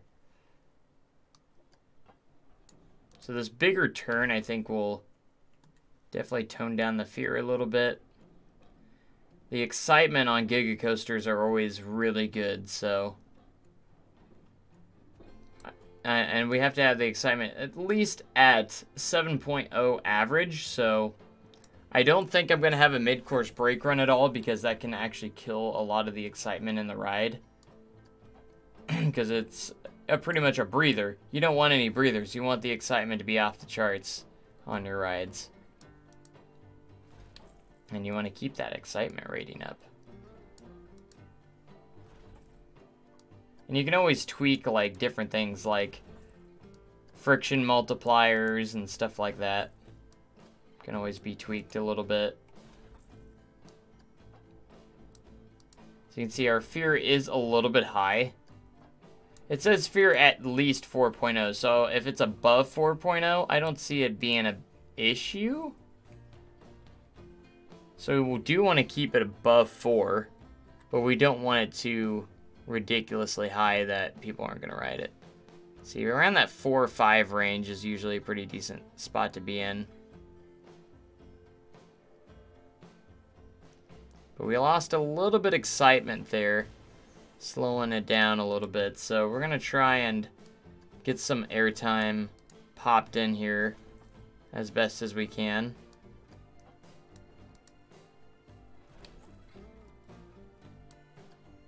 So this bigger turn, I think, will definitely tone down the fear a little bit. The excitement on Giga Coasters are always really good, so and we have to have the excitement at least at 7.0 average, so I don't think I'm going to have a mid-course brake run at all, because that can actually kill a lot of the excitement in the ride. Because it's pretty much a breather. You don't want any breathers. You want the excitement to be off the charts on your rides. And you want to keep that excitement rating up. And you can always tweak like different things like friction multipliers and stuff like that. Can always be tweaked a little bit. So you can see our fear is a little bit high. It says fear at least 4.0, so if it's above 4.0, I don't see it being an issue. So we do want to keep it above 4, but we don't want it too ridiculously high that people aren't going to ride it. See, around that 4 or 5 range is usually a pretty decent spot to be in. But we lost a little bit of excitement there, slowing it down a little bit. So we're going to try and get some airtime popped in here as best as we can.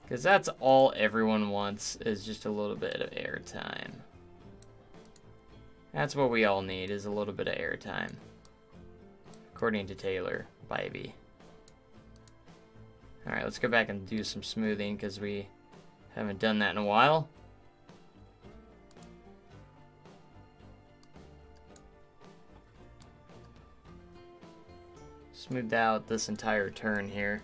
Because that's all everyone wants, is just a little bit of airtime. That's what we all need, is a little bit of airtime. According to Taylor Bybee. Alright, let's go back and do some smoothing, because we haven't done that in a while. Smoothed out this entire turn here.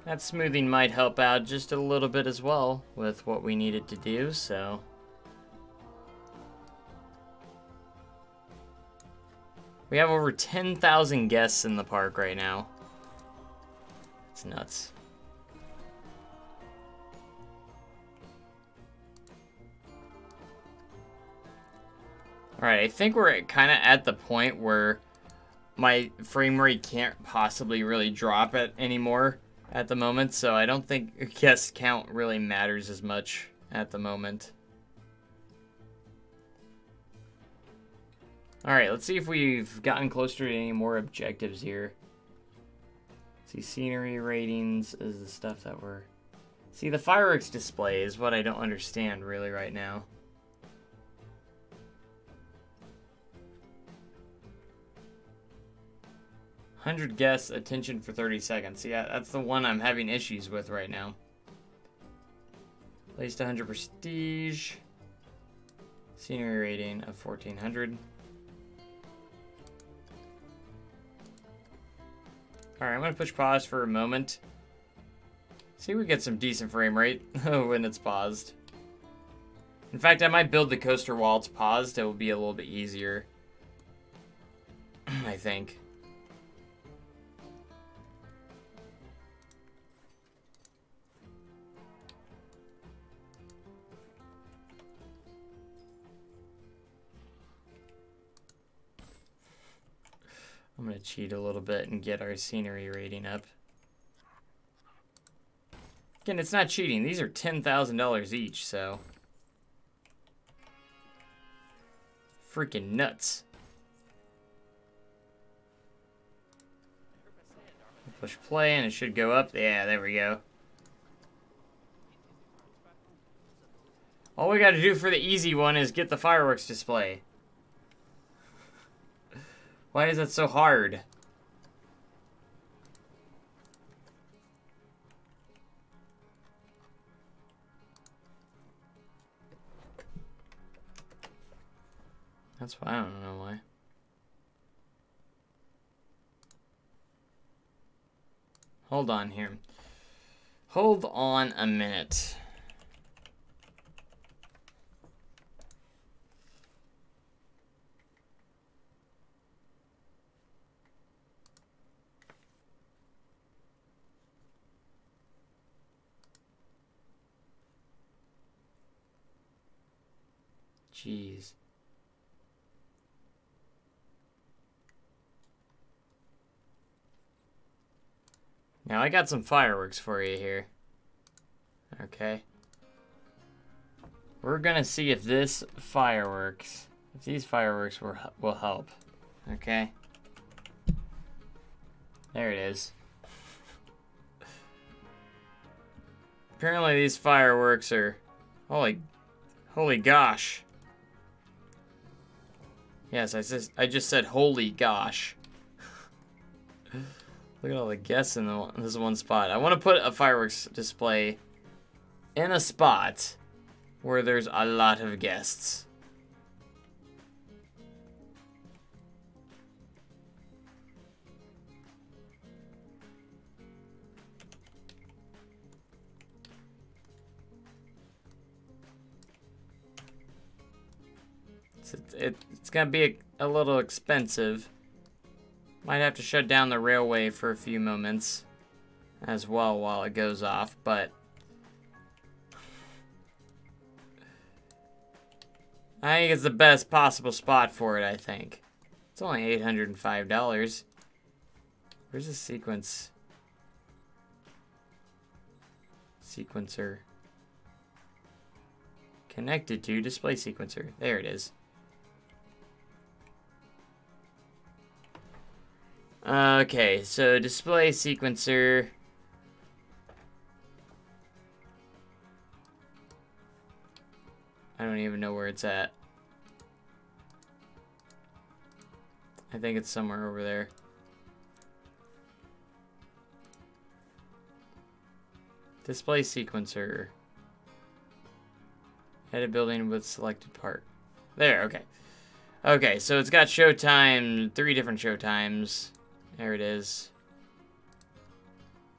That smoothing might help out just a little bit as well with what we needed to do, so. We have over 10,000 guests in the park right now. It's nuts. Alright, I think we're kind of at the point where my frame rate can't possibly really drop it anymore at the moment, so I don't think guest count really matters as much at the moment. Alright, let's see if we've gotten closer to any more objectives here. See, scenery ratings is the stuff that we're... See, the fireworks display is what I don't understand really right now. $100 guests, attention for 30 seconds. Yeah, that's the one I'm having issues with right now. Placed 100 prestige. Scenery rating of 1400. Alright, I'm going to push pause for a moment. See if we get some decent frame rate when it's paused. In fact, I might build the coaster while it's paused. It will be a little bit easier, I think. I'm gonna cheat a little bit and get our scenery rating up. Again, it's not cheating. These are $10,000 each, so. Freaking nuts. Push play and it should go up. Yeah, there we go. All we gotta do for the easy one is get the fireworks display. Why is that so hard? That's why I don't know why. Hold on here. Hold on a minute. Jeez. Now I got some fireworks for you here. Okay. We're gonna see if these fireworks will help. Okay. There it is. Apparently these fireworks are, holy gosh. Yes, I just said holy gosh. Look at all the guests in this one spot. I want to put a fireworks display in a spot where there's a lot of guests. It's gonna be a little expensive. Might have to shut down the railway for a few moments as well while it goes off, but I think it's the best possible spot for it, I think. It's only $805. Where's the sequencer? Connected to display sequencer. There it is. Okay, so display sequencer. I don't even know where it's at. I think it's somewhere over there. Display sequencer. Edit building with selected part. There, okay. Okay, so it's got showtime, 3 different showtimes. There it is.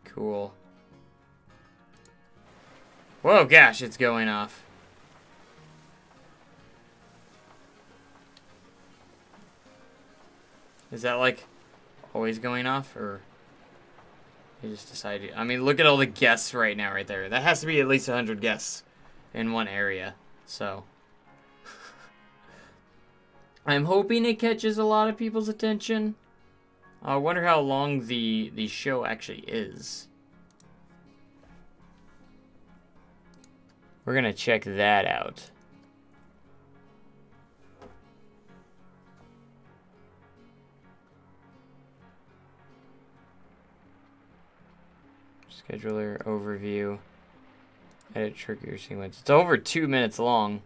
Cool. Whoa, gosh, it's going off. Is that like always going off, or you just decided? I mean, look at all the guests right now, right there. That has to be at least 100 guests in one area. So I'm hoping it catches a lot of people's attention. I wonder how long the show actually is. We're gonna check that out. Scheduler overview. Edit trigger sequence. It's over 2 minutes long.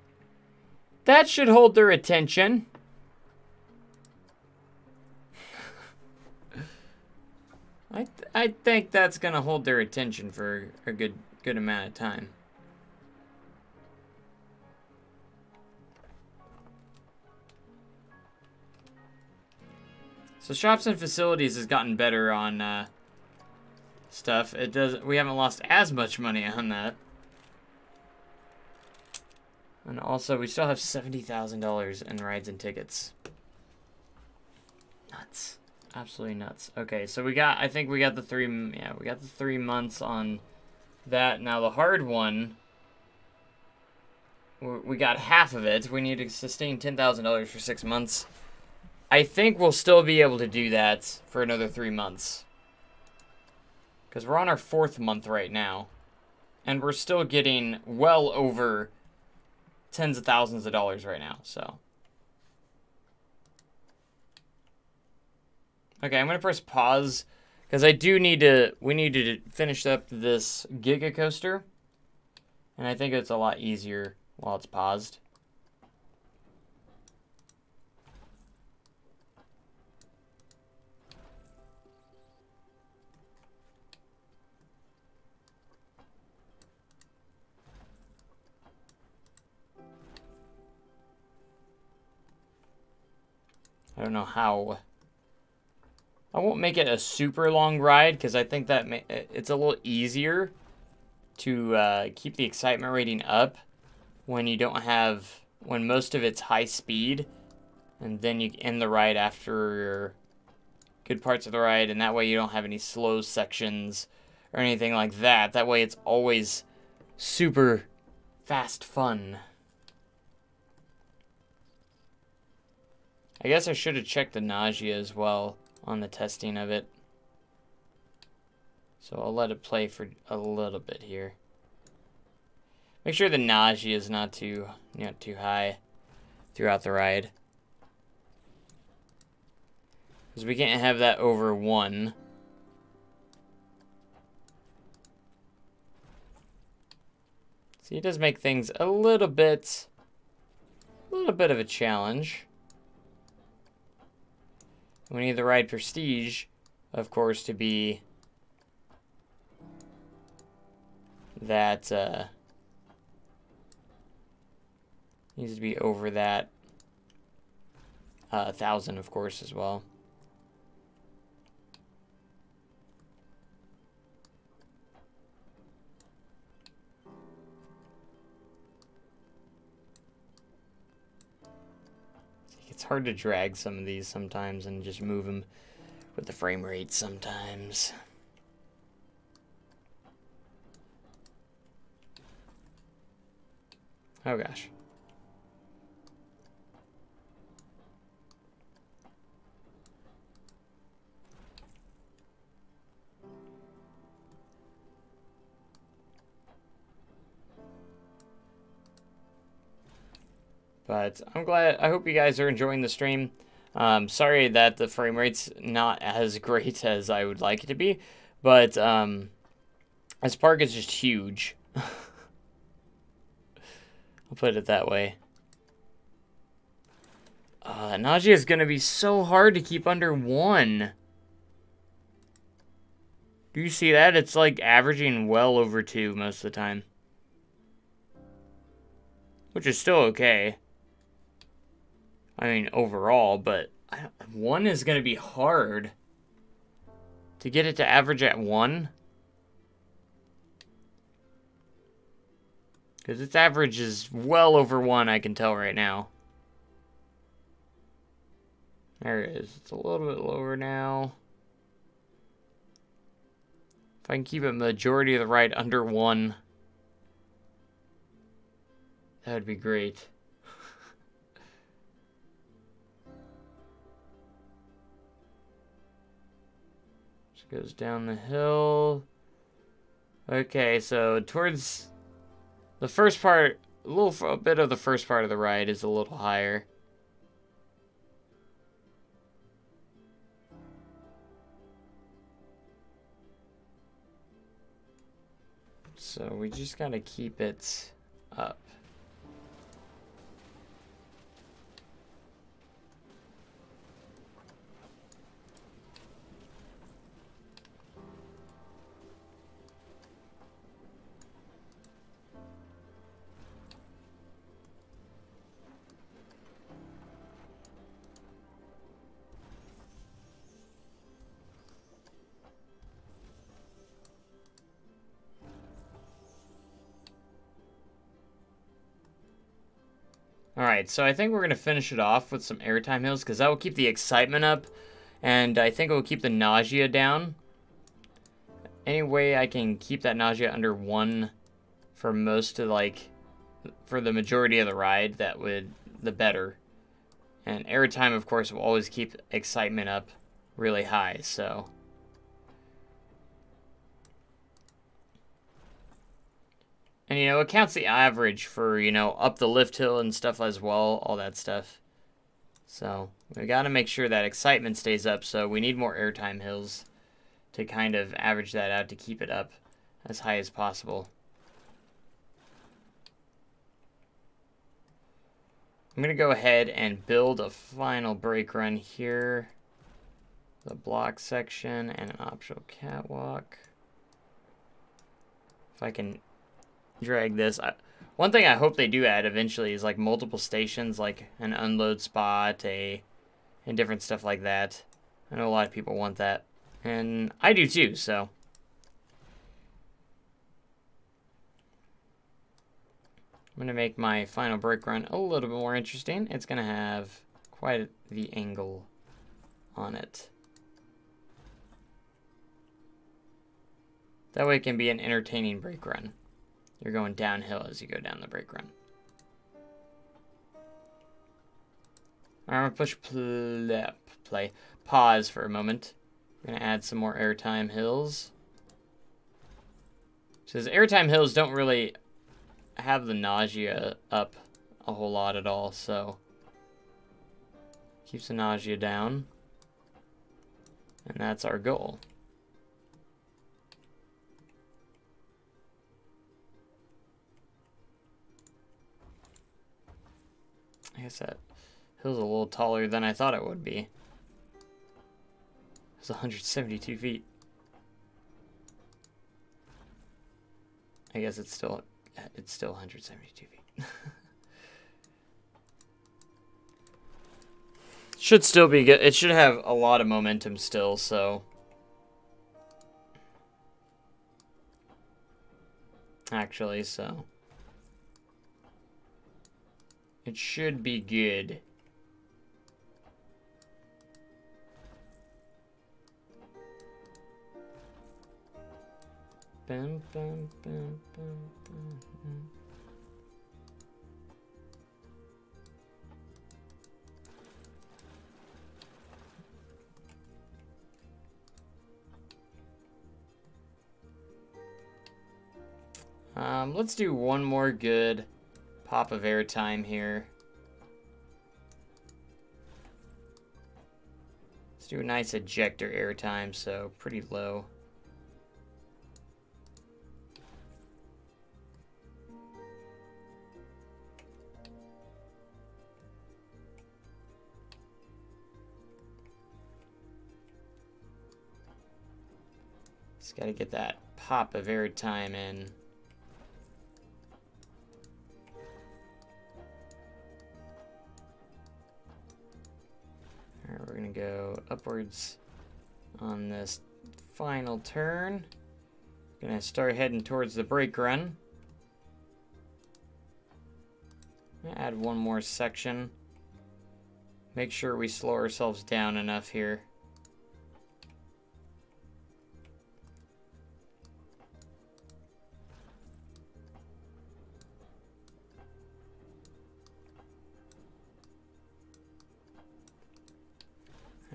That should hold their attention. I think that's gonna hold their attention for a good amount of time. So shops and facilities has gotten better on stuff. We haven't lost as much money on that. And also we still have $70,000 in rides and tickets. Nuts. Absolutely nuts. Okay, so I think we got the 3 months on that. Now the hard one, we got half of it. We need to sustain $10,000 for 6 months I think we'll still be able to do that for another 3 months. Because we're on our 4th month right now. And we're still getting well over tens of thousands of dollars right now, so. Okay, I'm going to press pause. Because we need to finish up this Giga Coaster. And I think it's a lot easier while it's paused. I don't know how. I won't make it a super long ride because I think that it's a little easier to keep the excitement rating up when you don't have, when most of it's high speed, and then you end the ride after good parts of the ride, and that way you don't have any slow sections or anything like that. That way it's always super fast fun. I guess I should have checked the nausea as well on the testing of it. So I'll let it play for a little bit here. Make sure the nausea is not too high throughout the ride. Because we can't have that over 1. See, it does make things a little bit of a challenge. We need the ride prestige, of course, to be that needs to be over that 1,000, of course, as well. It's hard to drag some of these sometimes and just move them with the frame rate sometimes. Oh gosh. But I'm glad, I hope you guys are enjoying the stream. Sorry that the frame rate's not as great as I would like it to be, but this park is just huge. I'll put it that way. Nausea is going to be so hard to keep under 1. Do you see that? It's like averaging well over 2 most of the time. Which is still okay. I mean, overall, but 1 is going to be hard. To get it to average at 1. Because its average is well over 1, I can tell right now. There it is. It's a little bit lower now. If I can keep a majority of the ride under 1, that would be great. Just goes down the hill. Okay, so towards the first part, a bit of the first part of the ride is a little higher. So we just gotta keep it up. Alright, so I think we're going to finish it off with some airtime hills, because that will keep the excitement up, and I think it will keep the nausea down. Any way I can keep that nausea under 1 for most of, for the majority of the ride, the better. And airtime, of course, will always keep excitement up really high, so. And, you know, it counts the average for, you know, up the lift hill and stuff as well, all that stuff. So, we got to make sure that excitement stays up, so we need more airtime hills to kind of average that out to keep it up as high as possible. I'm going to go ahead and build a final brake run here. The block section and an optional catwalk. If I can drag this. One thing I hope they do add eventually is like multiple stations, like an unload spot, and different stuff like that. I know a lot of people want that. And I do too, so. I'm going to make my final brake run a little bit more interesting. It's going to have quite the angle on it. That way it can be an entertaining brake run. You're going downhill as you go down the brake run. I'm going to push pause for a moment. I'm going to add some more airtime hills. Because airtime hills don't really have the nausea up a whole lot at all, so keeps the nausea down, and that's our goal. I guess that hill's a little taller than I thought it would be. It's 172 feet. I guess it's still 172 feet. Should still be good. It should have a lot of momentum still, so. Actually, so. It should be good. Bum, bum, bum, bum, bum. Let's do one more good pop of airtime here. Let's do a nice ejector airtime, so pretty low. Just gotta get that pop of airtime in. Alright, we're gonna go upwards on this final turn. Gonna start heading towards the brake run. Gonna add one more section. Make sure we slow ourselves down enough here.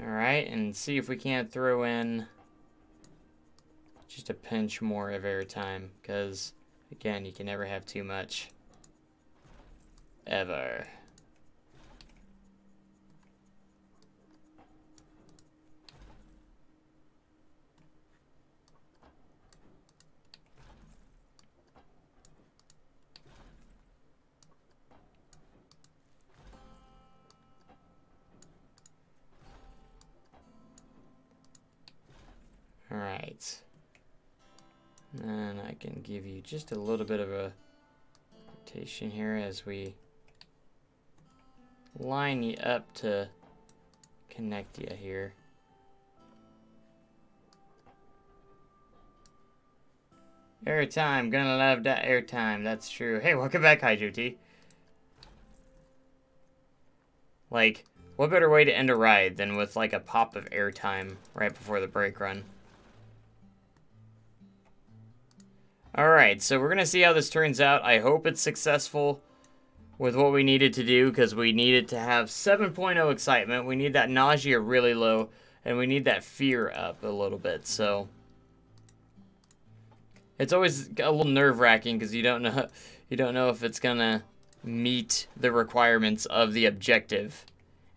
Alright, and see if we can't throw in just a pinch more of airtime, because, again, you can never have too much. Ever. Alright. And I can give you just a little bit of a rotation here as we line you up to connect you here. Airtime, gonna love that airtime, that's true. Hey, welcome back, Hijotee. Like, what better way to end a ride than with like a pop of airtime right before the brake run? Alright, so we're gonna see how this turns out. I hope it's successful. with what we needed to do, because we needed to have 7.0 excitement. We need that nausea really low, and we need that fear up a little bit. So it's always a little nerve-wracking because you don't know if it's gonna meet the requirements of the objective,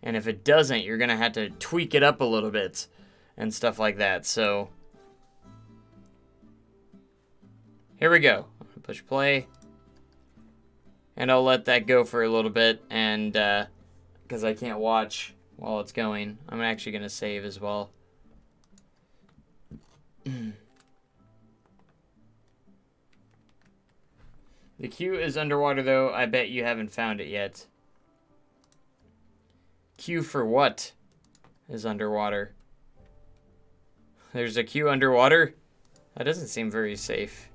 and if it doesn't, you're gonna have to tweak it up a little bit and stuff like that. So here we go. Push play. And I'll let that go for a little bit, and because I can't watch while it's going, I'm actually going to save as well. The queue is underwater, though. I bet you haven't found it yet. Queue for what is underwater? There's a queue underwater? That doesn't seem very safe.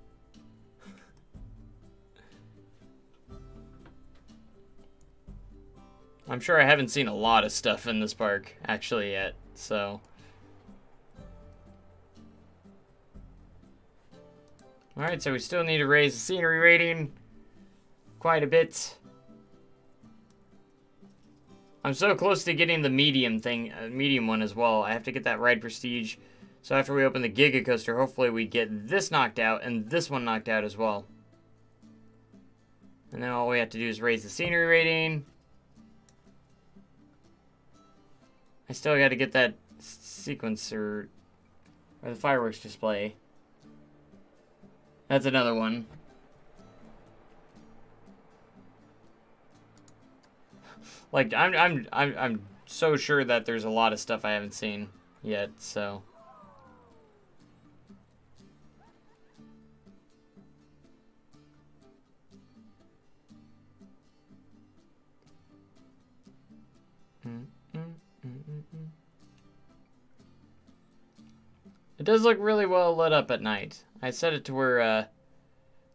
I'm sure I haven't seen a lot of stuff in this park, actually, yet, so. Alright, so we still need to raise the scenery rating quite a bit. I'm so close to getting the medium one as well. I have to get that ride prestige. So after we open the Giga Coaster, hopefully we get this knocked out and this one knocked out as well. And then all we have to do is raise the scenery rating. I still got to get that sequencer, or the fireworks display. That's another one. Like I'm so sure that there's a lot of stuff I haven't seen yet, so. It does look really well lit up at night. I set it to where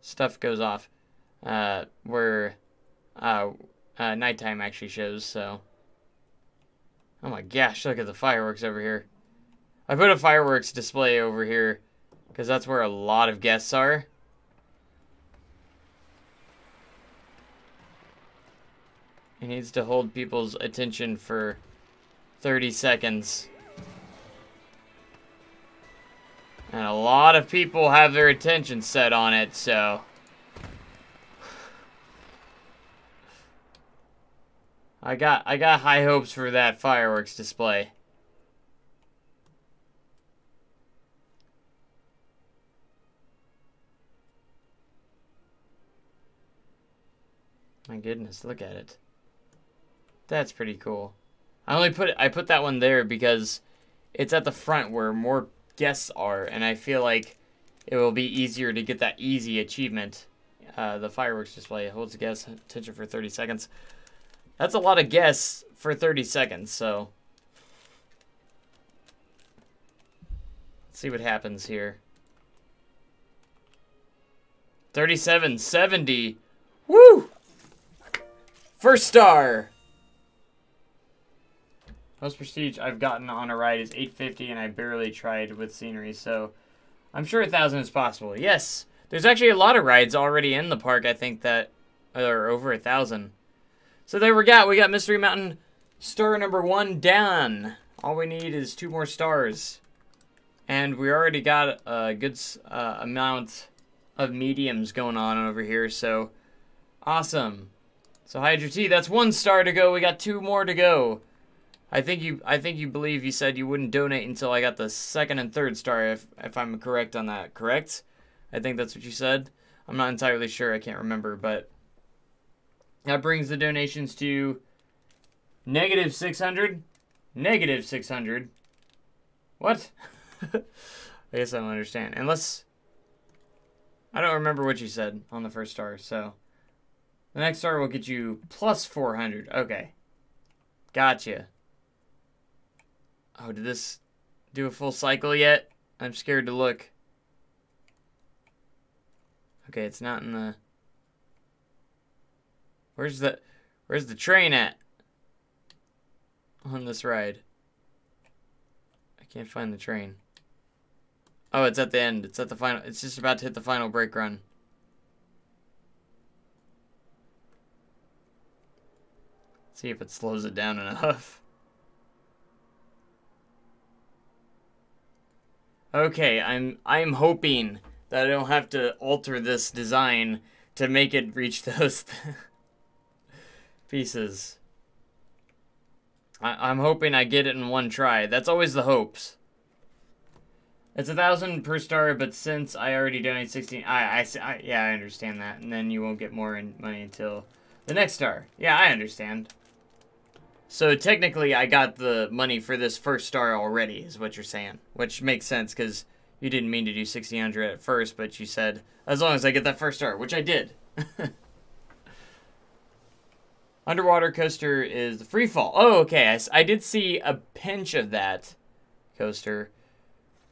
stuff goes off, where nighttime actually shows. So, oh my gosh, look at the fireworks over here. I put a fireworks display over here because that's where a lot of guests are. It needs to hold people's attention for 30 seconds. And a lot of people have their attention set on it, so. I got high hopes for that fireworks display. My goodness, look at it. That's pretty cool. I put that one there because it's at the front where more guests are, and I feel like it will be easier to get that easy achievement. The fireworks display holds the guests' attention for 30 seconds. That's a lot of guests for 30 seconds, so. Let's see what happens here. 3770. Woo! First star! Most prestige I've gotten on a ride is 850, and I barely tried with scenery, so I'm sure 1,000 is possible. Yes, there's actually a lot of rides already in the park, I think, that are over 1,000. So there we got Mystery Mountain star number 1 done. All we need is 2 more stars. And we already got a good amount of mediums going on over here, so awesome. So Hijotee, that's 1 star to go. We got 2 more to go. I think you believe you said you wouldn't donate until I got the 2nd and 3rd star, if I'm correct on that, correct? I think that's what you said. I'm not entirely sure, I can't remember, but that brings the donations to -600. -600. What? I guess I don't understand. Unless I don't remember what you said on the 1st star, so the next star will get you +400. Okay. Gotcha. Oh, did this do a full cycle yet? I'm scared to look. Okay, it's not in the... Where's the train at? On this ride. I can't find the train. Oh, it's at the end. It's at the final... It's just about to hit the final brake run. See if it slows it down enough. Okay, I'm hoping that I don't have to alter this design to make it reach those pieces. I'm hoping I get it in one try. That's always the hopes. It's 1,000 per star, but since I already donated 16, yeah, I understand that. And then you won't get more money until the next star. Yeah, I understand. So technically, I got the money for this first star already, is what you're saying. Which makes sense, because you didn't mean to do 1,600 at first, but you said, as long as I get that first star, which I did. Underwater coaster is the free fall. Oh, okay. I did see a pinch of that coaster.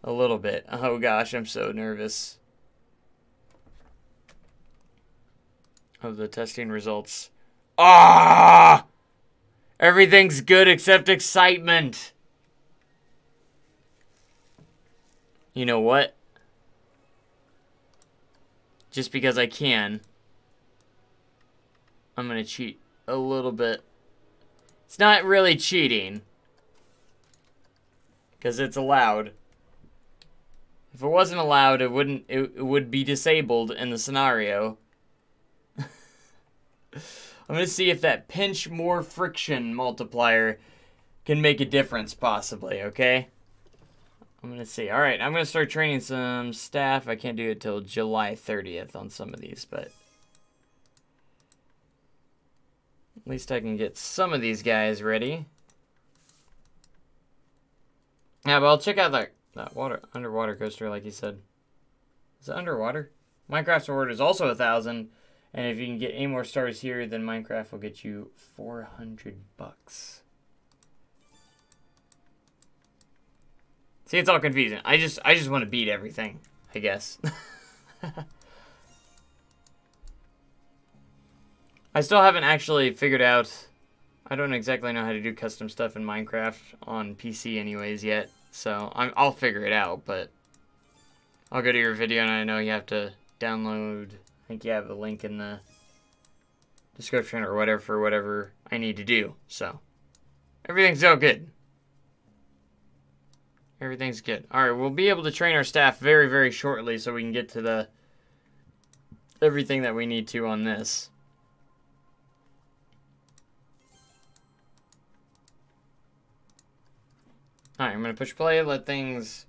A little bit. Oh gosh, I'm so nervous of the testing results. Ah! Everything's good except excitement. You know what? Just because I can, I'm gonna cheat a little bit. It's not really cheating, because it's allowed. If it wasn't allowed, it would be disabled in the scenario. I'm gonna see if that pinch more friction multiplier can make a difference, possibly, okay? I'm gonna see. Alright, I'm gonna start training some staff. I can't do it till July 30th on some of these, but at least I can get some of these guys ready. Yeah, but I'll check out that underwater coaster, like you said. Is it underwater? Minecraft's reward is also 1,000, and if you can get any more stars here, then Minecraft will get you 400 bucks. See, it's all confusing. I just want to beat everything, I guess. I still haven't actually figured out. I don't exactly know how to do custom stuff in Minecraft on PC anyways yet. So I'll figure it out, but I'll go to your video, and I know you have to download. I think you have a link in the description or whatever for whatever I need to do. So everything's all good. Everything's good. All right, we'll be able to train our staff very, very shortly, so we can get to the everything that we need to on this. Alright, I'm going to push play, let things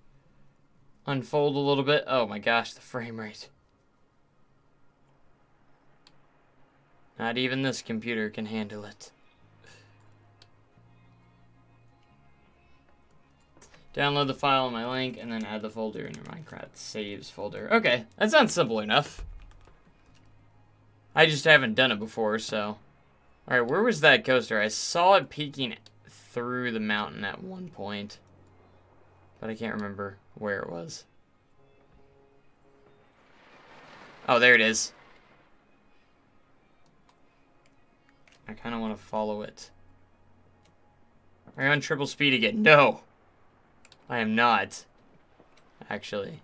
unfold a little bit. Oh my gosh, the frame rate. Not even this computer can handle it. Download the file on my link, and then add the folder in your Minecraft saves folder. Okay, that sounds simple enough. I just haven't done it before, so. Alright, where was that coaster? I saw it peeking through the mountain at one point, but I can't remember where it was. Oh, there it is. I kind of want to follow it. Are you on triple speed again? No, I am not, actually.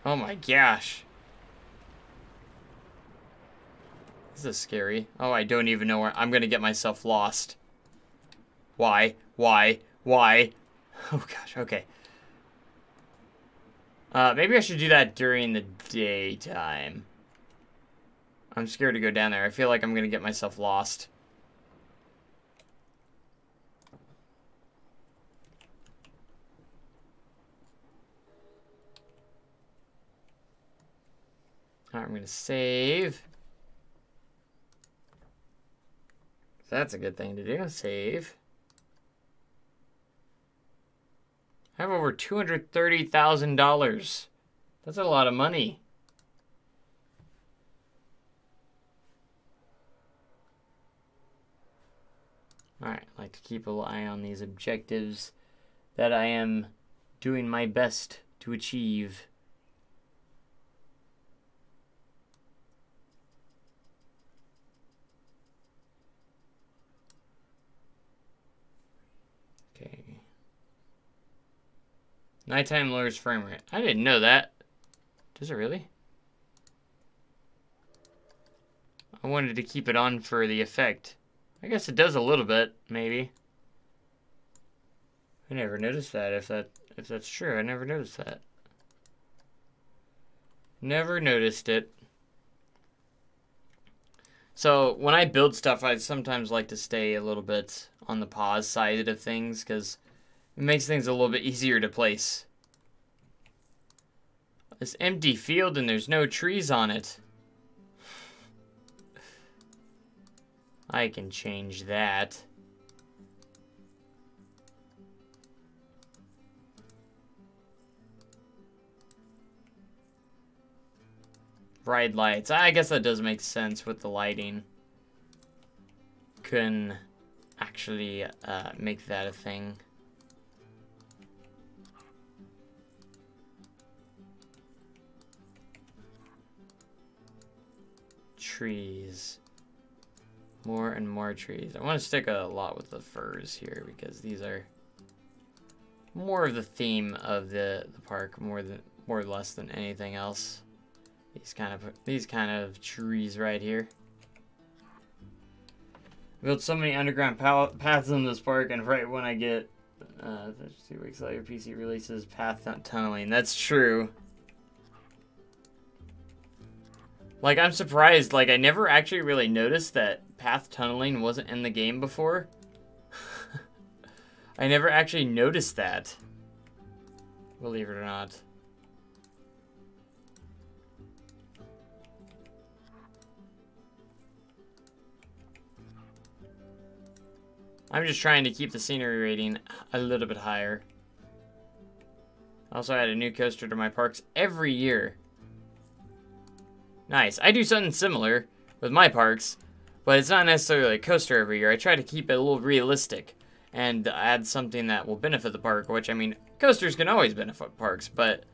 Oh my gosh. This is scary. Oh, I don't even know where. I'm going to get myself lost. Why? Why? Why? Oh, gosh. Okay. Maybe I should do that during the daytime. I'm scared to go down there. I feel like I'm going to get myself lost. All right, I'm going to save. That's a good thing to do. Save. I have over $230,000. That's a lot of money. Alright, I like to keep an eye on these objectives that I am doing my best to achieve. Okay. Nighttime lowers frame rate. I didn't know that. Does it really? I wanted to keep it on for the effect. I guess it does a little bit, maybe. I never noticed that, if that's true. I never noticed that. Never noticed it. So, when I build stuff, I sometimes like to stay a little bit on the pause side of things, because it makes things a little bit easier to place. This empty field and there's no trees on it. I can change that. Bright lights. I guess that does make sense with the lighting. Can actually make that a thing. Trees. More and more trees. I want to stick a lot with the firs here because these are more of the theme of the park, more or less than anything else. These kind of trees right here. Built so many underground paths in this park, and right when I get 2 weeks later, PC releases path tunneling. That's true. Like, I'm surprised. Like, I never actually really noticed that path tunneling wasn't in the game before. I never actually noticed that. Believe it or not. I'm just trying to keep the scenery rating a little bit higher. I also add a new coaster to my parks every year. Nice. I do something similar with my parks, but it's not necessarily a coaster every year. I try to keep it a little realistic and add something that will benefit the park, which, I mean, coasters can always benefit parks, but,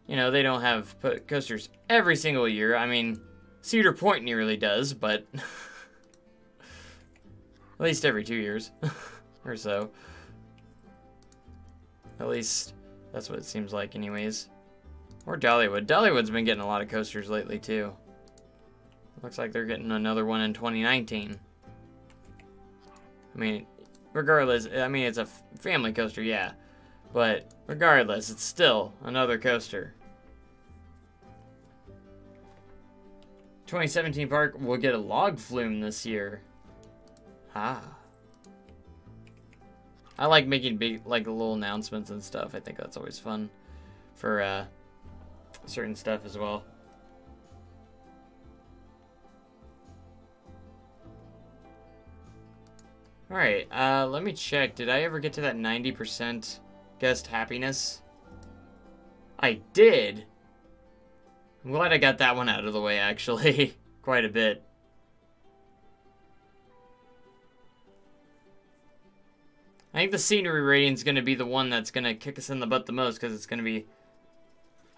you know, they don't have coasters every single year. I mean, Cedar Point nearly does, but at least every 2 years or so. At least that's what it seems like anyways. Or Dollywood. Dollywood's been getting a lot of coasters lately too. Looks like they're getting another one in 2019. I mean, regardless, I mean, it's a family coaster, yeah. But regardless, it's still another coaster. 2017 park will get a log flume this year. Ah. I like making big, like, little announcements and stuff. I think that's always fun for certain stuff as well. Alright, let me check. Did I ever get to that 90% guest happiness? I did! I'm glad I got that one out of the way, actually. Quite a bit. I think the scenery rating is going to be the one that's going to kick us in the butt the most, because it's going to be...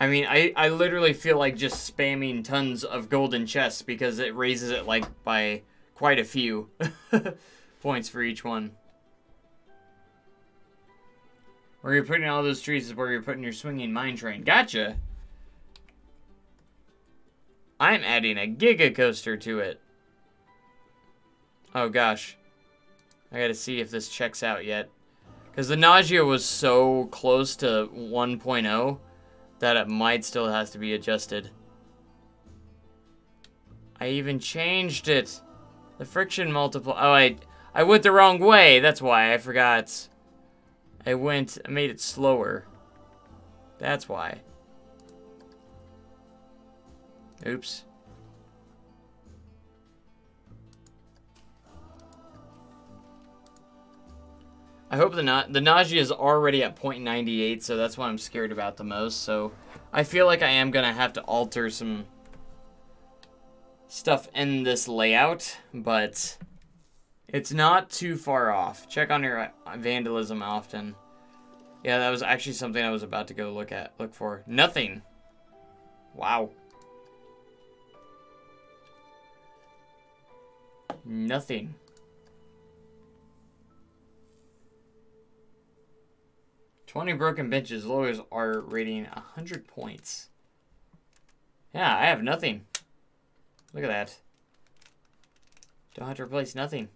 I mean, I literally feel like just spamming tons of golden chests, because it raises it, like, by quite a few points for each one. Where you're putting all those trees is where you're putting your swinging mine train. Gotcha! I'm adding a Giga Coaster to it. Oh, gosh. I gotta see if this checks out yet. Because the nausea was so close to 1.0 that it might still has to be adjusted. I even changed it. The friction multiple. Oh, I went the wrong way. That's why I forgot. I made it slower. That's why. Oops. I hope the nausea is already at 0.98, so that's what I'm scared about the most. So I feel like I am going to have to alter some stuff in this layout, but it's not too far off. Check on your vandalism often. Yeah, that was actually something I was about to go look for. Nothing. Wow. Nothing. "20 broken benches lowers our rating 100 points. Yeah, I have nothing. Look at that. Don't have to replace nothing.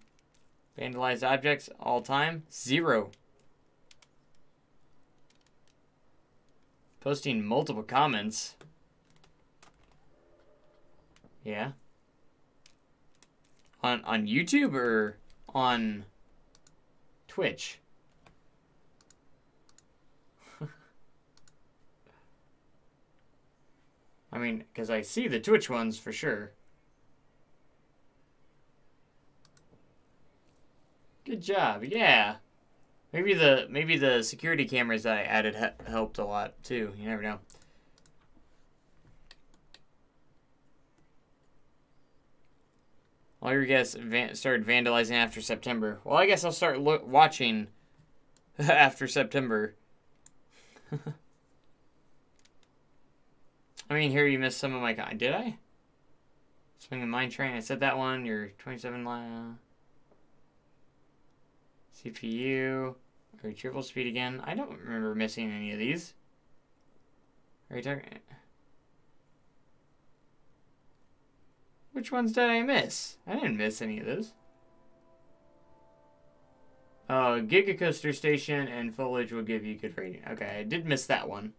Vandalized objects all time, 0. Posting multiple comments. Yeah. On YouTube or on Twitch? I mean, because I see the Twitch ones for sure. Good job, yeah. Maybe the security cameras that I added helped a lot too. You never know. All your guests started vandalizing after September. Well, I guess I'll start watching after September. I mean, here you missed some of my... Did I? Swing a mine train. I said that one. You're 27... CPU. Are you triple speed again? I don't remember missing any of these. Are you talking... Which ones did I miss? I didn't miss any of those. Oh, Giga Coaster Station and Foliage will give you good rating. Okay, I did miss that one.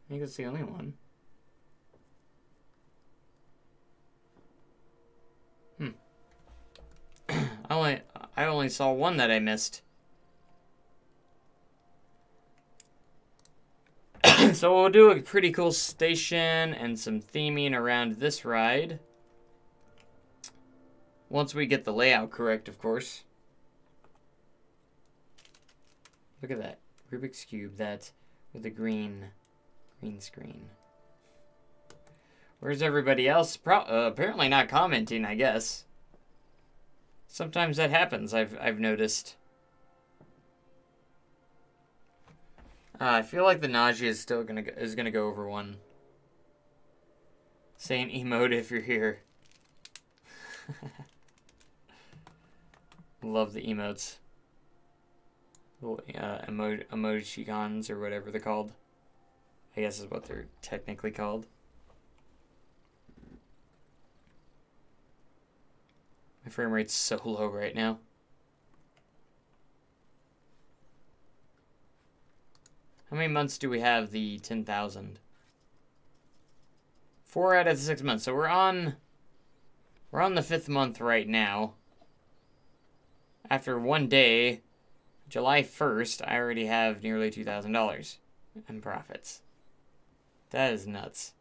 I think that's the only one. I only saw one that I missed. So we'll do a pretty cool station and some theming around this ride. Once we get the layout correct, of course. Look at that. Rubik's Cube, that with the green screen. Where's everybody else? Apparently not commenting, I guess. Sometimes that happens, I've noticed. I feel like the nausea is still gonna go over 1. Saying emote if you're here. Love the emotes. Little emojicons or whatever they're called. I guess is what they're technically called. My frame rate's so low right now. How many months do we have the 10,000? 4 out of the 6 months. So we're on the 5th month right now. After 1 day, July 1st, I already have nearly $2,000 in profits. That is nuts.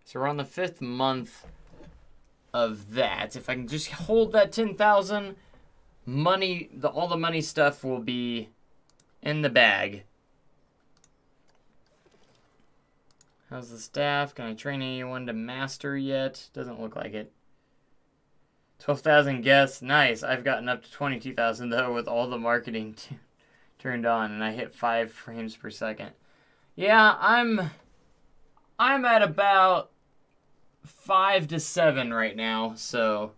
So we're on the 5th month of that. If I can just hold that 10,000, money, all the money stuff will be in the bag. How's the staff? Can I train anyone to master yet? Doesn't look like it. 12,000 guests. Nice. I've gotten up to 22,000 though with all the marketing turned on, and I hit 5 frames per second. Yeah, I'm at about 5 to 7 right now, so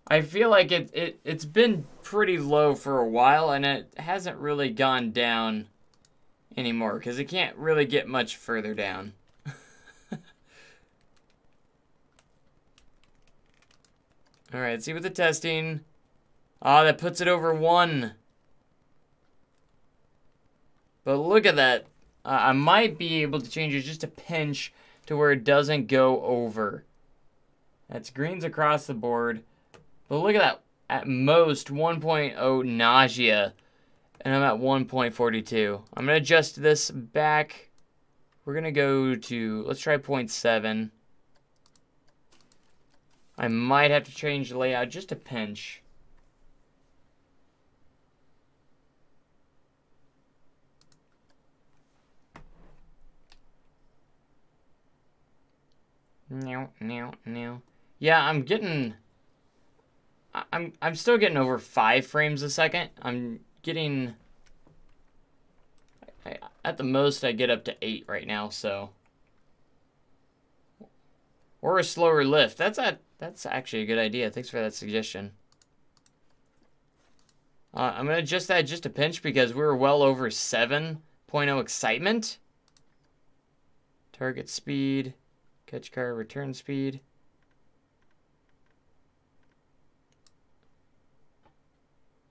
I feel like it's been pretty low for a while, and it hasn't really gone down anymore because it can't really get much further down. All right, let's see with the testing. Ah, that puts it over 1. But look at that. I might be able to change it just a pinch to where it doesn't go over. That's greens across the board. But look at that. At most, 1.0 nausea. And I'm at 1.42. I'm going to adjust this back. We're going to go to, let's try 0.7. I might have to change the layout just a pinch. No. Yeah, I'm still getting over 5 frames a second. I'm getting, at the most I get up to 8 right now, so. Or a slower lift. That's actually a good idea. Thanks for that suggestion. I'm going to adjust that just a pinch because we were well over 7 1.0 excitement. Target speed, catch car return speed.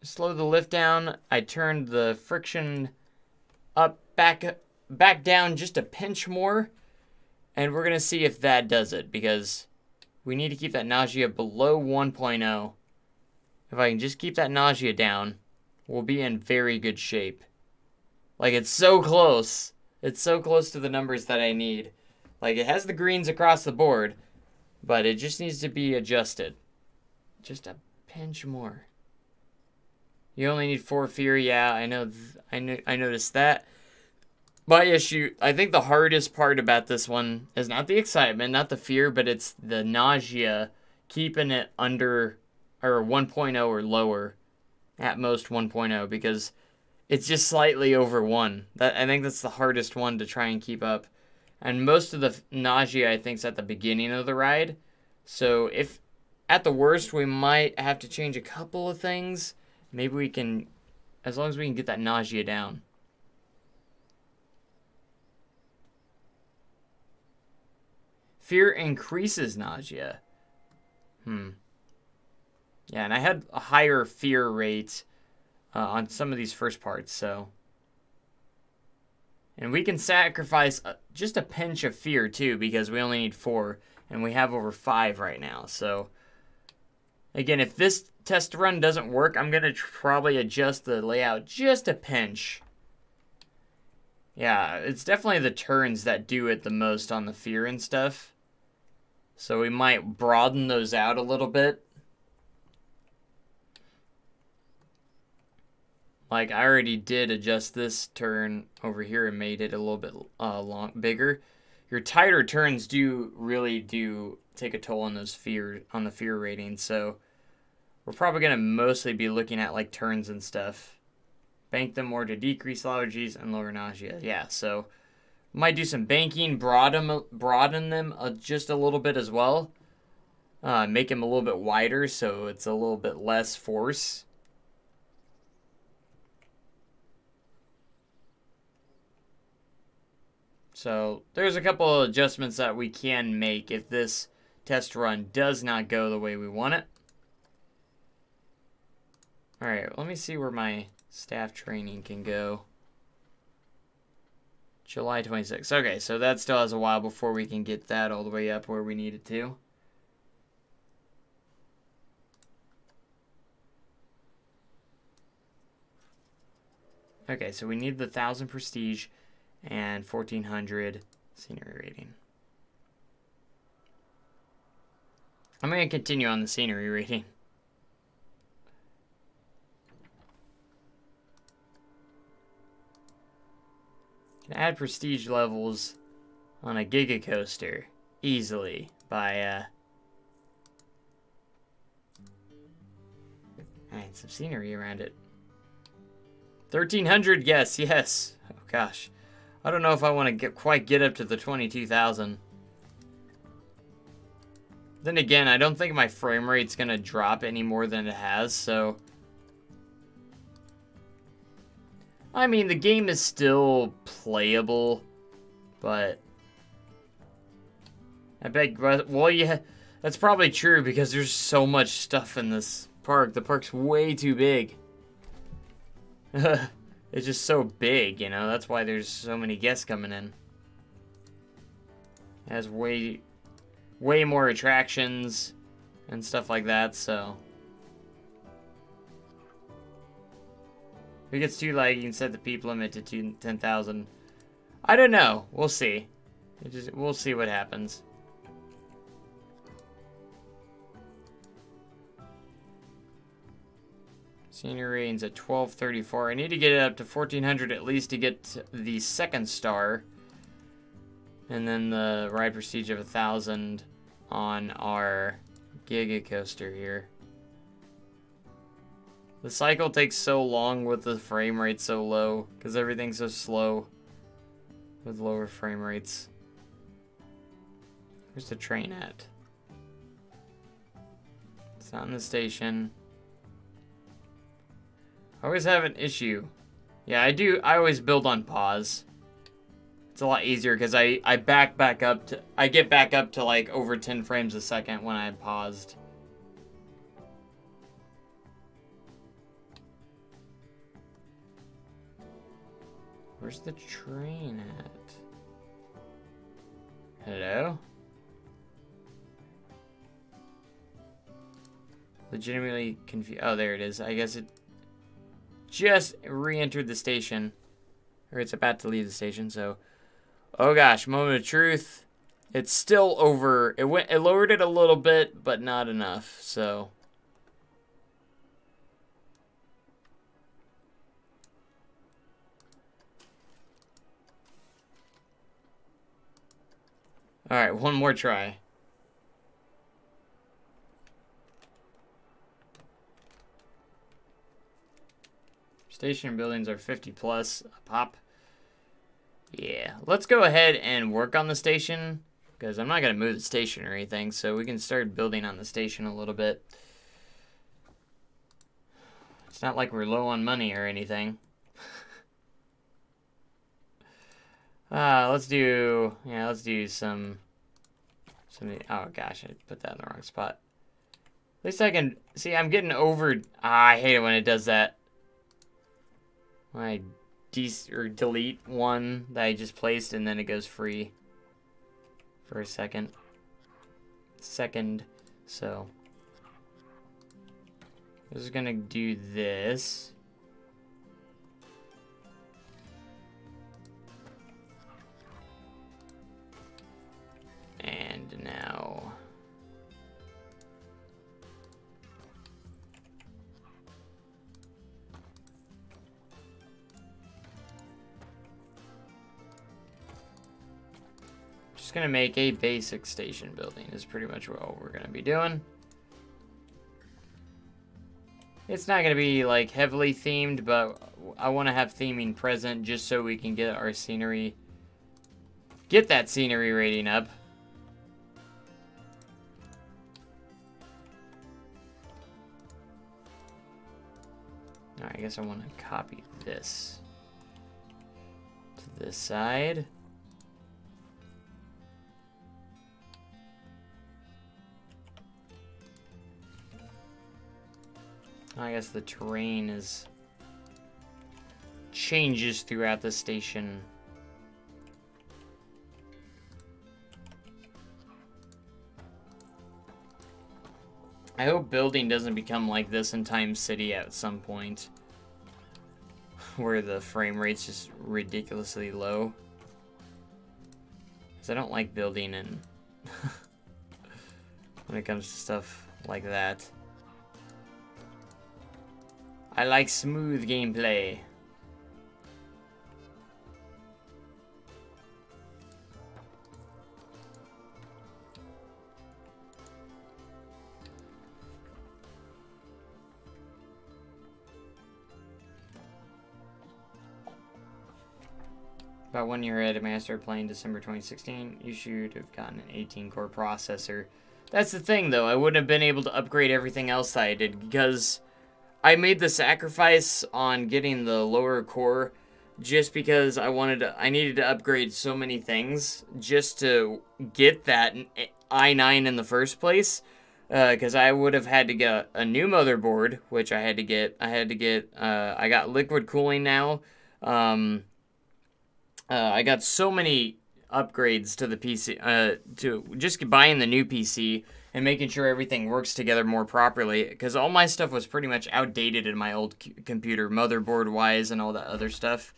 Slow the lift down. I turned the friction up, back down just a pinch more. And we're going to see if that does it, because we need to keep that nausea below 1.0. If I can just keep that nausea down, we'll be in very good shape. Like, it's so close. It's so close to the numbers that I need. Like, it has the greens across the board, but it just needs to be adjusted. Just a pinch more. You only need 4 fear. Yeah, I know. I noticed that. My issue, I think the hardest part about this one is not the excitement, not the fear, but it's the nausea, keeping it under or 1.0 or lower, at most 1.0, because it's just slightly over 1. I think that's the hardest one to try and keep up. And most of the nausea, I think, is at the beginning of the ride. So if, at the worst, we might have to change a couple of things. Maybe we can, as long as we can get that nausea down. Fear increases nausea. Yeah, and I had a higher fear rate on some of these first parts, so. And we can sacrifice just a pinch of fear, too, because we only need 4, and we have over 5 right now. So, again, if this test run doesn't work, I'm going to probably adjust the layout just a pinch. Yeah, it's definitely the turns that do it the most on the fear and stuff. So we might broaden those out a little bit. Like, I already did adjust this turn over here and made it a little bit bigger. Your tighter turns really do take a toll on those on the fear rating. So we're probably going to mostly be looking at like turns and stuff. Bank them more to decrease allergies and lower nausea. Yeah, so might do some banking, broaden them just a little bit as well. Make them a little bit wider so it's a little bit less force. So there's a couple of adjustments that we can make if this test run does not go the way we want it. All right, let me see where my staff training can go. July 26th. Okay, so that still has a while before we can get that all the way up where we need it to. Okay, so we need the 1,000 prestige and 1,400 scenery rating. I'm going to continue on the scenery rating. Can add prestige levels on a Giga Coaster easily by adding some scenery around it. 1,300, yes. Oh gosh, I don't know if I want to quite get up to the 22,000. Then again, I don't think my frame rate's gonna drop any more than it has, so. I mean, the game is still playable, but I beg, well, yeah, that's probably true because there's so much stuff in this park. The park's way too big. It's just so big, you know, that's why there's so many guests coming in. It has way more attractions and stuff like that, so. If it gets too laggy, you can set the peep limit to 10,000. I don't know. We'll see. We'll see what happens. Scenery rating's at 1234. I need to get it up to 1,400 at least to get the second star. And then the ride prestige of 1,000 on our Giga Coaster here. The cycle takes so long with the frame rate so low because everything's so slow with lower frame rates. Where's the train at? It's not in the station. I always have an issue Yeah, I do. I always build on pause. It's a lot easier because I get back up to like over 10 frames a second when I paused. Where's the train at? Hello? Legitimately confused. Oh, there it is. I guess it just re-entered the station. Or it's about to leave the station, so... Oh gosh, moment of truth. It's still over. It lowered it a little bit, but not enough, so... Alright, one more try. Station buildings are 50 plus a pop. Yeah, let's go ahead and work on the station, because I'm not going to move the station or anything, so we can start building on the station a little bit. It's not like we're low on money or anything. Let's do some, oh gosh, I put that in the wrong spot. At least I can, see, I'm getting over, I hate it when it does that. When I delete one that I just placed and then it goes free for a second. So this is gonna do this. And now just gonna make a basic station building is pretty much what we're gonna be doing. It's not gonna be like heavily themed, but I want to have theming present just so we can get our scenery, get that scenery rating up. Alright, I guess I want to copy this to this side. I guess the terrain changes throughout the station. I hope building doesn't become like this in Time City at some point, where the frame rate's just ridiculously low. Because I don't like building in when it comes to stuff like that. I like smooth gameplay. About 1 year ahead of me, I started playing December 2016. You should have gotten an 18-core processor. That's the thing, though. I wouldn't have been able to upgrade everything else that I did because I made the sacrifice on getting the lower core just because I needed to upgrade so many things just to get that i9 in the first place. Because I would have had to get a new motherboard, which I had to get. I got liquid cooling now. I got so many upgrades to the PC, to just buying the new PC and making sure everything works together more properly, because all my stuff was pretty much outdated in my old computer, motherboard-wise and all that other stuff.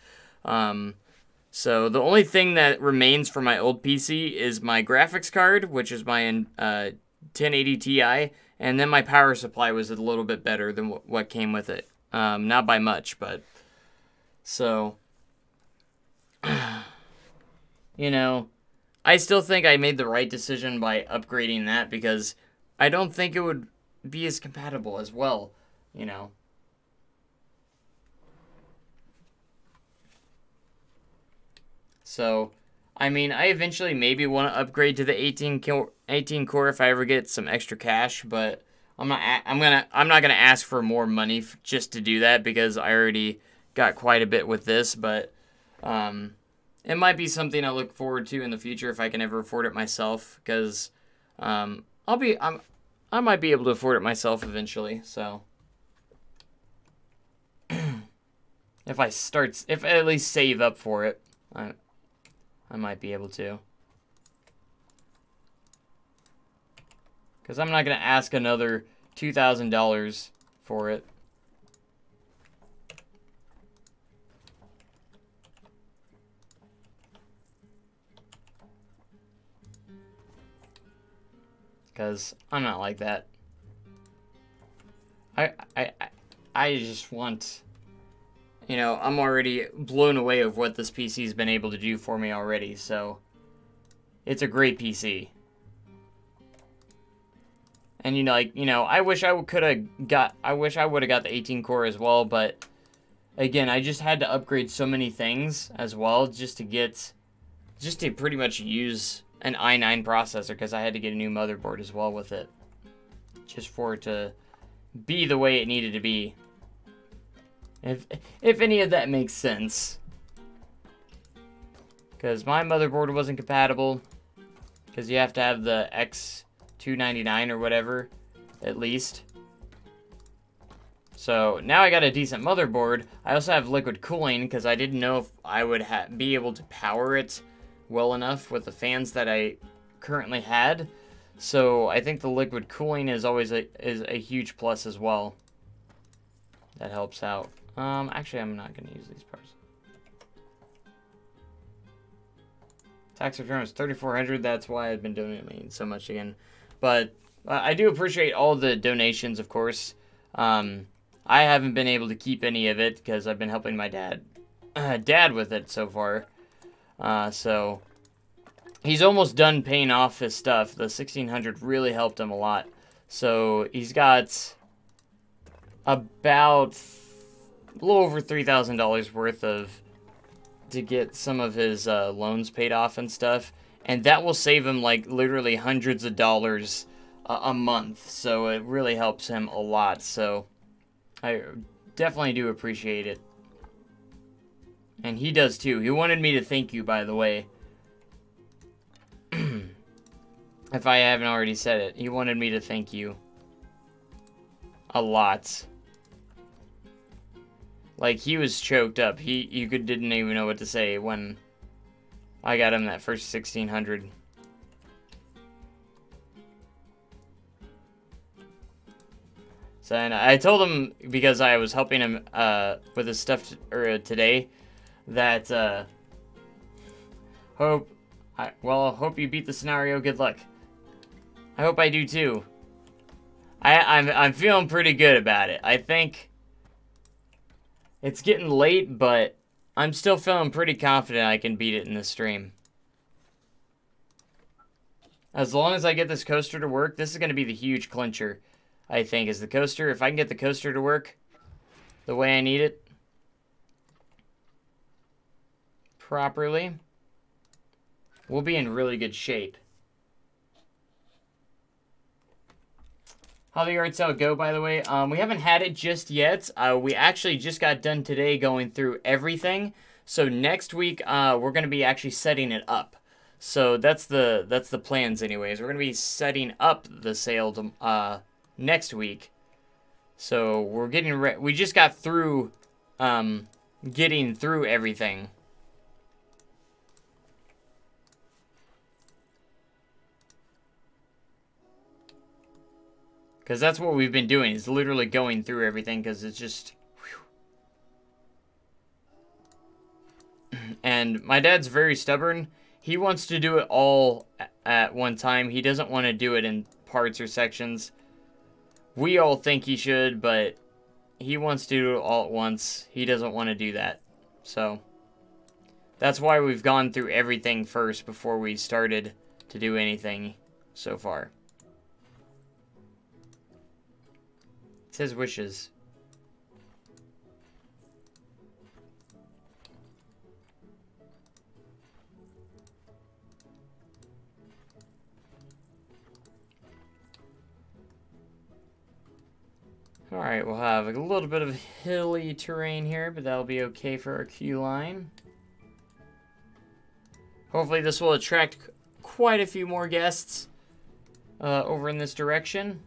So the only thing that remains for my old PC is my graphics card, which is my 1080 Ti, and then my power supply was a little bit better than what came with it. Not by much, but... So... You know, I still think I made the right decision by upgrading that because I don't think it would be as compatible as well, you know. So, I mean, I eventually maybe want to upgrade to the 18 core if I ever get some extra cash, but I'm not gonna ask for more money just to do that because I already got quite a bit with this, but it might be something I look forward to in the future if I can ever afford it myself, because I might be able to afford it myself eventually. So if I at least save up for it, I might be able to. Because I'm not going to ask another $2,000 for it. Because I'm not like that. I just want... You know, I'm already blown away of what this PC's been able to do for me already, so... It's a great PC. And, you know, like, you know, I wish I would have got the 18 core as well, but... Again, I just had to upgrade so many things as well just to pretty much use an i9 processor, because I had to get a new motherboard as well with it. Just for it to be the way it needed to be. If any of that makes sense. Because my motherboard wasn't compatible. Because you have to have the X299 or whatever, at least. So, now I got a decent motherboard. I also have liquid cooling, because I didn't know if I would be able to power it well enough with the fans that I currently had. So, I think the liquid cooling is always a huge plus as well. That helps out. Actually, I'm not going to use these parts. Tax return was $3,400. That's why I've been donating so much again. But I do appreciate all the donations, of course. I haven't been able to keep any of it because I've been helping my dad with it so far. So he's almost done paying off his stuff. The $1,600 really helped him a lot. So he's got about a little over $3,000 worth to get some of his loans paid off and stuff, and that will save him like literally hundreds of dollars a month. So it really helps him a lot. So I definitely do appreciate it, and he does too. He wanted me to thank you, by the way. If I haven't already said it, he wanted me to thank you a lot. Like, he was choked up. You didn't even know what to say when I got him that first $1,600. So, and I told him, because I was helping him with his stuff today, that hope you beat the scenario. Good luck. I hope I do too. I'm feeling pretty good about it. I think it's getting late, but I'm still feeling pretty confident I can beat it in this stream. As long as I get this coaster to work, this is going to be the huge clincher, I think, is the coaster. If I can get the coaster to work the way I need it properly, we'll be in really good shape. How the yard sale go, by the way? We haven't had it just yet. We actually just got done today going through everything. So next week, we're going to be actually setting it up. So that's the plans, anyways. We're going to be setting up the sale to, next week. So we're getting we just got through getting through everything. Because that's what we've been doing, is literally going through everything, because it's just... Whew. And my dad's very stubborn. He wants to do it all at one time. He doesn't want to do it in parts or sections. We all think he should, but he wants to do it all at once. He doesn't want to do that. So, that's why we've gone through everything first before we started to do anything so far. It's his wishes. Alright, we'll have a little bit of hilly terrain here, but that'll be okay for our queue line. Hopefully this will attract quite a few more guests over in this direction.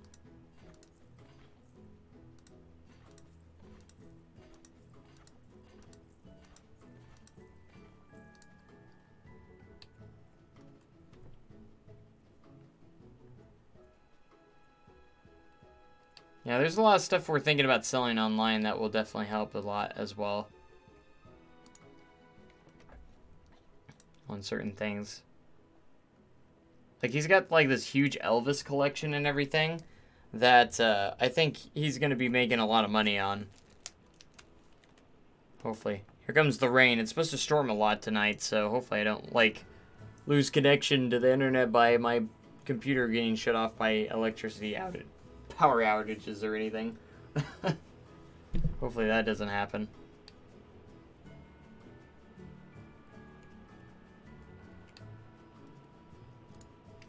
Yeah, there's a lot of stuff we're thinking about selling online that will definitely help a lot as well. On certain things. Like, he's got, like, this huge Elvis collection and everything that I think he's going to be making a lot of money on. Hopefully. Here comes the rain. It's supposed to storm a lot tonight, so hopefully I don't, like, lose connection to the internet by my computer getting shut off by electricity outage. Power outages or anything. Hopefully that doesn't happen.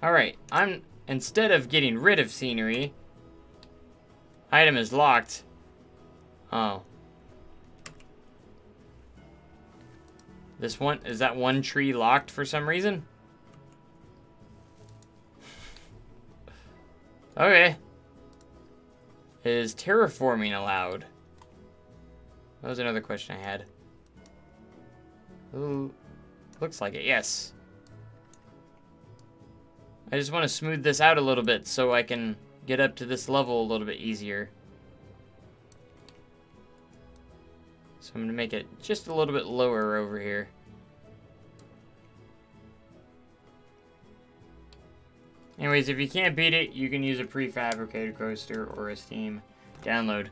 Alright, instead of getting rid of scenery, item is locked. Oh. Is that one tree locked for some reason? Okay. Is terraforming allowed? That was another question I had. Ooh, looks like it, yes. I just want to smooth this out a little bit so I can get up to this level a little bit easier. So I'm going to make it just a little bit lower over here. Anyways, if you can't beat it, you can use a prefabricated coaster or a Steam download.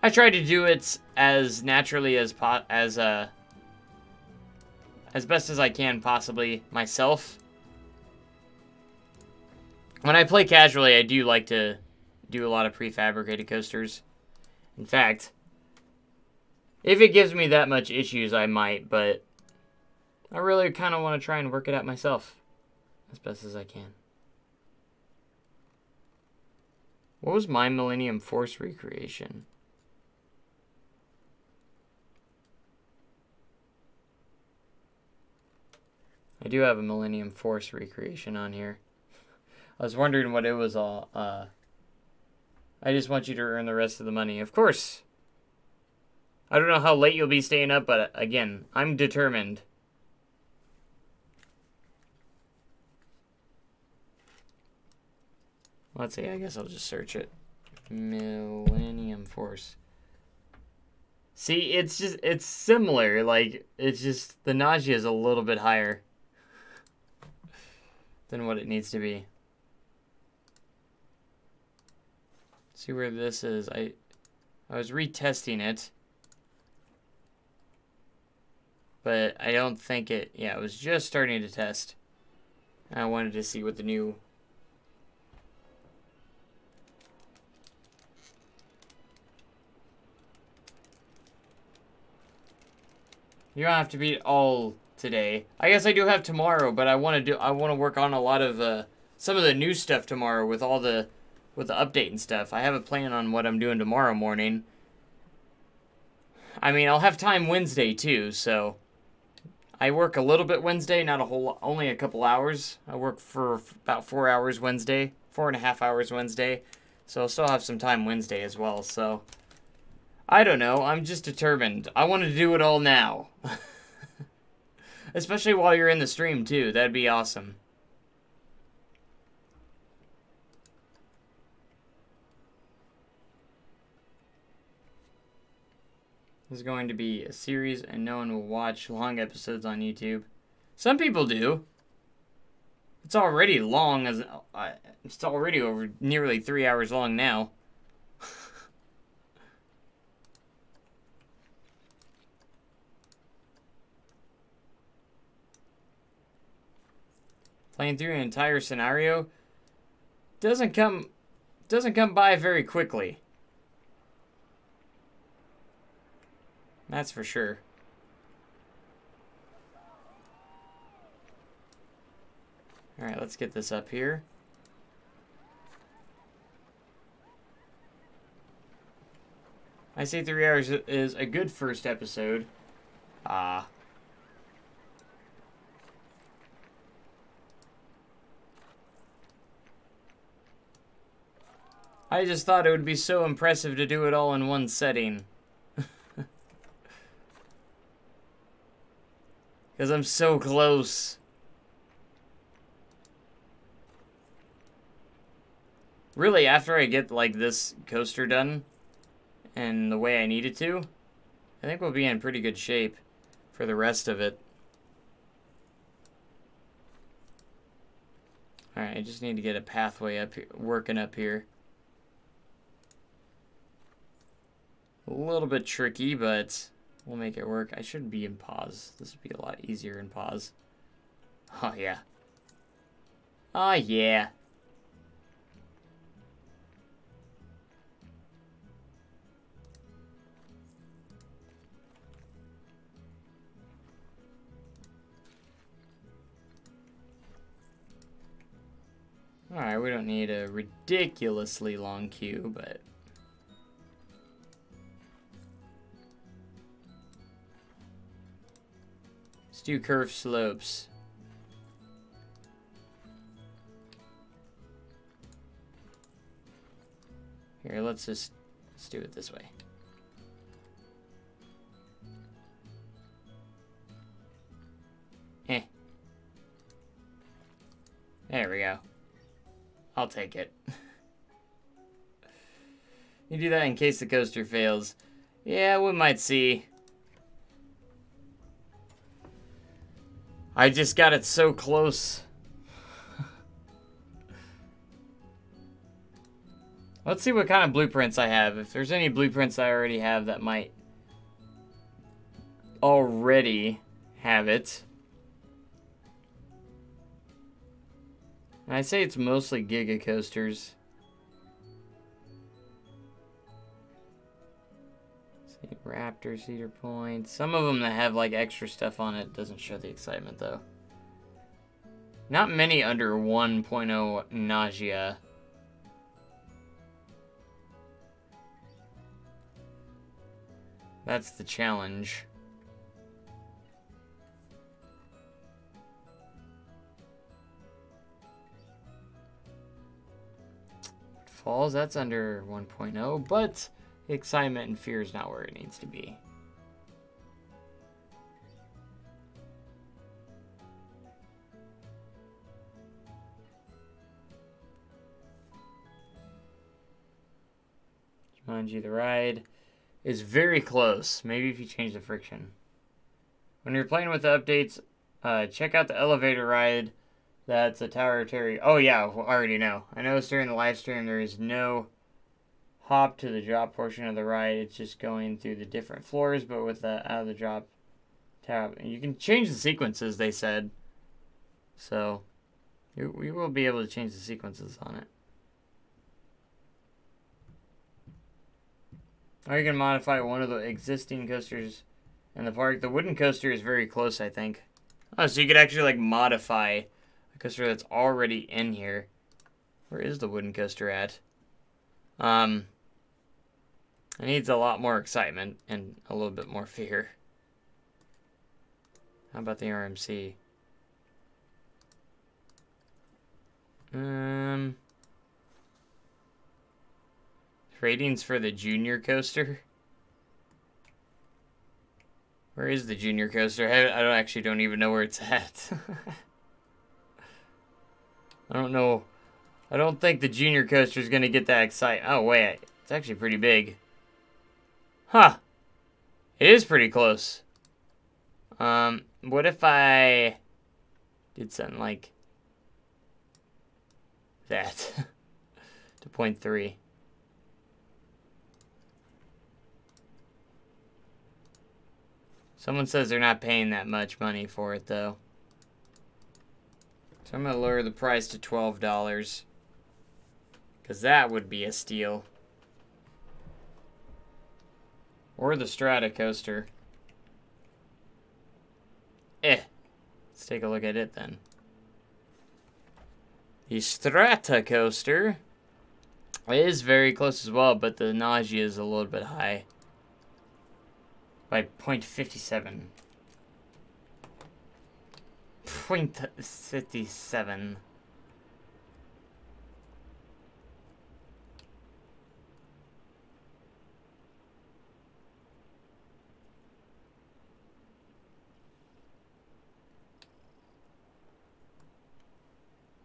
I tried to do it as naturally as best as I can possibly myself. When I play casually, I do like to do a lot of prefabricated coasters. In fact, if it gives me that much issues, I might, but I really kind of want to try and work it out myself as best as I can. What was my Millennium Force recreation? I do have a Millennium Force recreation on here. I was wondering what it was all. I just want you to earn the rest of the money. Of course. I don't know how late you'll be staying up, but again, I'm determined. Let's see, I guess I'll just search it. Millennium Force. See, it's similar. Like, it's just, the nausea is a little bit higher than what it needs to be. See where this is. I was retesting it. But I don't think it, yeah, it was just starting to test. I wanted to see what the new You don't have to beat all today. I guess I do have tomorrow, but I want to work on a lot of some of the new stuff tomorrow with the update and stuff. I have a plan on what I'm doing tomorrow morning. I mean, I'll have time Wednesday too, so I work a little bit Wednesday, not a whole, only a couple hours. I work for about 4 hours Wednesday, 4.5 hours Wednesday, so I'll still have some time Wednesday as well, so I don't know, I'm just determined. I want to do it all now. Especially while you're in the stream too, that'd be awesome. This is going to be a series and no one will watch long episodes on YouTube. Some people do. It's already long, it's already over nearly 3 hours long now. Playing through an entire scenario doesn't come by very quickly. That's for sure. Alright, let's get this up here. I say 3 hours is a good first episode. I just thought it would be so impressive to do it all in one setting. Because I'm so close. Really, after I get, like, this coaster done, and the way I need it to, I think we'll be in pretty good shape for the rest of it. Alright, I just need to get a pathway up here, working up here. A little bit tricky, but we'll make it work. I should be in pause. This would be a lot easier in pause. Oh, yeah. Oh, yeah. Alright, we don't need a ridiculously long queue, but... let's do curved slopes. Here, let's do it this way. There we go. I'll take it. You do that in case the coaster fails. Yeah, we might see. I just got it so close. Let's see what kind of blueprints I have. If there's any blueprints I already have that might already have it. And I say it's mostly Giga coasters. See, Raptor, Cedar Point. Some of them that have like extra stuff on it doesn't show the excitement though. Not many under 1.0 nausea. That's the challenge. Falls, that's under 1.0, but excitement and fear is not where it needs to be. Jumanji the ride is very close. Maybe if you change the friction. When you're playing with the updates, check out the elevator ride. That's a Tower of Terror. Oh yeah, I already know. I noticed during the live stream there is no hop to the drop portion of the ride. It's just going through the different floors, but with the out of the drop tab. And you can change the sequences, they said. So, we will be able to change the sequences on it. Or you can modify one of the existing coasters in the park. The wooden coaster is very close, I think. Oh, so you could actually like modify a coaster that's already in here. Where is the wooden coaster at? It needs a lot more excitement and a little bit more fear. How about the RMC? Ratings for the junior coaster. Where is the junior coaster? I don't even know where it's at. I don't know. I don't think the junior coaster is gonna get that excited. Oh wait, it's actually pretty big. Huh. It is pretty close. What if I did something like that to 0.3? Someone says they're not paying that much money for it, though. So I'm going to lower the price to $12. Because that would be a steal. Or the Strata coaster. Let's take a look at it, then. The Strata coaster is very close as well, but the nausea is a little bit high. by 0.57. 0.57.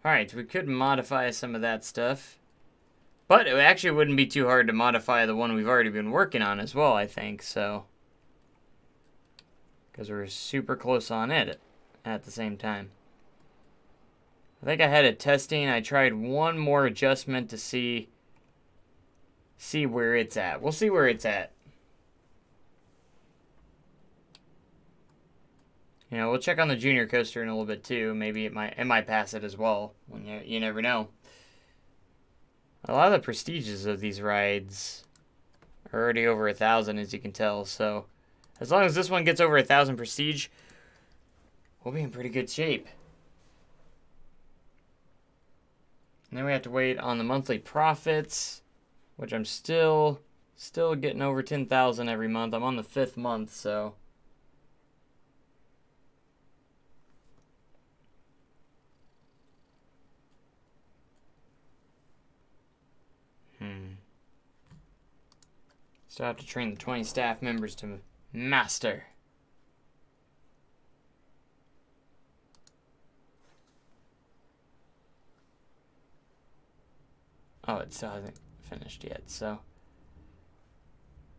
Alright, we could modify some of that stuff. But it actually wouldn't be too hard to modify the one we've already been working on as well, I think, so. Because we're super close on it at the same time. I think I had it testing. I tried one more adjustment to see where it's at. We'll see where it's at. You know, we'll check on the junior coaster in a little bit too. Maybe it might pass it as well. You never know. A lot of the prestiges of these rides are already over 1,000, as you can tell. So, as long as this one gets over 1,000 prestige, we'll be in pretty good shape. And then we have to wait on the monthly profits, which I'm still getting over 10,000 every month. I'm on the 5th month, so. Still have to train the 20 staff members to master. Oh, it still hasn't finished yet, so.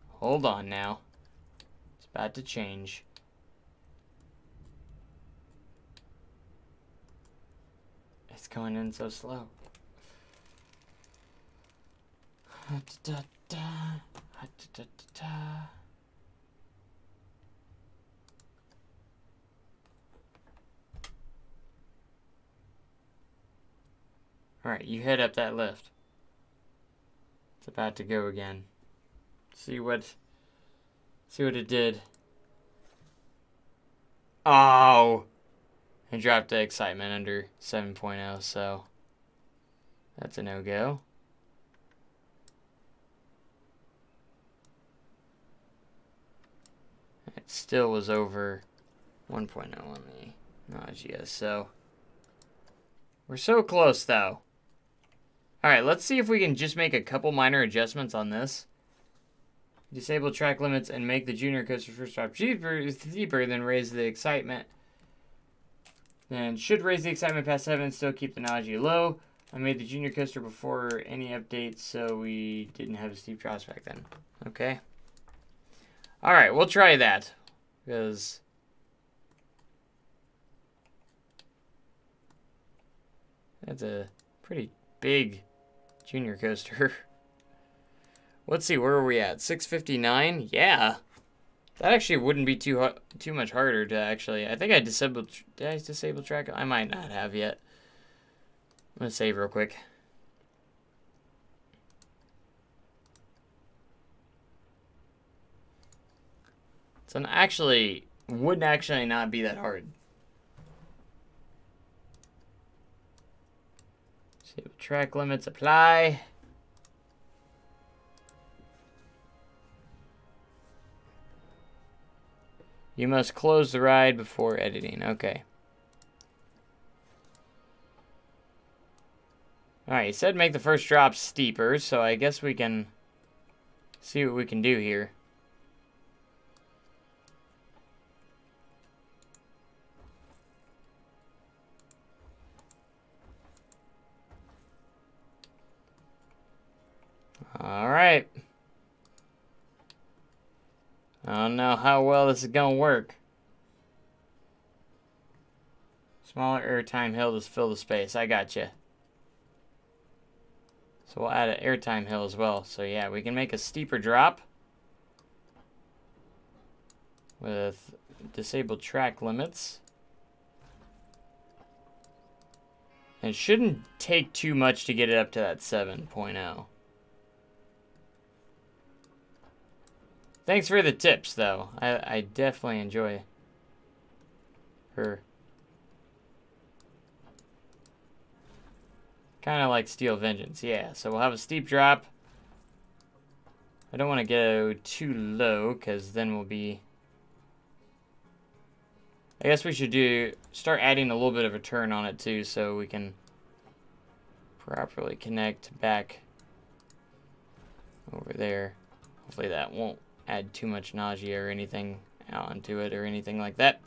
Hold on now. It's about to change. It's going in so slow. Alright, you head up that lift. It's about to go again. See what it did. Oh! I dropped the excitement under 7.0, so that's a no-go. It still was over 1.0 on the nausea, so we're so close though. Alright, let's see if we can just make a couple minor adjustments on this. Disable track limits and make the junior coaster first stop deeper, then raise the excitement. Then should raise the excitement past 7 and still keep the nausea low. I made the junior coaster before any updates, so we didn't have a steep drops back then. Okay. Alright, we'll try that. Because that's a pretty big junior coaster. Let's see, where are we at? 659? Yeah. That actually wouldn't be too much harder to actually. I think I disabled. Did I disable track? I might not have yet. I'm gonna save real quick. So actually, wouldn't actually not be that hard. Disable track limits apply. You must close the ride before editing. Okay. Alright, you said make the first drop steeper, so I guess we can see what we can do here. Alright. I don't know how well this is going to work. Smaller airtime hill to fill the space. I got you. So we'll add an airtime hill as well. So yeah, we can make a steeper drop with disabled track limits. And it shouldn't take too much to get it up to that 7.0. Thanks for the tips, though. I definitely enjoy her. Kind of like Steel Vengeance, yeah. So we'll have a steep drop. I don't want to go too low, because then we'll be I guess we should start adding a little bit of a turn on it too, so we can properly connect back over there. Hopefully that won't add too much nausea or anything onto it or anything like that.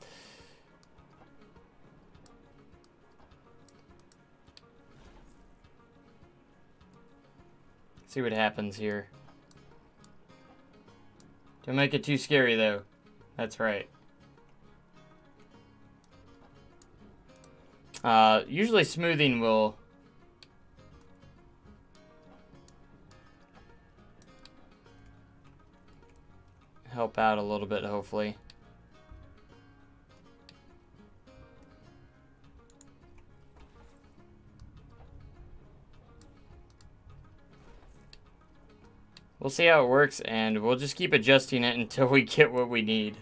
See what happens here. Don't make it too scary though. That's right. Usually smoothing will help out a little bit, hopefully. We'll see how it works, and we'll just keep adjusting it until we get what we need.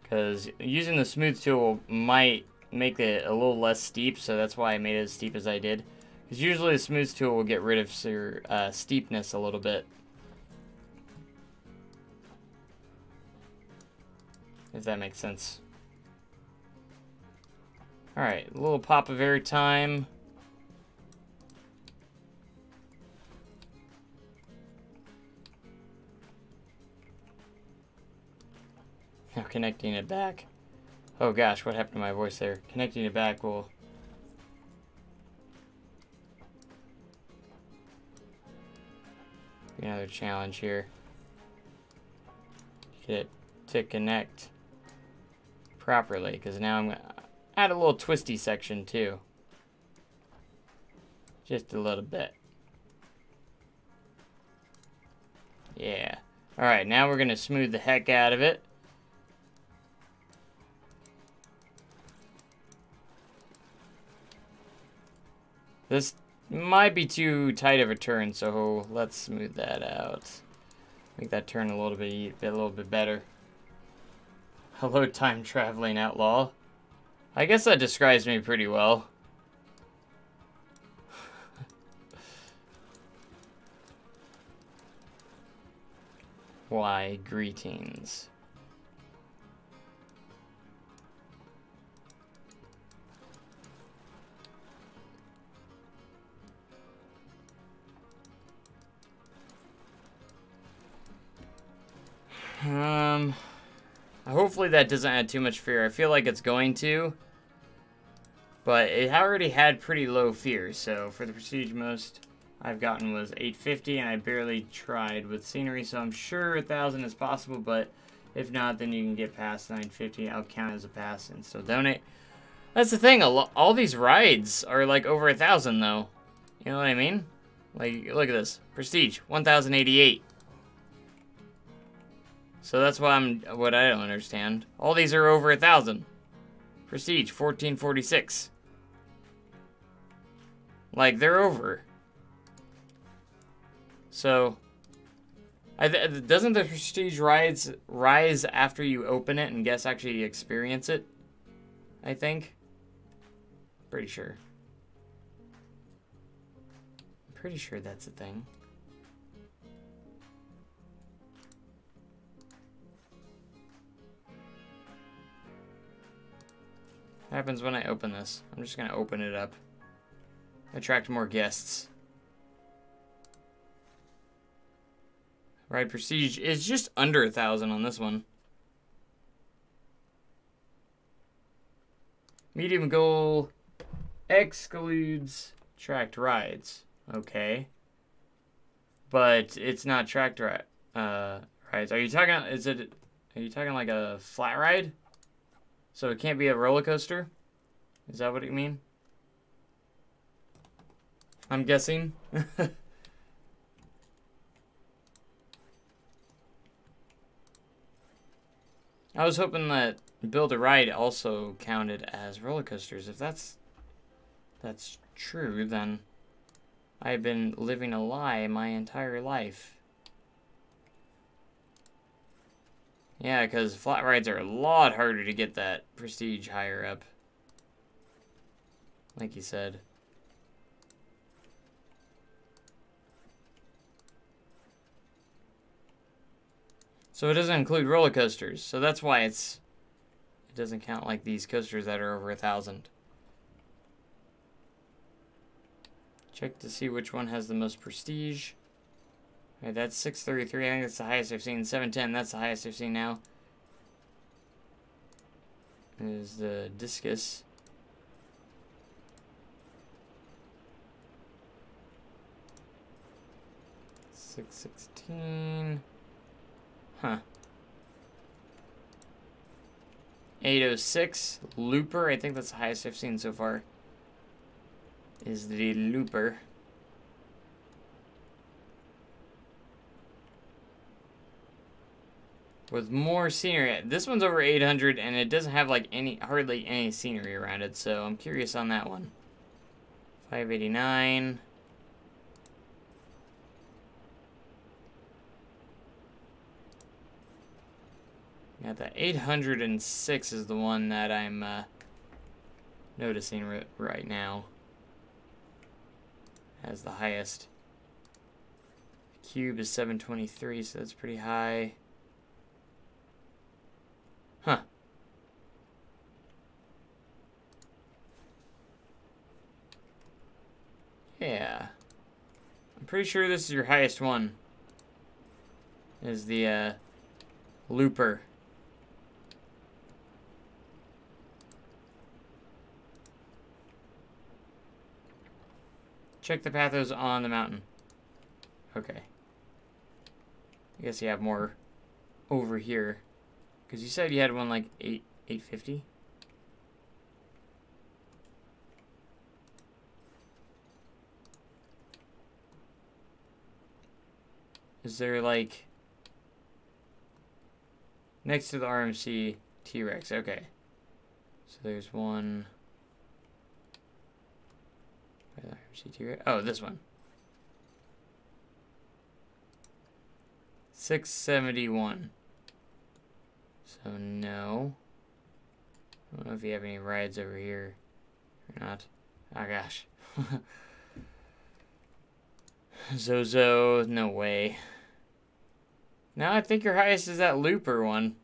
Because using the smooth tool might make it a little less steep, so that's why I made it as steep as I did. Because usually the smooth tool will get rid of your steepness a little bit. If that makes sense. Alright, a little pop of air time. Now connecting it back. Oh gosh, what happened to my voice there? Connecting it back will be another challenge here. Get it to connect properly, because now I'm going to add a little twisty section too. Just a little bit. Yeah. Alright, now we're going to smooth the heck out of it. This might be too tight of a turn, so let's smooth that out. Make that turn a little bit better. Hello, time traveling outlaw. I guess that describes me pretty well. Why, greetings. Hopefully that doesn't add too much fear. I feel like it's going to. But it already had pretty low fear, so for the prestige most I've gotten was 850, and I barely tried with scenery, so I'm sure 1,000 is possible, but if not, then you can get past 950. I'll count as a pass and still donate. That's the thing, all these rides are like over 1,000 though. You know what I mean? Like, look at this. Prestige, 1,088. So that's what I don't understand. All these are over 1,000. Prestige, 1446. Like, they're over. So, doesn't the prestige rise after you open it and guess actually experience it? I think. Pretty sure. Pretty sure that's a thing. What happens when I open this? I'm just gonna open it up. Attract more guests. Right, prestige is just under 1,000 on this one. Medium goal excludes tracked rides. Okay. But it's not tracked rides. Are you talking, are you talking like a flat ride? So it can't be a roller coaster? Is that what you mean? I'm guessing. I was hoping that Build a Ride also counted as roller coasters. If that's true, then I've been living a lie my entire life. Yeah, because flat rides are a lot harder to get that prestige higher up. Like you said. So it doesn't include roller coasters. So that's why it doesn't count like these coasters that are over 1,000. Check to see which one has the most prestige. Alright, that's 633. I think that's the highest I've seen. 710, that's the highest I've seen now. Is the discus. $616. Huh. 806. Looper. I think that's the highest I've seen so far. Is the Looper. With more scenery. This one's over 800 and it doesn't have like hardly any scenery around it, so I'm curious on that one. 589. Yeah, the 806 is the one that I'm noticing right now as the highest. The cube is 723, so that's pretty high. Huh. Yeah. I'm pretty sure this is your highest one. Is the Looper. Check the pathos on the mountain. Okay. I guess you have more over here. Because you said you had one like 850? Is there like... Next to the RMC T-Rex, okay. So there's one... RMC T-Rex. Oh, this one. 671. So no. I don't know if you have any rides over here or not. Oh gosh. Zozo, no way. Now I think your highest is that Looper one.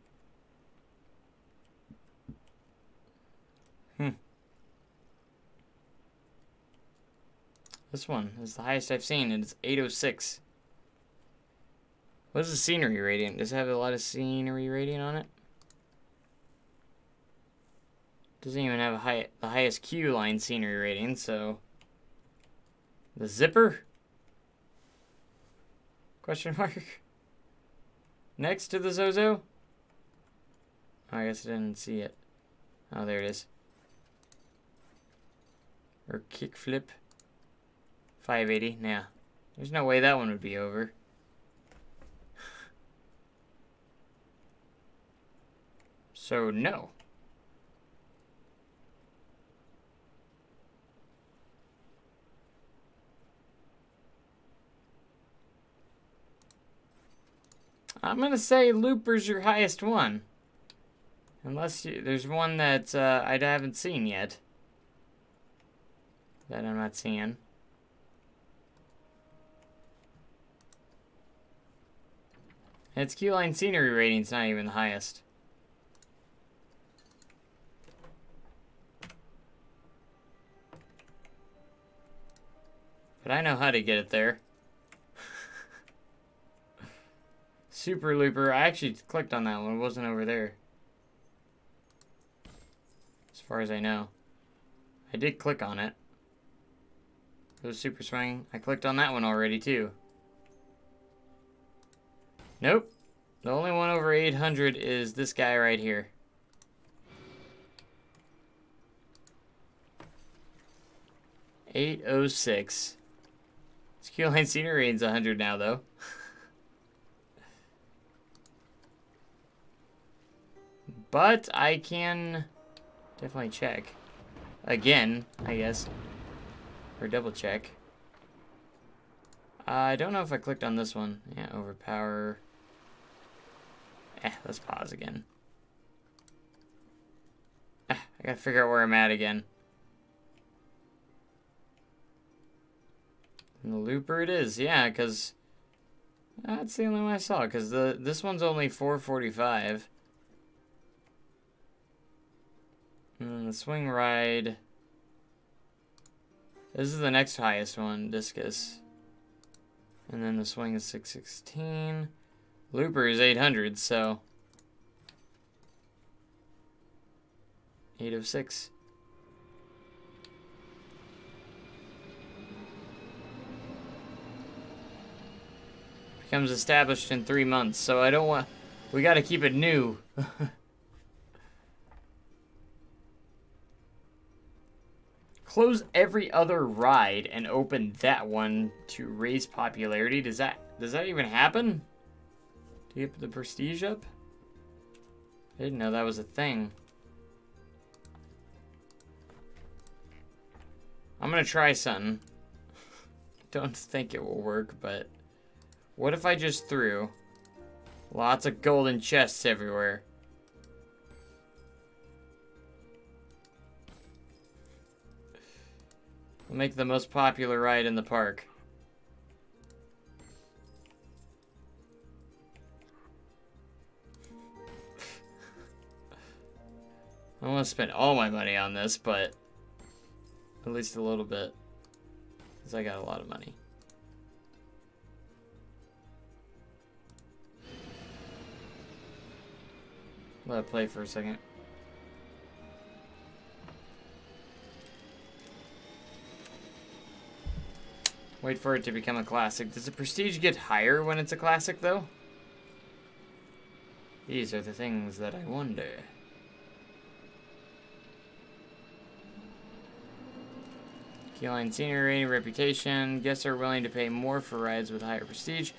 This one is the highest I've seen, and it's 806. What is the scenery rating? Does it have a lot of scenery rating on it? Doesn't even have the highest Q line scenery rating, so... The zipper? Question mark? Next to the Zozo? Oh, I guess I didn't see it. Oh, there it is. Or kickflip. 580, yeah. There's no way that one would be over. So, no. I'm gonna say Looper's your highest one. Unless there's one that I haven't seen yet. That I'm not seeing. And its Q-line scenery rating's not even the highest. But I know how to get it there. Super Looper. I actually clicked on that one. It wasn't over there. As far as I know. I did click on it. It was Super Swing. I clicked on that one already too. Nope. The only one over 800 is this guy right here. $806. This Q-line scenery rating's 100 now, though. But I can definitely check. Again, I guess. Or double check. I don't know if I clicked on this one. Yeah, overpower. Let's pause again. I gotta figure out where I'm at again. And the Looper it is, yeah, because That's the only one I saw, because this one's only 445. And then the swing ride. This is the next highest one, discus. And then the swing is 616. Looper is 800, so 8 of 6. Becomes established in 3 months, so I don't want... We gotta keep it new. Close every other ride and open that one to raise popularity. Does that even happen? To get the prestige up? I didn't know that was a thing. I'm gonna try something. Don't think it will work, but what if I just threw lots of golden chests everywhere? We'll make the most popular ride in the park. I don't want to spend all my money on this, but at least a little bit, because I got a lot of money. Let it play for a second. Wait for it to become a classic. Does the prestige get higher when it's a classic, though? These are the things that I wonder. Keyline scenery, reputation. Guests are willing to pay more for rides with higher prestige.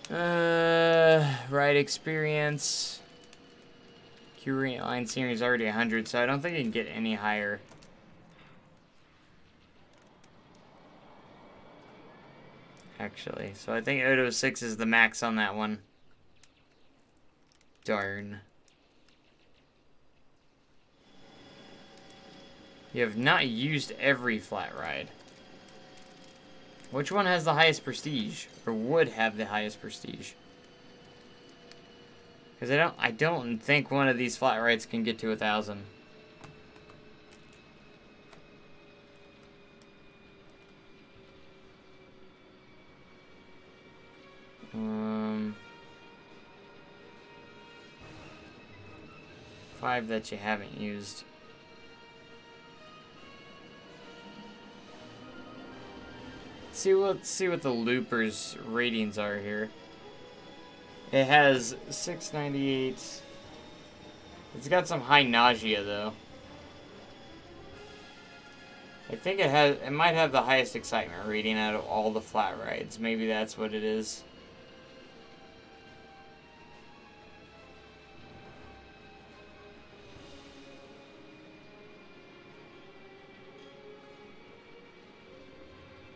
Ride experience. Keyline scenery is already 100, so I don't think it can get any higher. Actually, so I think 806 is the max on that one. Darn. You have not used every flat ride. Which one has the highest prestige? Or would have the highest prestige? Because I don't think one of these flat rides can get to 1,000. Five that you haven't used. Let's see what the Looper's ratings are here. It has 698. It's got some high nausea though. I think it might have the highest excitement rating out of all the flat rides. Maybe that's what it is.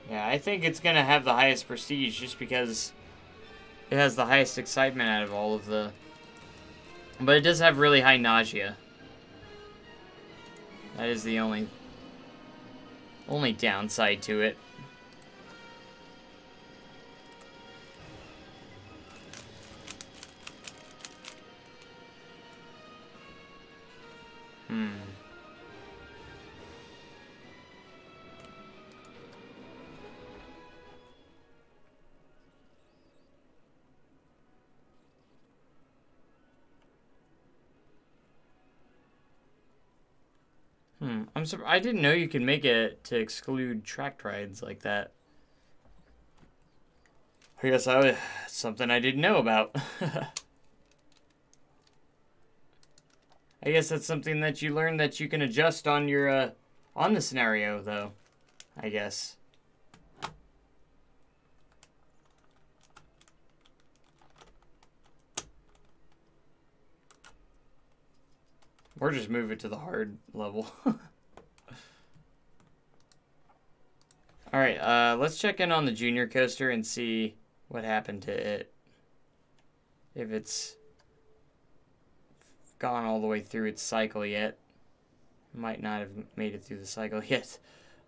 Yeah, I think it's gonna have the highest prestige just because it has the highest excitement out of all of the... But it does have really high nausea. That is the only downside to it. I didn't know you could make it to exclude tracked rides like that. I guess something I didn't know about. I guess that's something that you learn that you can adjust on your on the scenario though, I guess. Or just move it to the hard level. Alright, let's check in on the junior coaster and see what happened to it. If it's gone all the way through its cycle yet. Might not have made it through the cycle yet.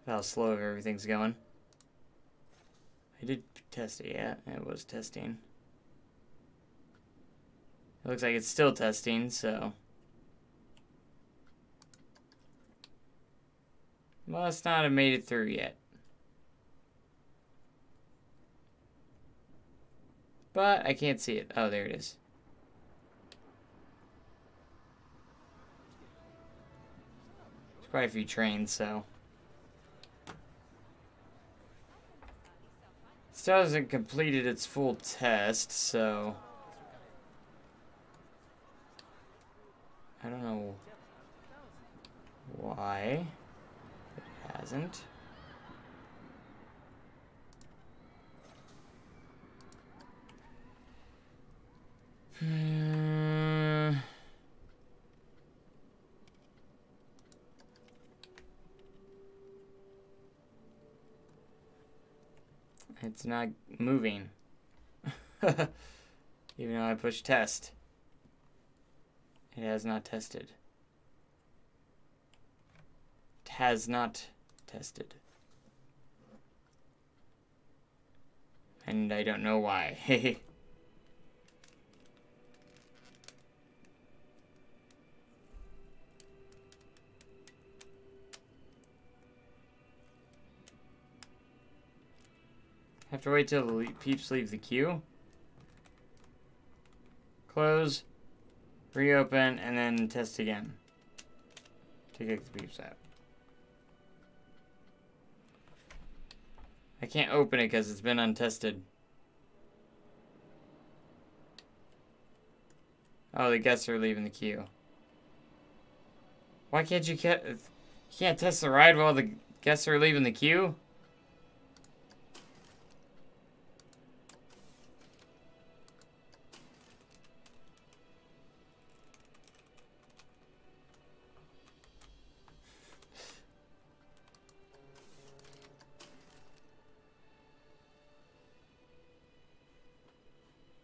How slow everything's going. I did test it, yeah. It was testing. It looks like it's still testing, so. Must not have made it through yet. But I can't see it. Oh, there it is. There's quite a few trains, so. Still hasn't completed its full test, so. I don't know why it hasn't. It's not moving. Even though I push test. It has not tested. It has not tested. And I don't know why. Have to wait till the peeps leave the queue. Close, reopen, and then test again to kick the peeps out. I can't open it because it's been untested. Oh, the guests are leaving the queue. Why can't you can't test the ride while the guests are leaving the queue?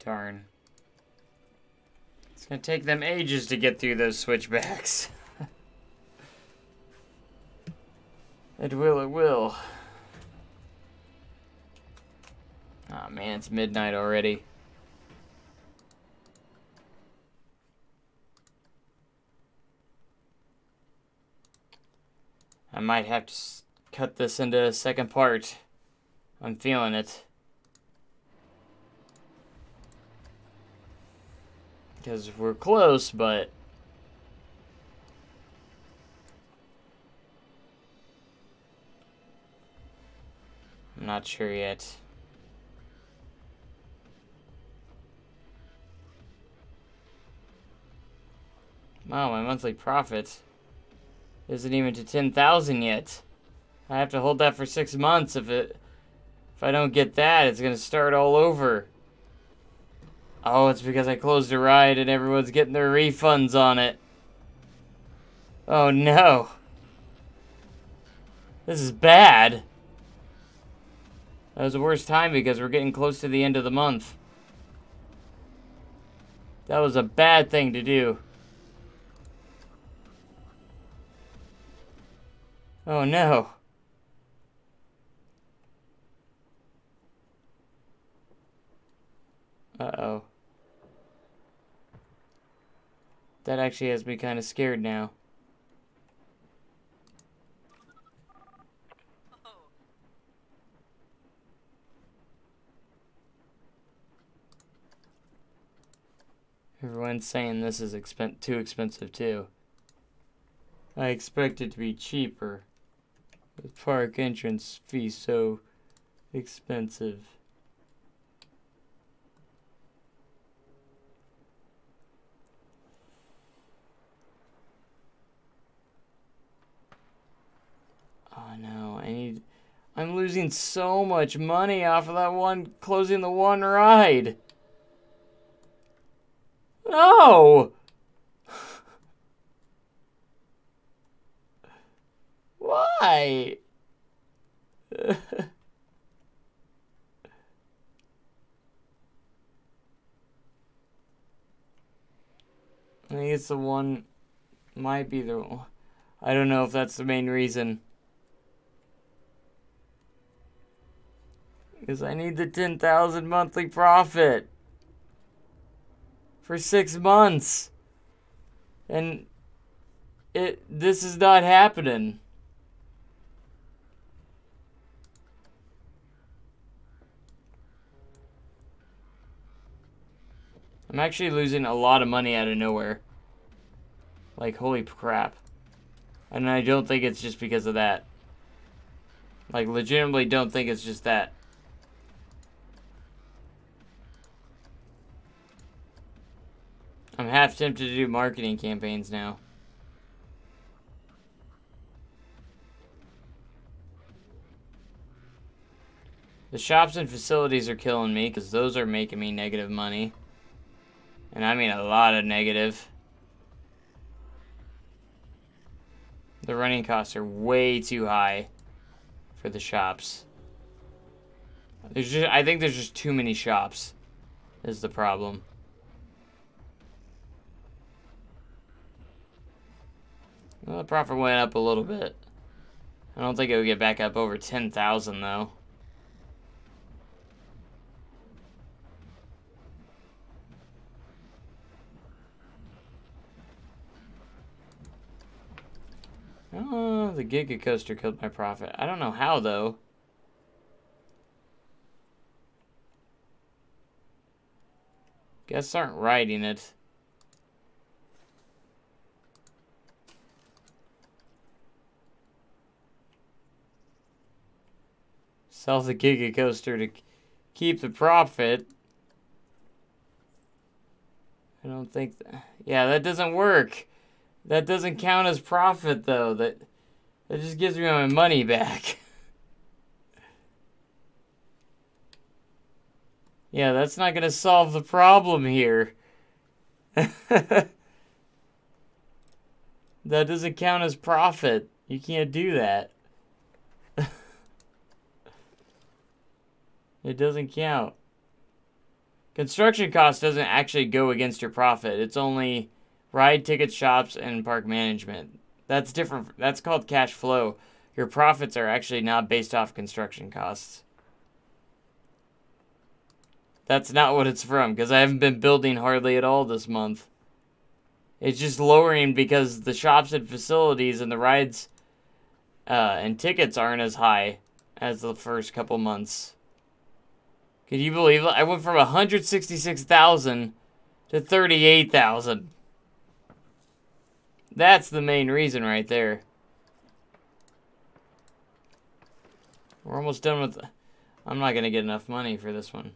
Darn. It's gonna take them ages to get through those switchbacks. It will, it will. Aw, man, it's midnight already. I might have to cut this into a second part. I'm feeling it. Because we're close, but I'm not sure yet. Wow, my monthly profit isn't even to 10,000 yet. I have to hold that for 6 months. If I don't get that, it's gonna start all over. Oh, it's because I closed a ride and everyone's getting their refunds on it. Oh no. This is bad. That was the worst time because we're getting close to the end of the month. That was a bad thing to do. Oh no. Uh-oh. That actually has me kind of scared now. Everyone's saying this is too expensive too. I expect it to be cheaper. The park entrance fee so expensive. Oh no, I'm losing so much money off of that one, closing the one ride. No! Why? I think it's the one, might be the one. I don't know if that's the main reason. Because I need the 10,000 monthly profit. For 6 months. And this is not happening. I'm actually losing a lot of money out of nowhere. Like, holy crap. And I don't think it's just because of that. Like, legitimately don't think it's just that. I'm half tempted to do marketing campaigns now. The shops and facilities are killing me because those are making me negative money. And I mean a lot of negative. The running costs are way too high for the shops. I think there's just too many shops is the problem. Well, the profit went up a little bit. I don't think it would get back up over 10,000 though. Oh, the Giga Coaster killed my profit. I don't know how though. Guests aren't riding it. Sell the Giga Coaster to keep the profit. I don't think... Yeah, that doesn't work. That doesn't count as profit, though. That just gives me my money back. Yeah, that's not going to solve the problem here. That doesn't count as profit. You can't do that. It doesn't count. Construction cost doesn't actually go against your profit. It's only ride tickets, shops, and park management. That's different. That's called cash flow. Your profits are actually not based off construction costs. That's not what it's from, because I haven't been building hardly at all this month. It's just lowering because the shops and facilities and the rides and tickets aren't as high as the first couple months. Can you believe it? I went from 166,000 to 38,000. That's the main reason right there. We're almost done with... I'm not going to get enough money for this one.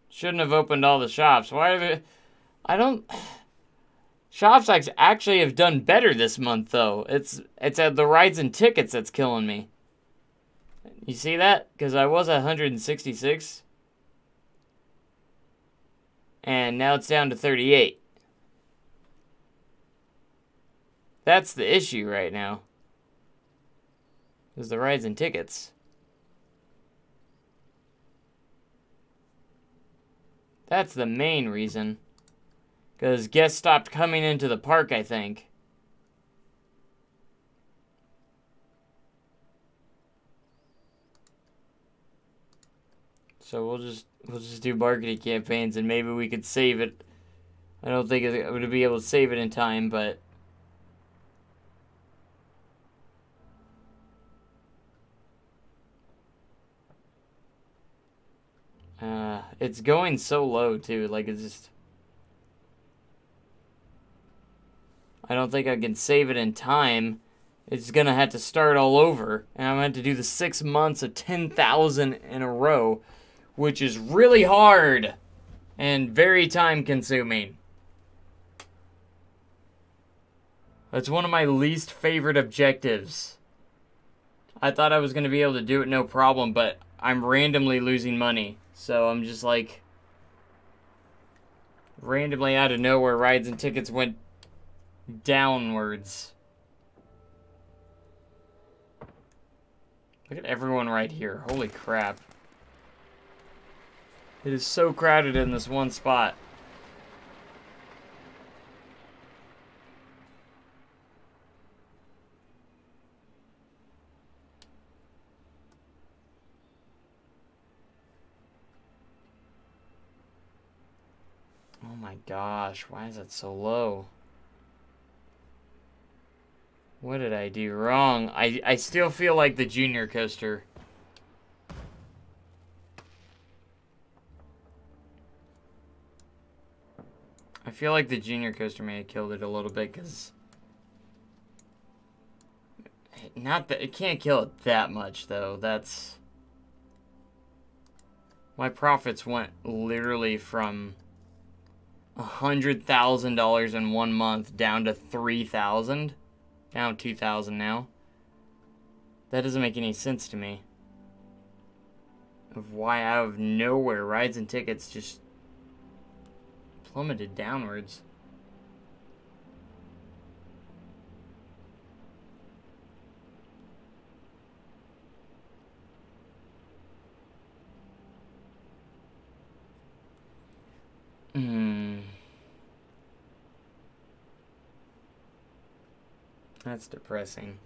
Shouldn't have opened all the shops. Why have it... I don't... Shops actually have done better this month, though. It's at the rides and tickets that's killing me. You see that? Because I was at 166. And now it's down to 38. That's the issue right now. Is the rides and tickets. That's the main reason. Because guests stopped coming into the park, I think. So we'll just do marketing campaigns and maybe we could save it. I don't think I'm going to be able to save it in time, but it's going so low too. Like it's just, I don't think I can save it in time. It's gonna have to start all over, and I'm gonna have to do the 6 months of 10,000 in a row, which is really hard and very time consuming. That's one of my least favorite objectives. I thought I was going to be able to do it no problem, but I'm randomly losing money. So I'm just like, randomly out of nowhere, rides and tickets went downwards. Look at everyone right here. Holy crap. It is so crowded in this one spot. my gosh, why is it so low? What did I do wrong? I still feel like the junior coaster. I feel like the junior coaster may have killed it a little bit, because not that it can't kill it that much though. That's my profits went literally from $100,000 in 1 month down to 3,000, down 2,000 now. That doesn't make any sense to me. Of why out of nowhere rides and tickets just plummeted downwards. That's depressing.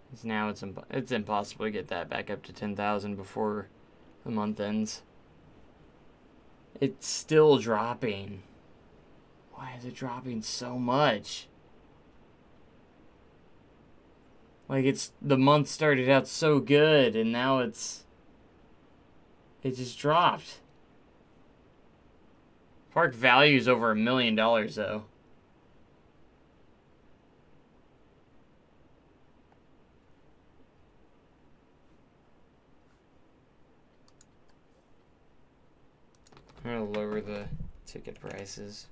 'Cause now it's impossible to get that back up to 10,000 before the month ends. It's still dropping. Why is it dropping so much? Like, the month started out so good and now it just dropped. Park value is over $1 million though. I'm gonna lower the ticket prices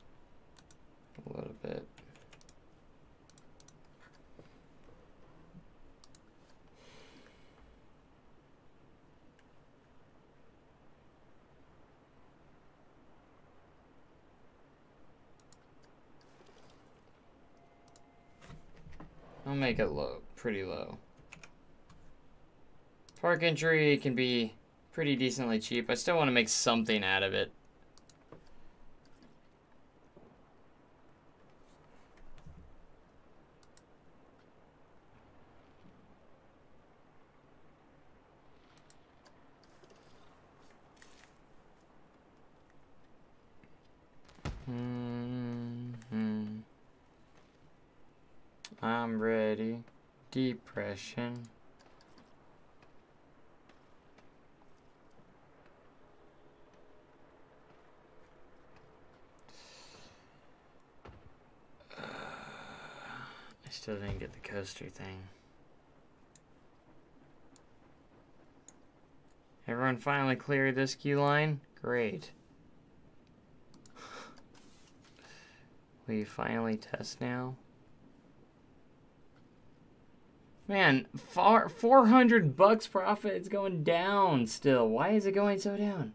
a little bit. I'll make it low, pretty low. Park entry can be pretty decently cheap. I still want to make something out of it. I'm ready. Depression. I still didn't get the coaster thing. Everyone finally cleared this queue line? Great. Will you finally test now? Man, 400 bucks profit. It's going down still. Why is it going so down?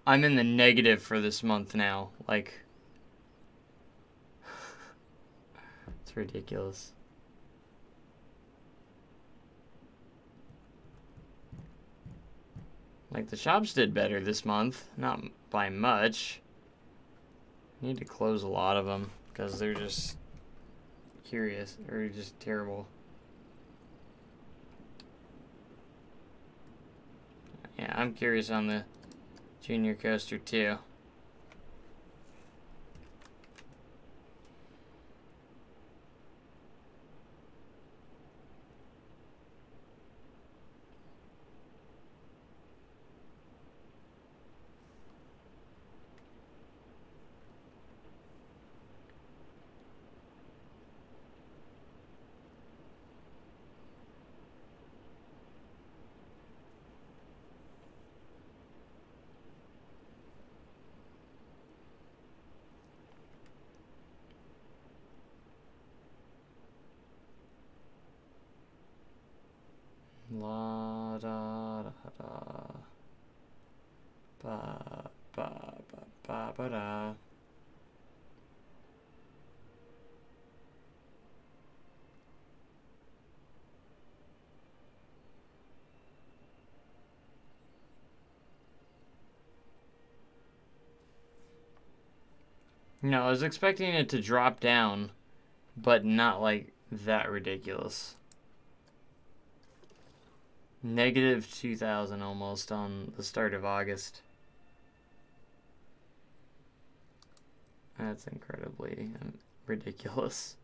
I'm in the negative for this month now. Like, it's ridiculous. Like, the shops did better this month, not by much. Need to close a lot of them because they're just curious or just terrible. Yeah, I'm curious on the junior coaster too. La da da da. Ba ba ba ba ba da. No, I was expecting it to drop down, but not like that ridiculous. Negative 2,000 almost on the start of August. That's incredibly ridiculous.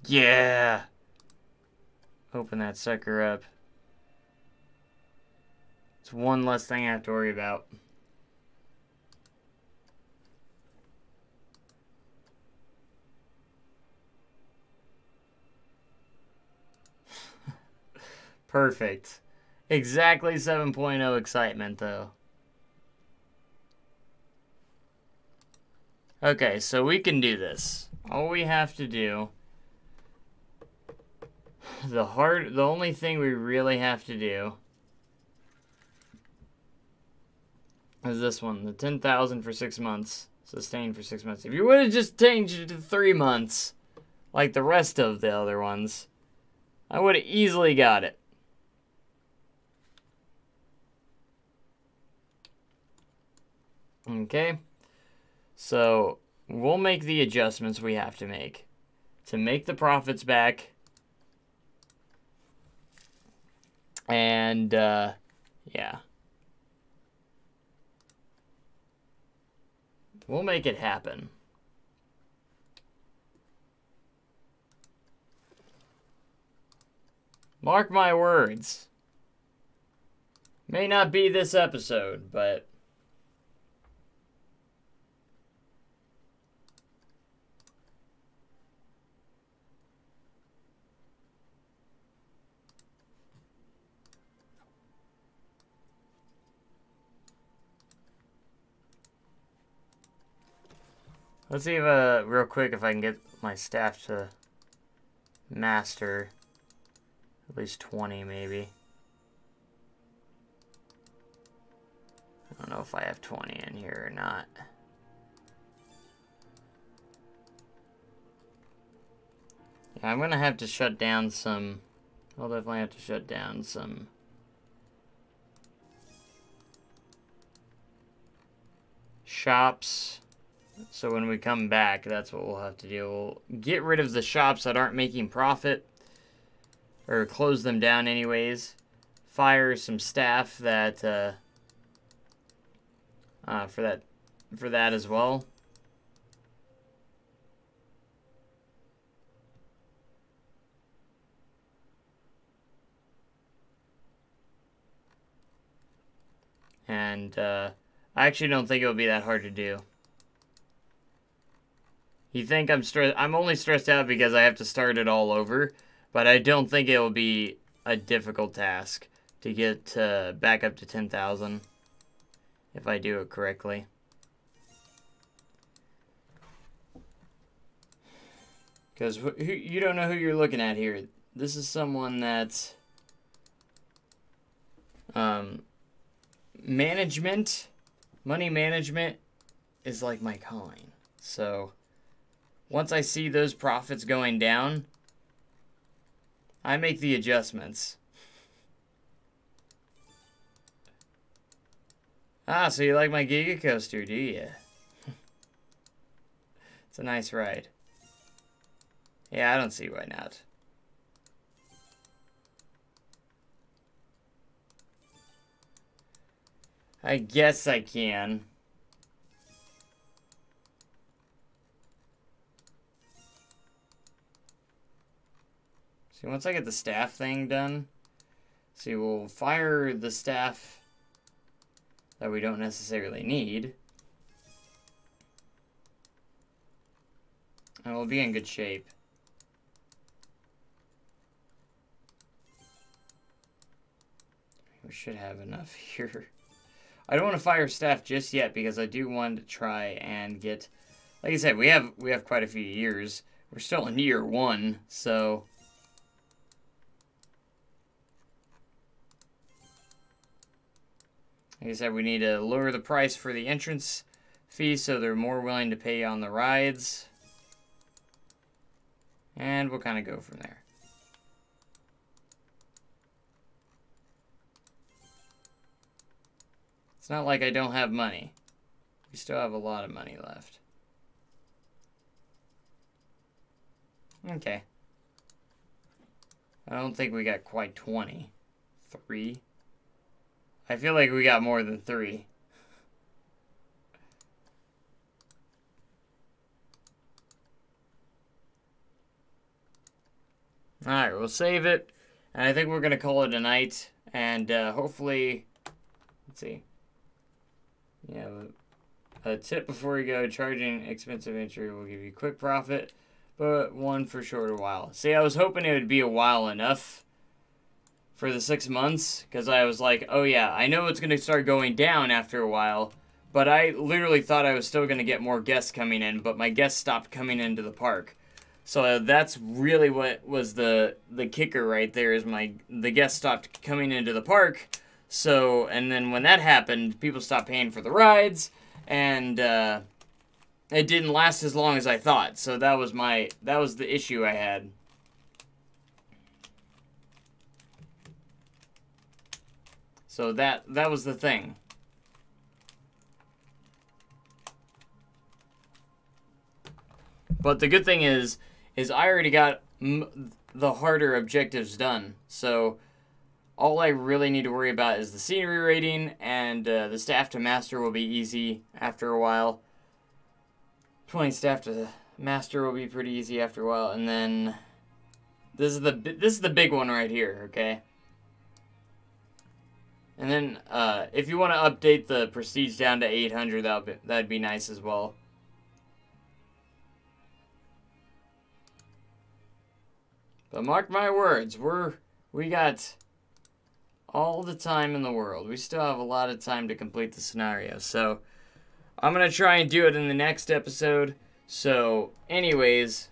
Yeah! Open that sucker up. It's one less thing I have to worry about. Perfect. Exactly 7.0 excitement, though. Okay, so we can do this. All we have to do... The only thing we really have to do... is this one. The 10,000 for 6 months. Sustained for 6 months. If you would have just changed it to 3 months, like the rest of the other ones, I would have easily got it. Okay. So, we'll make the adjustments we have to make the profits back. And, yeah. We'll make it happen. Mark my words. May not be this episode, but... Let's see if, real quick, if I can get my staff to master at least 20, maybe. I don't know if I have 20 in here or not. Yeah, I'm gonna have to shut down some... I'll definitely have to shut down some... shops. So when we come back, that's what we'll have to do. We'll get rid of the shops that aren't making profit. Or close them down anyways. Fire some staff that, for that as well. And, I actually don't think it would be that hard to do. You think I'm stressed? I'm only stressed out because I have to start it all over, but I don't think it will be a difficult task to get back up to 10,000 if I do it correctly. Because you don't know who you're looking at here. This is someone that's management, money management is like my calling. So once I see those profits going down, I make the adjustments. Ah, so you like my Giga Coaster, do you? It's a nice ride. Yeah, I don't see why not. I guess I can. See, once I get the staff thing done, see, we'll fire the staff that we don't necessarily need. And we'll be in good shape. We should have enough here. I don't want to fire staff just yet because I do want to try and get, like I said, we have quite a few years. We're still in year 1, so like I said, we need to lower the price for the entrance fee so they're more willing to pay on the rides. And we'll kind of go from there. It's not like I don't have money. We still have a lot of money left. Okay. I don't think we got quite 20. 3. I feel like we got more than 3. Alright, we'll save it. And I think we're going to call it a night. And hopefully, let's see. Yeah, a tip before you go. Charging expensive entry will give you quick profit, but one for a shorter while. See, I was hoping it would be a while enough for the 6 months, because I was like, oh yeah, I know it's going to start going down after a while, but I literally thought I was still going to get more guests coming in, but my guests stopped coming into the park. So that's really what was the kicker right there, is the guests stopped coming into the park. So, and then when that happened, people stopped paying for the rides, and it didn't last as long as I thought. So that was the issue I had. So that was the thing. But the good thing is I already got the harder objectives done. So all I really need to worry about is the scenery rating, and the staff to master will be easy after a while. 20 staff to master will be pretty easy after a while, and then this is the big one right here, okay? And then if you want to update the prestige down to 800, that'd be nice as well. But mark my words, we got all the time in the world. We still have a lot of time to complete the scenario. So I'm going to try and do it in the next episode. So anyways,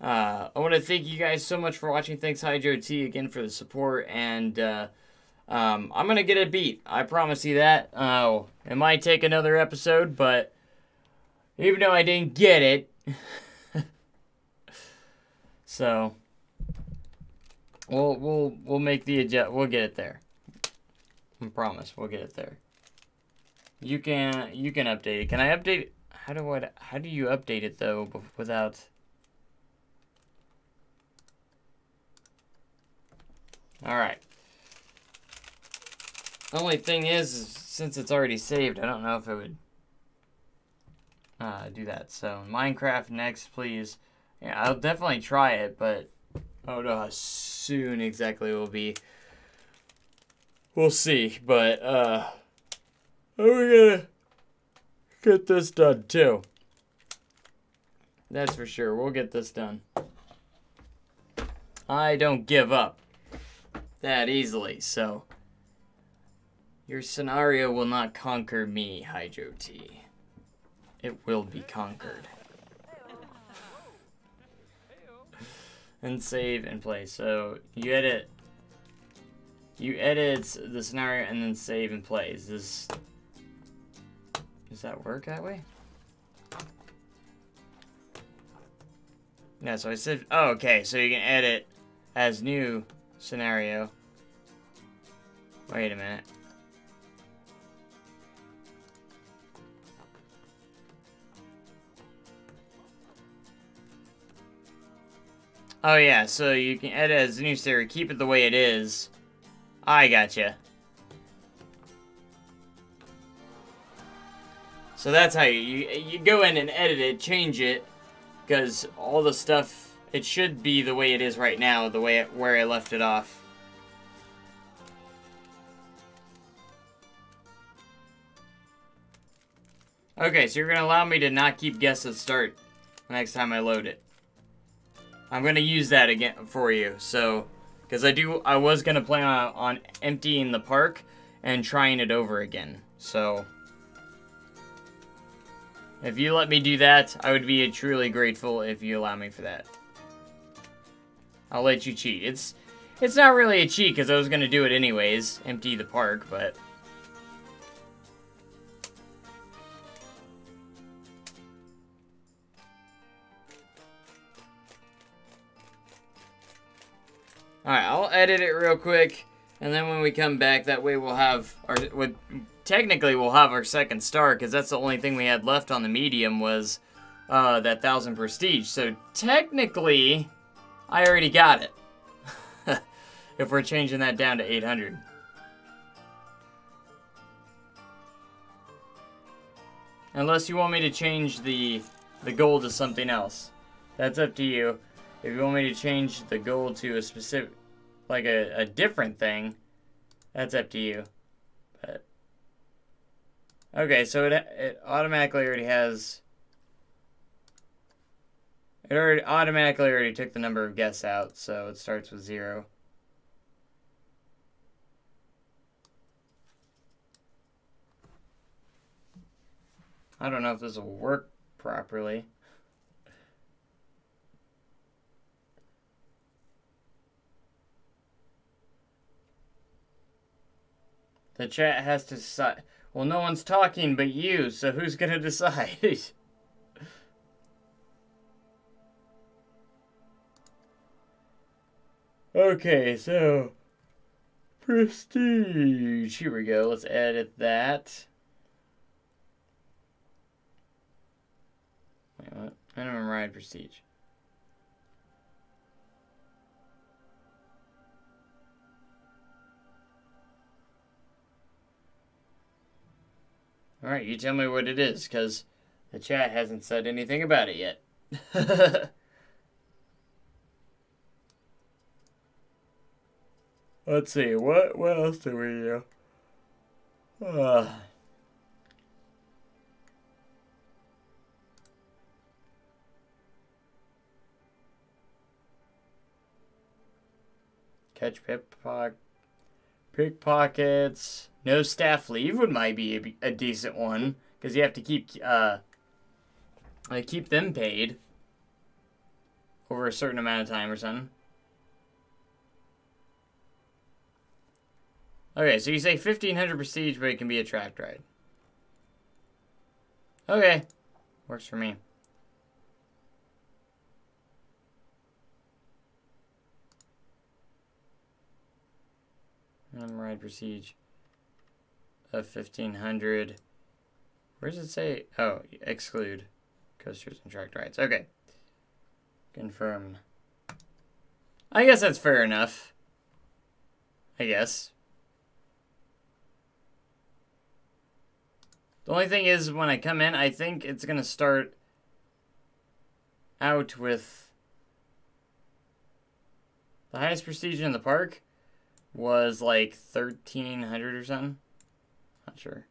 I want to thank you guys so much for watching. Thanks Hijotee again for the support. And I'm going to get it beat. I promise you that. It might take another episode, but even though I didn't get it, so we'll make the adjust. We'll get it there. I promise we'll get it there. You can update it. Can I update it? How do you update it though without? All right. The only thing is since it's already saved, I don't know if it would do that. So Minecraft next, please. Yeah, I'll definitely try it, but I don't know how soon exactly it will be. We'll see, but how are we gonna get this done too? That's for sure. We'll get this done. I don't give up that easily, so your scenario will not conquer me, Hijotee. It will be conquered. And save and play. So you edit the scenario and then save and play. Does that work that way? Yeah, so I said, oh, okay, so you can edit as new scenario. Wait a minute. Oh yeah, so you can edit as a new scenario, keep it the way it is. I gotcha. So that's how you go in and edit it, change it, because all the stuff, it should be the way it is right now, the way where I left it off. Okay, so you're gonna allow me to not keep guess at start next time I load it. I'm gonna use that again for you, so because I was gonna plan on emptying the park and trying it over again. So if you let me do that, I would be truly grateful if you allow me for that. I'll let you cheat. It's not really a cheat because I was gonna do it anyways, empty the park, but. Alright, I'll edit it real quick, and then when we come back, that way we'll have technically we'll have our second star, because that's the only thing we had left on the medium was that 1,000 prestige. So technically, I already got it. If we're changing that down to 800. Unless you want me to change the gold to something else. That's up to you. If you want me to change the gold to a specific, like a different thing, that's up to you. But okay, so it automatically already has. It automatically already took the number of guests out, so it starts with 0. I don't know if this will work properly. The chat has to decide. Well, no one's talking but you, so who's gonna decide? Okay, so prestige. Here we go. Let's edit that. Wait, what? Minimum ride prestige. Alright, you tell me what it is, because the chat hasn't said anything about it yet. Let's see, what else do we do? Catch pickpockets. No staff leave might be a decent one, because you have to keep them paid over a certain amount of time or something. Okay, so you say 1,500 prestige, but it can be a tracked ride. Okay, works for me. Ride prestige of 1,500. Where does it say? Oh, exclude coasters and tracked rides. Okay. Confirm. I guess that's fair enough. I guess. The only thing is, when I come in, I think it's going to start out with the highest prestige in the park was like 1,300 or something. Not sure.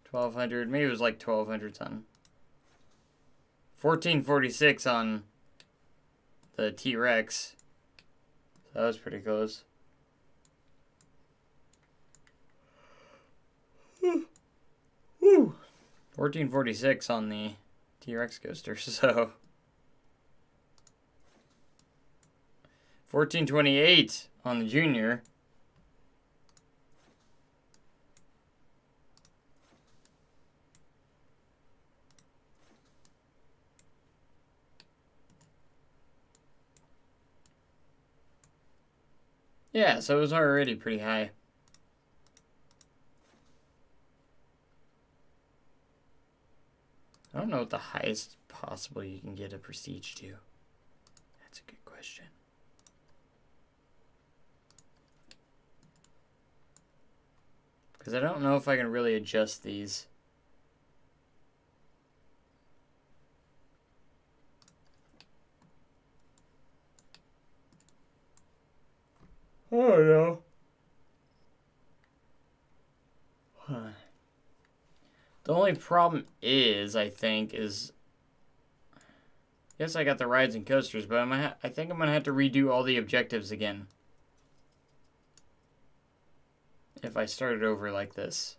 1,200. Maybe it was like 1,200 something. 1,446 on the T-Rex. So that was pretty close. Woo! 1,446 on the T-Rex coaster, so 1,428 on the Junior. Yeah, so it was already pretty high. I don't know what the highest possible you can get a prestige to. That's a good question. Because I don't know if I can really adjust these. I don't know. Huh. The only problem is, I think, is... Yes, I got the rides and coasters, but I think I'm going to have to redo all the objectives again. If I started over like this.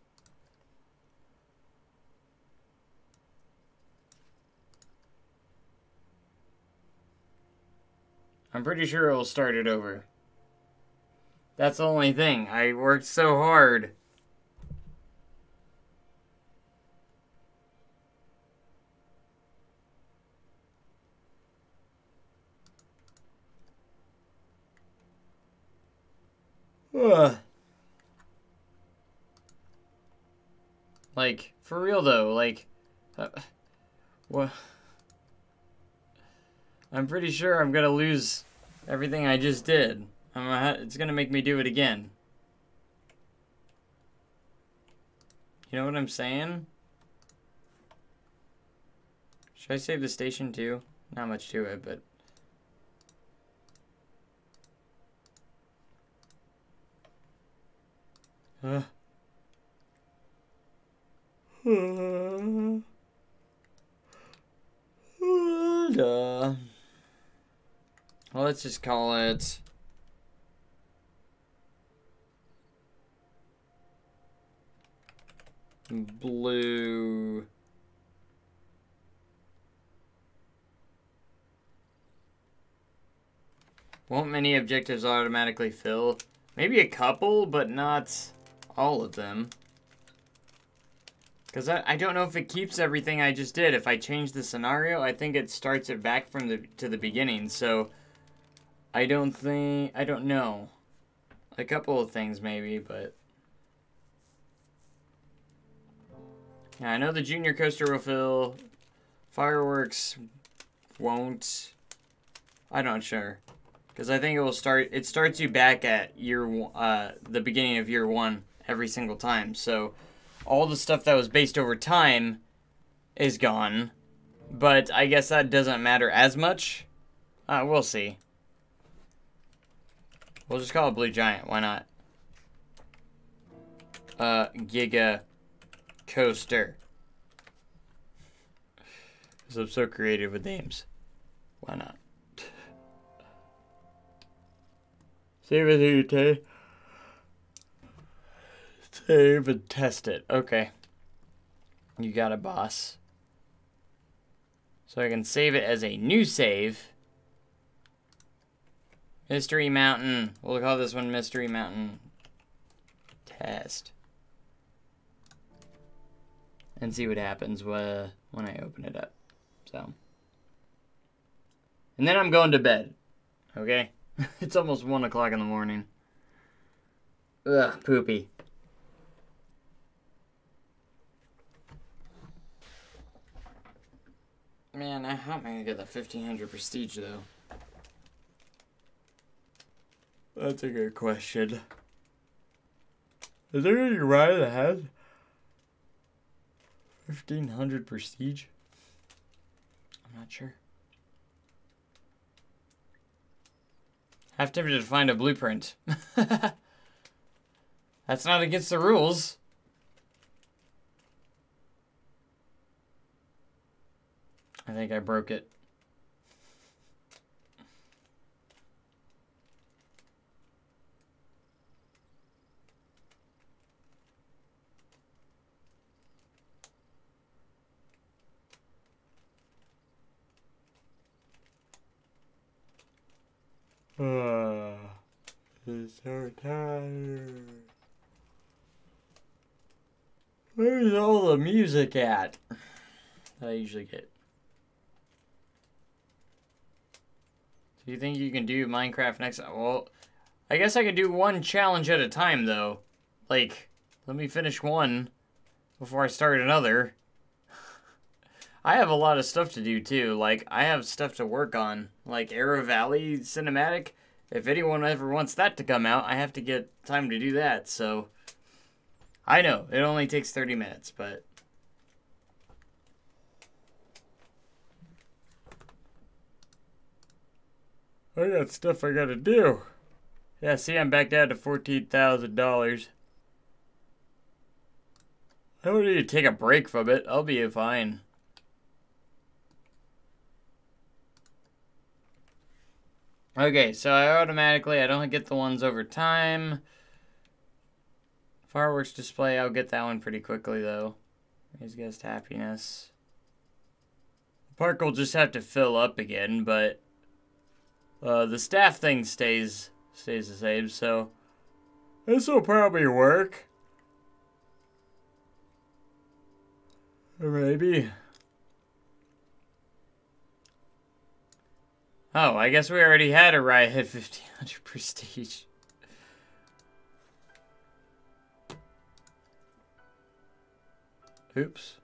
I'm pretty sure it will start it over. That's the only thing. I worked so hard. Ugh. Like, for real though, like, what? I'm pretty sure I'm gonna lose everything I just did. It's gonna make me do it again. You know what I'm saying? Should I save the station too? Not much to it, but... Well, let's just call it... Blue... Won't many objectives automatically fill? Maybe a couple, but not all of them. Because I don't know if it keeps everything I just did. If I change the scenario, I think it starts it back from to the beginning. So, I don't know. A couple of things maybe, but... Yeah, I know the junior coaster will fill. Fireworks won't. I'm not sure. Because I think it starts you back at the beginning of year 1 every single time. So all the stuff that was based over time is gone. But I guess that doesn't matter as much. We'll see. We'll just call it Blue Giant. Why not? Giga Coaster. Because I'm so creative with names. Why not? Save it, Hijotee. Save and test it. Okay. You got it, boss. So I can save it as a new save. Mystery Mountain. We'll call this one Mystery Mountain Test. And see what happens when I open it up. So. And then I'm going to bed. Okay? It's almost 1 o'clock in the morning. Ugh, poopy. Man, how am I gonna get that 1500 prestige though? That's a good question. Is there any ride that has 1500 prestige? I'm not sure. Half tempted to find a blueprint. That's not against the rules. I think I broke it. I'm so tired. Where's all the music at that I usually get? Do you think you can do Minecraft next? Well, I guess I could do one challenge at a time, though. Like, let me finish one before I start another. I have a lot of stuff to do, too. Like, I have stuff to work on. Like, Arrow Valley Cinematic. If anyone ever wants that to come out, I have to get time to do that, so... I know, it only takes 30 minutes, but... I got stuff I gotta do. Yeah, see, I'm back down to $14,000. I don't need to take a break from it. I'll be fine. Okay, so I don't get the ones over time. Fireworks display, I'll get that one pretty quickly, though. Raise guest happiness. The park will just have to fill up again, but the staff thing stays the same, so this will probably work. Or maybe. Oh, I guess we already had a ride at 1500 prestige. Oops.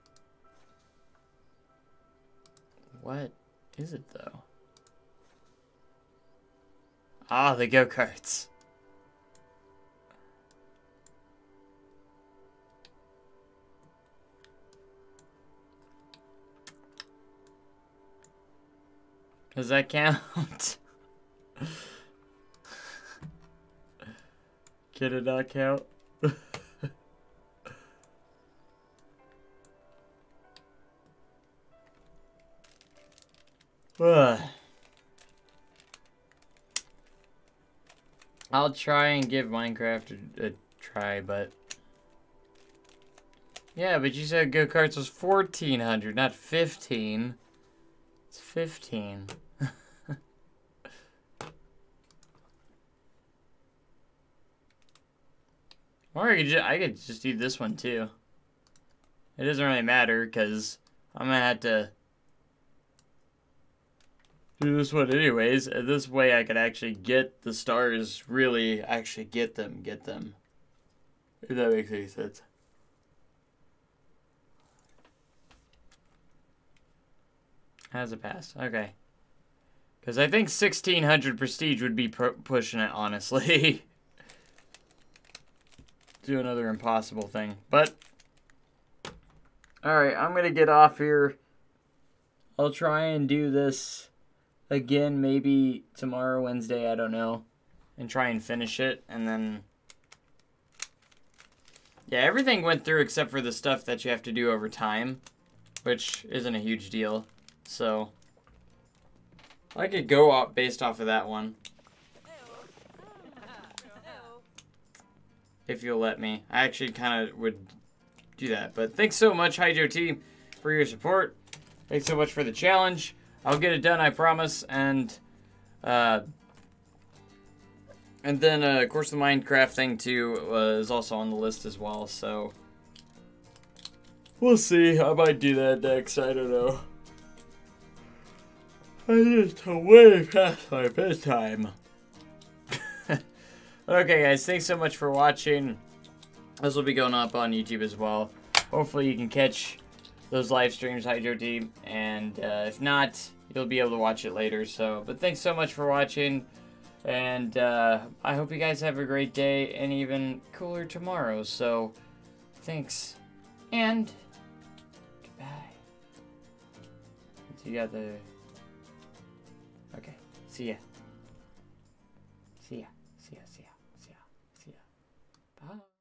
What is it, though? Ah, the go-karts. Does that count? Can it not count? I'll try and give Minecraft a try, but... Yeah, but you said go-karts was 1400, not 15. It's 15. Or I could just do this one too. It doesn't really matter because I'm gonna have to do this one anyways. And this way I could actually get the stars, really actually get them. If that makes any sense. Has it passed? Okay. Because I think 1600 prestige would be pushing it, honestly. Do another impossible thing. But, alright, I'm going to get off here. I'll try and do this again maybe tomorrow, Wednesday, I don't know. And try and finish it. And then, yeah, everything went through except for the stuff that you have to do over time. Which isn't a huge deal. So, I could go up based off of that one. If you'll let me. I actually kind of would do that. But thanks so much, Hijotee, for your support. Thanks so much for the challenge. I'll get it done, I promise. And then, of course, the Minecraft thing, too, is also on the list as well. So, we'll see. I might do that next. I don't know. I just way past my bedtime. Okay, guys, thanks so much for watching. This will be going up on YouTube as well. Hopefully you can catch those live streams, Hijotee, and if not, you'll be able to watch it later. So, but thanks so much for watching, and I hope you guys have a great day and even cooler tomorrow. So, thanks, and goodbye. You got the... Okay, see ya. See ya. See ya. See ya. See ya. See ya. Bye.